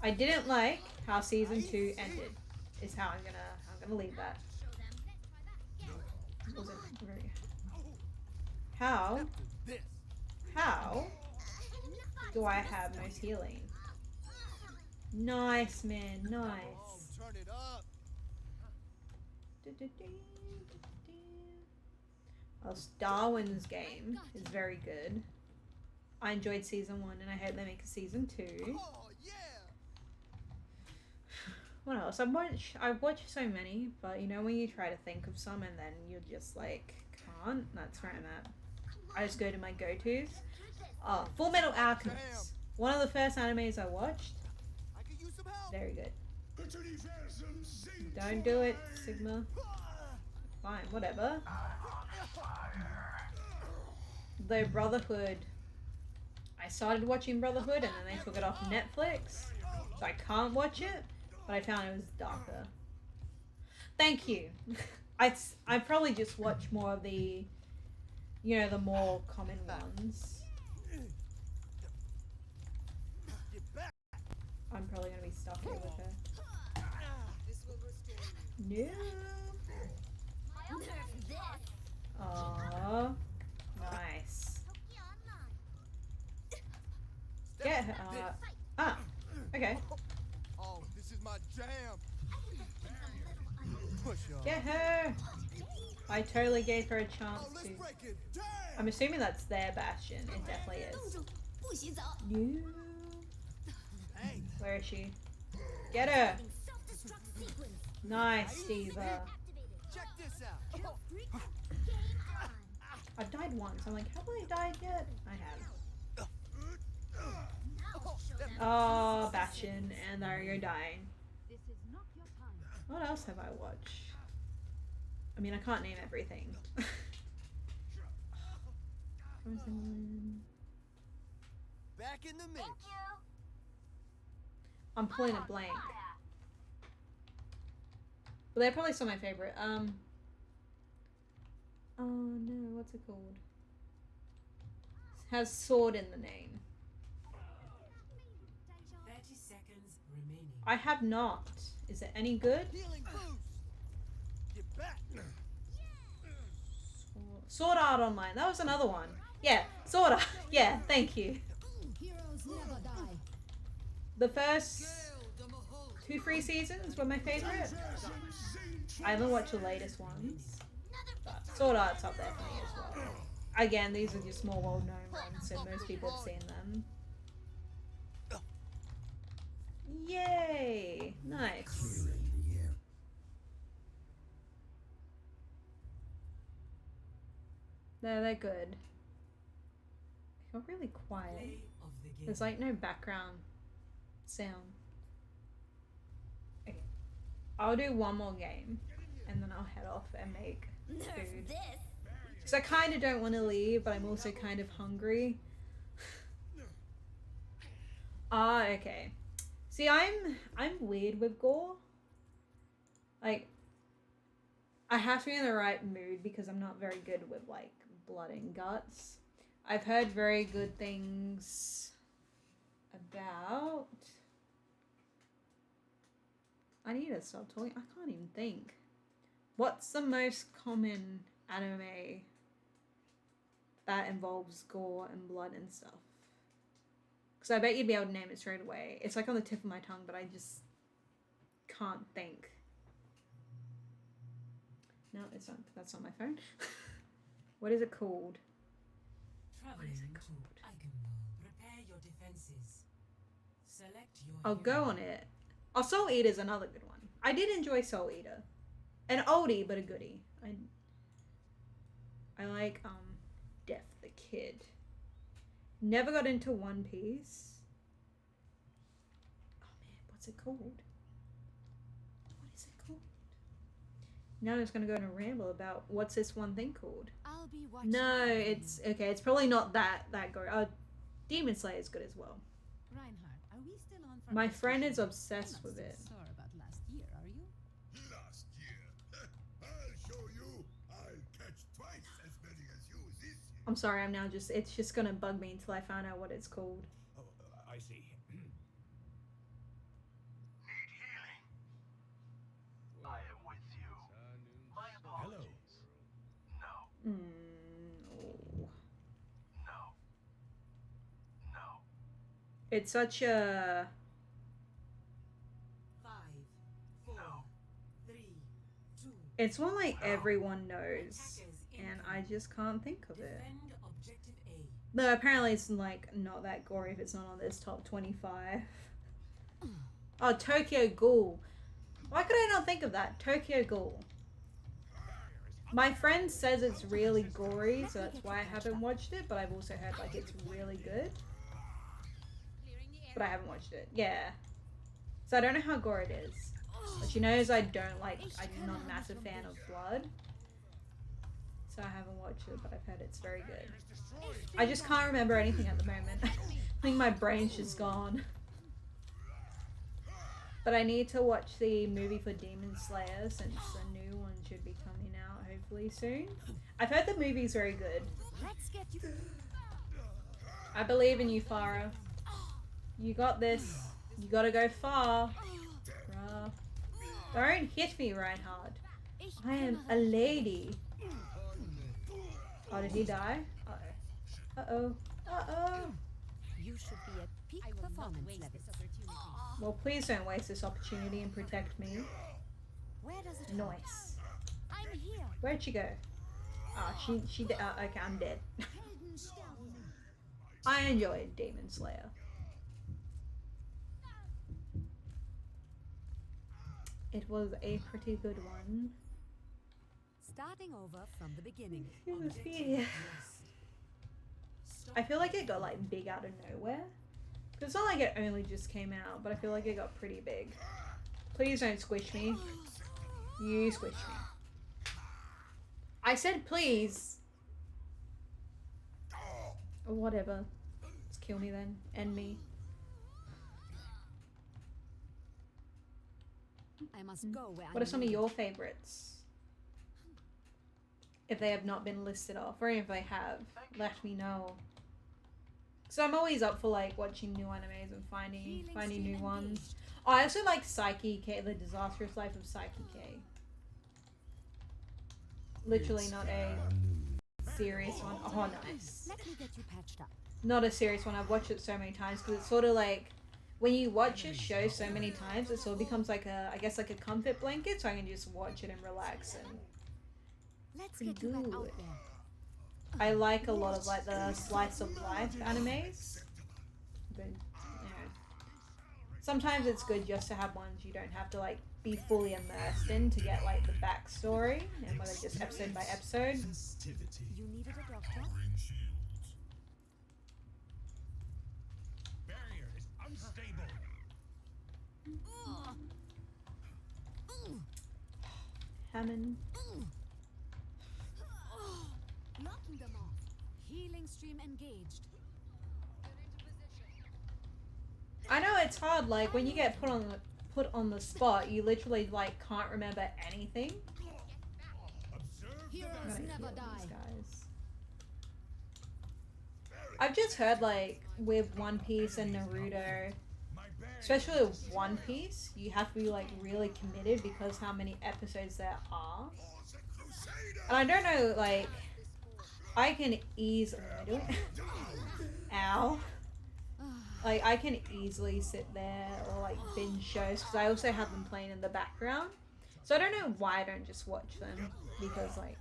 I didn't like how season 2 ended. Is how I'm gonna leave that. Was it very... How do I have most healing? Nice, man, nice. Well, Darwin's game is very good. I enjoyed season 1 and I hope they make a season 2. What else? I've watched so many, but you know when you try to think of some and then you're just like, can't? That's where I'm at. I just go to my go-tos. Oh, Full Metal Alchemist. One of the first animes I watched. Very good. Don't do it, Sigma. Fine, whatever. Though Brotherhood, I started watching Brotherhood and then they took it off Netflix, so I can't watch it. But I found it was darker. Thank you. I probably just watch more of the, you know, the more common ones. I'm probably gonna be stuck here with her. No. Aww. Nice. Get her. Ah. Okay. Oh, this is my jam. Get her. I totally gave her a chance to. I'm assuming that's their bastion. It definitely is. No. Where is she? Get her. Nice, Diva. Check this out. I've died once. I'm like, have I died yet? I have. Oh, Bastion, and there you're dying. What else have I watched? I mean, I can't name everything. Back in the mix. I'm pulling a blank. But they're probably still my favorite. Oh no, what's it called? It has sword in the name. 30 seconds remaining. I have not. Is it any good? Healing boost. Get back. Sword Art Online. That was another one. Yeah, Sword Art. Yeah, thank you. Heroes never die. The first 2 free seasons were my favorite. I haven't watched the latest ones. But Sword Art's up there for me as well. Again, these are just more well-known ones, so most people have seen them. Yay! Nice. They're good. It got really quiet. Play of the game. There's like no background sound. Okay. I'll do one more game and then I'll head off and make food. Because I kind of don't want to leave, but I'm also kind of hungry. Ah, okay. See, I'm weird with gore. Like, I have to be in the right mood because I'm not very good with like blood and guts. I've heard very good things about. I need to stop talking. I can't even think. What's the most common anime that involves gore and blood and stuff? Because I bet you'd be able to name it straight away. It's like on the tip of my tongue, but I just can't think. No, it's not. That's not my phone. What is it called? Traveling is it to called? Iconwell. Prepare your defenses. Select your I'll go hero. on it. Oh, Soul Eater's another good one. I did enjoy Soul Eater. An oldie, but a goodie. I like, Death the Kid. Never got into One Piece. Oh man, what's it called? What is it called? Now I'm just gonna go on a ramble about what's this one thing called. I'll be watching. No, it's okay. It's probably not that gory. Demon Slayer is good as well. Reinhardt, are we still on for My friend is execution? obsessed You're with not it. still sore about last year, are you? Last year. I'll show you. I'll catch twice as many as you this year. I'm sorry. I'm now just. It's just gonna bug me until I find out what it's called. Oh, I see. Need healing. I am with you. My apologies. No. Oh. No. No. It's such a. 5, 4, 3, 2. It's one like everyone knows, and I just can't think of it. Defend objective A. No, apparently it's like not that gory if it's not on this top 25. Oh, Tokyo Ghoul. Why could I not think of that? Tokyo Ghoul. My friend says it's really gory, so that's why I haven't watched it, but I've also heard like it's really good. But I haven't watched it. Yeah. So I don't know how gory it is. But she knows I'm not a massive fan of blood. So I haven't watched it, but I've heard it's very good. I just can't remember anything at the moment. I think my brain's just gone. But I need to watch the movie for Demon Slayer since the new one should be coming out hopefully soon. I've heard the movie's very good. Let's get you. I believe in you, Farah. You got this. You gotta go far. Bruh. Don't hit me, Reinhardt. I am a lady. Oh, did he die? Uh-oh. Uh-oh. Uh-oh. You should be at peak performance levels. Well, please don't waste this opportunity and protect me. Where does it Nice. I'm here. Where'd she go? Okay, I'm dead. I enjoyed Demon Slayer. It was a pretty good one. Starting over from the beginning. I feel like it got like big out of nowhere. It's not like it only just came out, but I feel like it got pretty big. Please don't squish me. You squish me. I said please. Or whatever. Just kill me then. End me. I must go where What are some of your favorites? If they have not been listed off, or if they have, let me know. So I'm always up for like watching new animes and finding new ones. Oh, I also like Psyche K, The Disastrous Life of Psyche K. Literally not a serious one. Oh, nice. Let me get you patched up. Not a serious one. I've watched it so many times because it's sort of like when you watch a show so many times, it sort of becomes like a, I guess like a comfort blanket, so I can just watch it and relax and. Let's Pretty get you back good. out there. I like a lot of like the slice of life animes. But, you know, sometimes it's good just to have ones you don't have to like be fully immersed in to get like the backstory and whether just episode by episode. You needed a doctor? Barrier is unstable. Hammond. Knocking them off. Healing stream engaged. I know it's hard. Like when you get put on the spot, you literally like can't remember anything. Heroes I'm gonna never heal these die. guys. I've just heard like with One Piece and Naruto, especially with One Piece, you have to be like really committed because how many episodes there are. And I don't know, like I can easily ow. Like I can easily sit there or like binge shows because I also have them playing in the background. So I don't know why I don't just watch them because like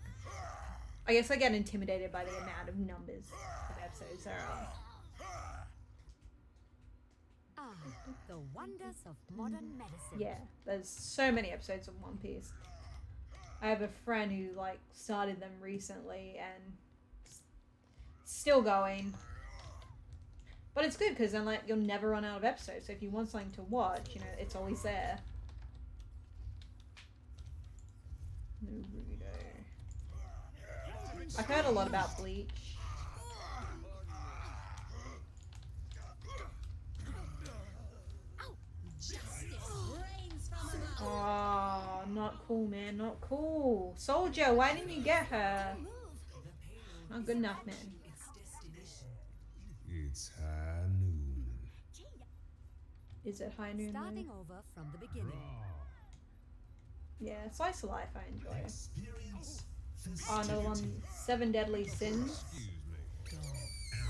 I guess I get intimidated by the amount of numbers of episodes there are. Ah, the wonders of modern medicine. Yeah, there's so many episodes of One Piece. I have a friend who like started them recently and still going. But it's good because then like you'll never run out of episodes. So if you want something to watch, you know, it's always there. Naruto. I've heard a lot about Bleach. Oh, not cool, man. Not cool. Soldier, why didn't you get her? Not good enough, man. It's high noon. Is it high noon? Starting over from the beginning. Yeah, slice of life I enjoy. Oh, no one. 7 Deadly Sins.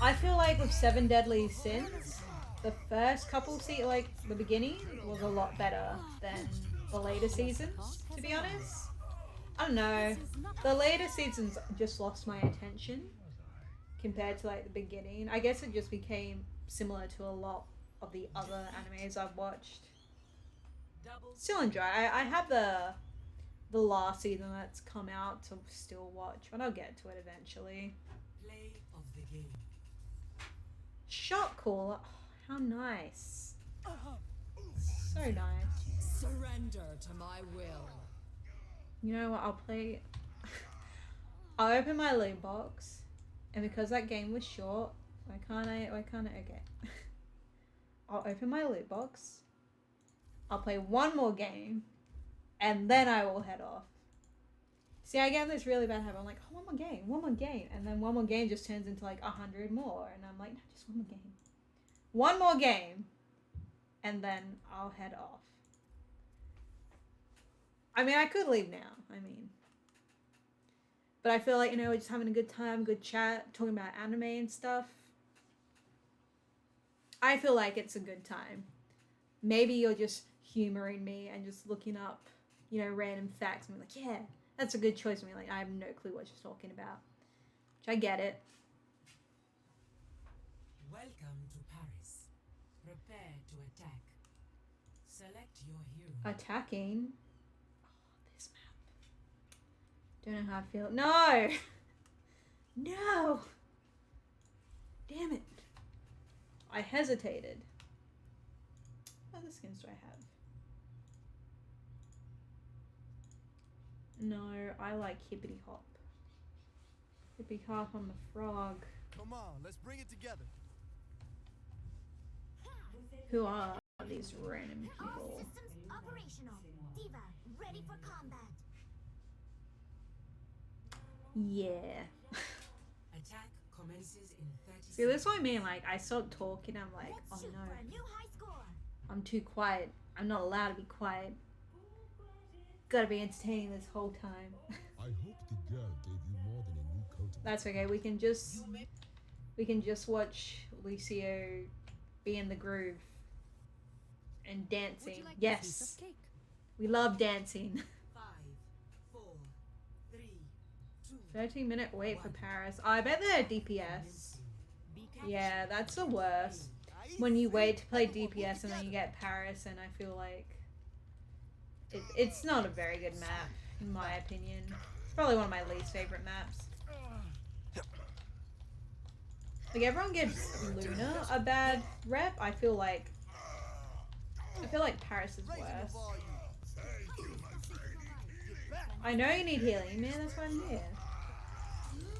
I feel like with 7 Deadly Sins, the first couple like the beginning was a lot better than the later seasons, to be honest. I don't know. The later seasons just lost my attention compared to like the beginning. I guess it just became similar to a lot of the other animes I've watched. Still enjoy. I have the last season that's come out to still watch, but I'll get to it eventually. Play of the game. Shot caller. Oh, how nice. So nice. Surrender to my will. You know what? I'll play. I'll open my loot box, and because that game was short, why can't I? Okay. I'll open my loot box. I'll play one more game, and then I will head off. See, I get this really bad habit. I'm like, oh, one more game, and then one more game just turns into like 100 more, and I'm like, no, just one more game. One more game, and then I'll head off. I mean, I could leave now. But I feel like, you know, we're just having a good time, good chat, talking about anime and stuff. I feel like it's a good time. Maybe you're just humoring me and just looking up, you know, random facts and be like, yeah, that's a good choice. I mean, like, I have no clue what you're talking about. Which I get it. Welcome to Paris. Prepare to attack. Select your hero. Attacking. Oh, this map. Don't know how I feel. No! No! Damn it. I hesitated. What other skins do I have? No, I like Hippity Hop. Hippity Hop on the frog. Come on, let's bring it together. Who are these random people? All systems operational. Diva, ready for combat. Yeah. Attack commences in 30 See, that's what I mean. Like, I stopped talking. I'm like, oh Let's shoot no. for a new high score. I'm too quiet. I'm not allowed to be quiet. Gotta be entertaining this whole time. I hope the girl gave you more than a new coat. That's okay. We can just watch Lucio be in the groove and dancing. Would you like a Yes, piece of cake? we love dancing. 5, 4, 3, 2. 13-minute wait for Paris. Oh, I bet they're DPS. Yeah, that's the worst. When you wait to play DPS and then you get Paris, and I feel like it's not a very good map, in my opinion. It's probably one of my least favorite maps. Like, everyone gives Luna a bad rep. I feel like Paris is worse. I know you need healing, man. That's why I'm here.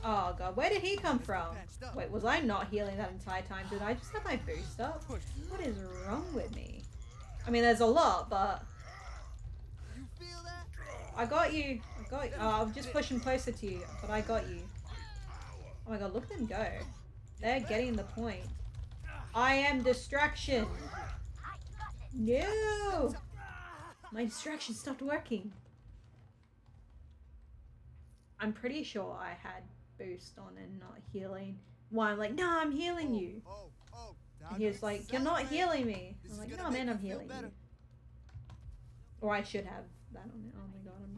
Oh god, where did he come from? Wait, was I not healing that entire time? Did I just have my boost up? What is wrong with me? I mean, there's a lot, but You feel that? I got you. Oh, I'm just pushing closer to you, but I got you. Oh my god, look at them go. They're getting the point. I am distraction. No! My distraction stopped working. I'm pretty sure I had boost on and not healing. Why? I'm like, no, I'm healing you. And he was like, you're not healing me. I'm like, no, man, I'm healing you. Or I should have that on it. Oh my god, I'm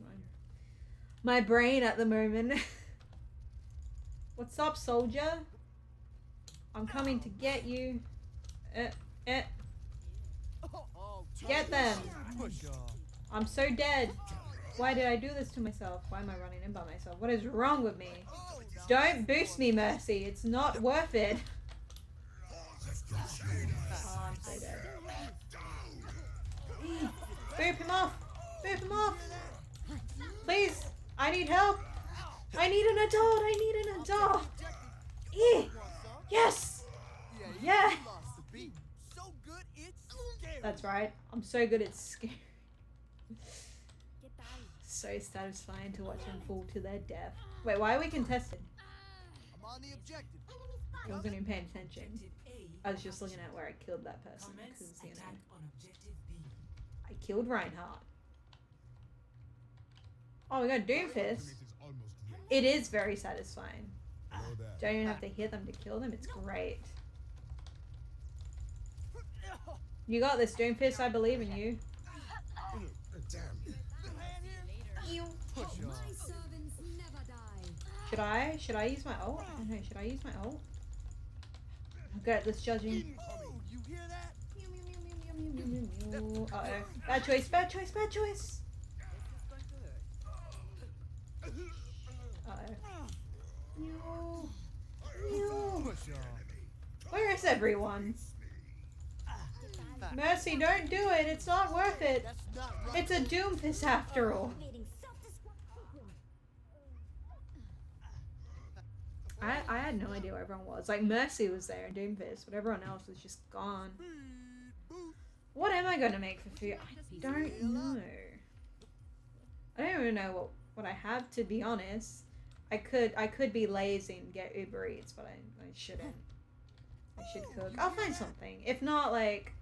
my brain at the moment. What's up, soldier? I'm coming to get you. Get them. I'm so dead. Why did I do this to myself? Why am I running in by myself? What is wrong with me? Don't boost me, Mercy. It's not worth it. Boop him off! Boop him off! Please! I need help! I need an adult! I need an adult! Yes! Yeah! That's right. I'm so good at scary. So satisfying to watch them fall to their death. Wait, why are we contested? I'm on the objective. I wasn't even paying attention. I was just looking at where I killed that person because, you know, I killed Reinhardt. Oh, we got Doomfist. It is very satisfying. Don't even have to hit them to kill them. It's great. You got this, Doomfist. I believe in you. Should I use my ult? I don't know. Should I use my ult? I'm good at this judging. You hear that? Uh-oh. Bad choice, bad choice, bad choice. Uh-oh. No. Where is everyone? Mercy, don't do it. It's not worth it. It's a Doomfist after all. I had no idea where everyone was. Like, Mercy was there in Doomfist, but everyone else was just gone. What am I going to make for food? I don't know. I don't even know what I have, to be honest. I could be lazy and get Uber Eats, but I shouldn't. I should cook. I'll find something. If not, like,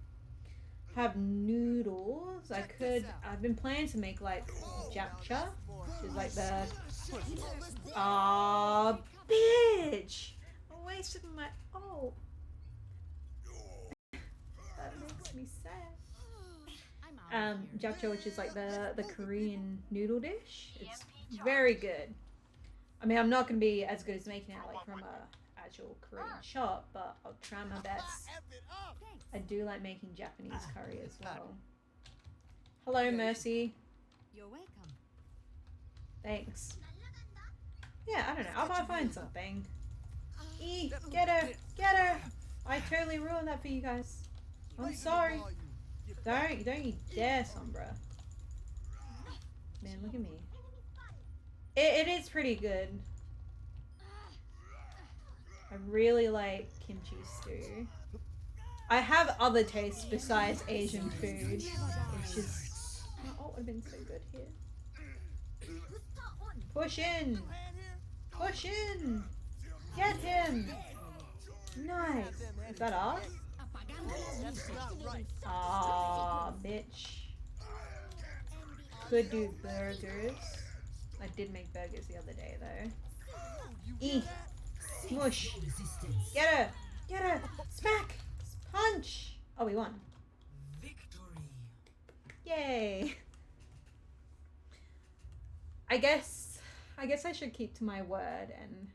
have noodles. I've been planning to make, like, japcha, which is like the... Aw, bitch! I wasted my... Oh. That makes me sad. Japcha, which is like the Korean noodle dish. It's very good. I mean, I'm not going to be as good as making it like from a actual Korean shop, but I'll try my best. I do like making Japanese curry as well. Hello, Mercy. You're welcome. Thanks. Yeah, I don't know. I'll find something. Get her! Get her! I totally ruined that for you guys. I'm sorry. Don't you dare, Sombra. Man, look at me. It is pretty good. I really like kimchi stew. I have other tastes besides Asian food. It's just... Oh, it would have been so good here. Push in! Push in! Get him! Nice! Is that us? Aw, bitch. Could do burgers. I did make burgers the other day, though. Smush! Get her! Get her! Smack! Punch! Oh, we won. Victory. Yay! I guess I should keep to my word and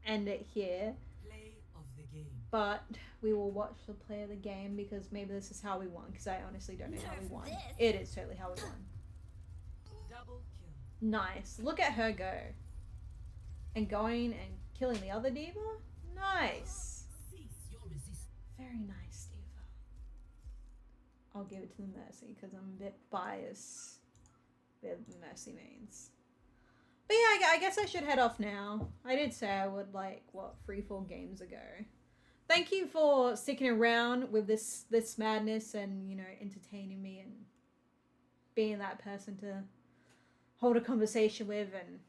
end it here. Play of the game. But we will watch the play of the game because maybe this is how we won. Because I honestly don't know how we won. It is totally how we won. Double kill. Nice. Look at her go. And going and killing the other diva? Nice. Very nice, diva. I'll give it to the Mercy because I'm a bit biased with Mercy mains. But yeah, I guess I should head off now. I did say I would, like, what, 3-4 games ago. Thank you for sticking around with this madness and, you know, entertaining me and being that person to hold a conversation with and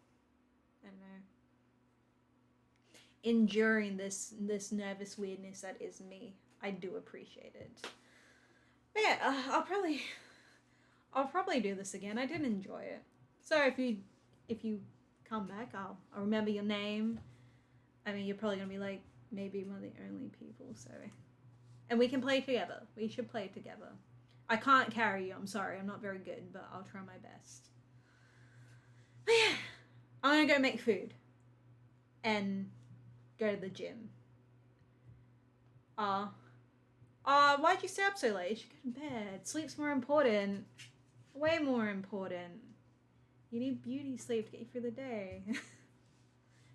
I don't know, enduring this nervous weirdness that is me. I do appreciate it. But yeah, I'll probably do this again. I did enjoy it. So if you come back, I'll remember your name. I mean, you're probably gonna be like maybe one of the only people. So, and we can play together. We should play together. I can't carry you. I'm sorry. I'm not very good, but I'll try my best. But yeah, I'm gonna go make food and go to the gym. Why'd you stay up so late? You should go to bed. Sleep's more important. Way more important. You need beauty sleep to get you through the day.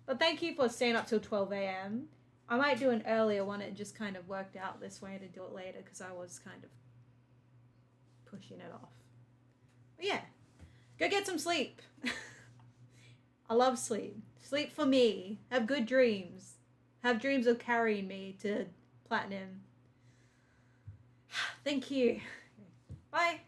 But thank you for staying up till 12 a.m. I might do an earlier one. It just kind of worked out this way to do it later because I was kind of pushing it off. But yeah, go get some sleep. I love sleep. Sleep for me. Have good dreams. Have dreams of carrying me to platinum. Thank you. Bye.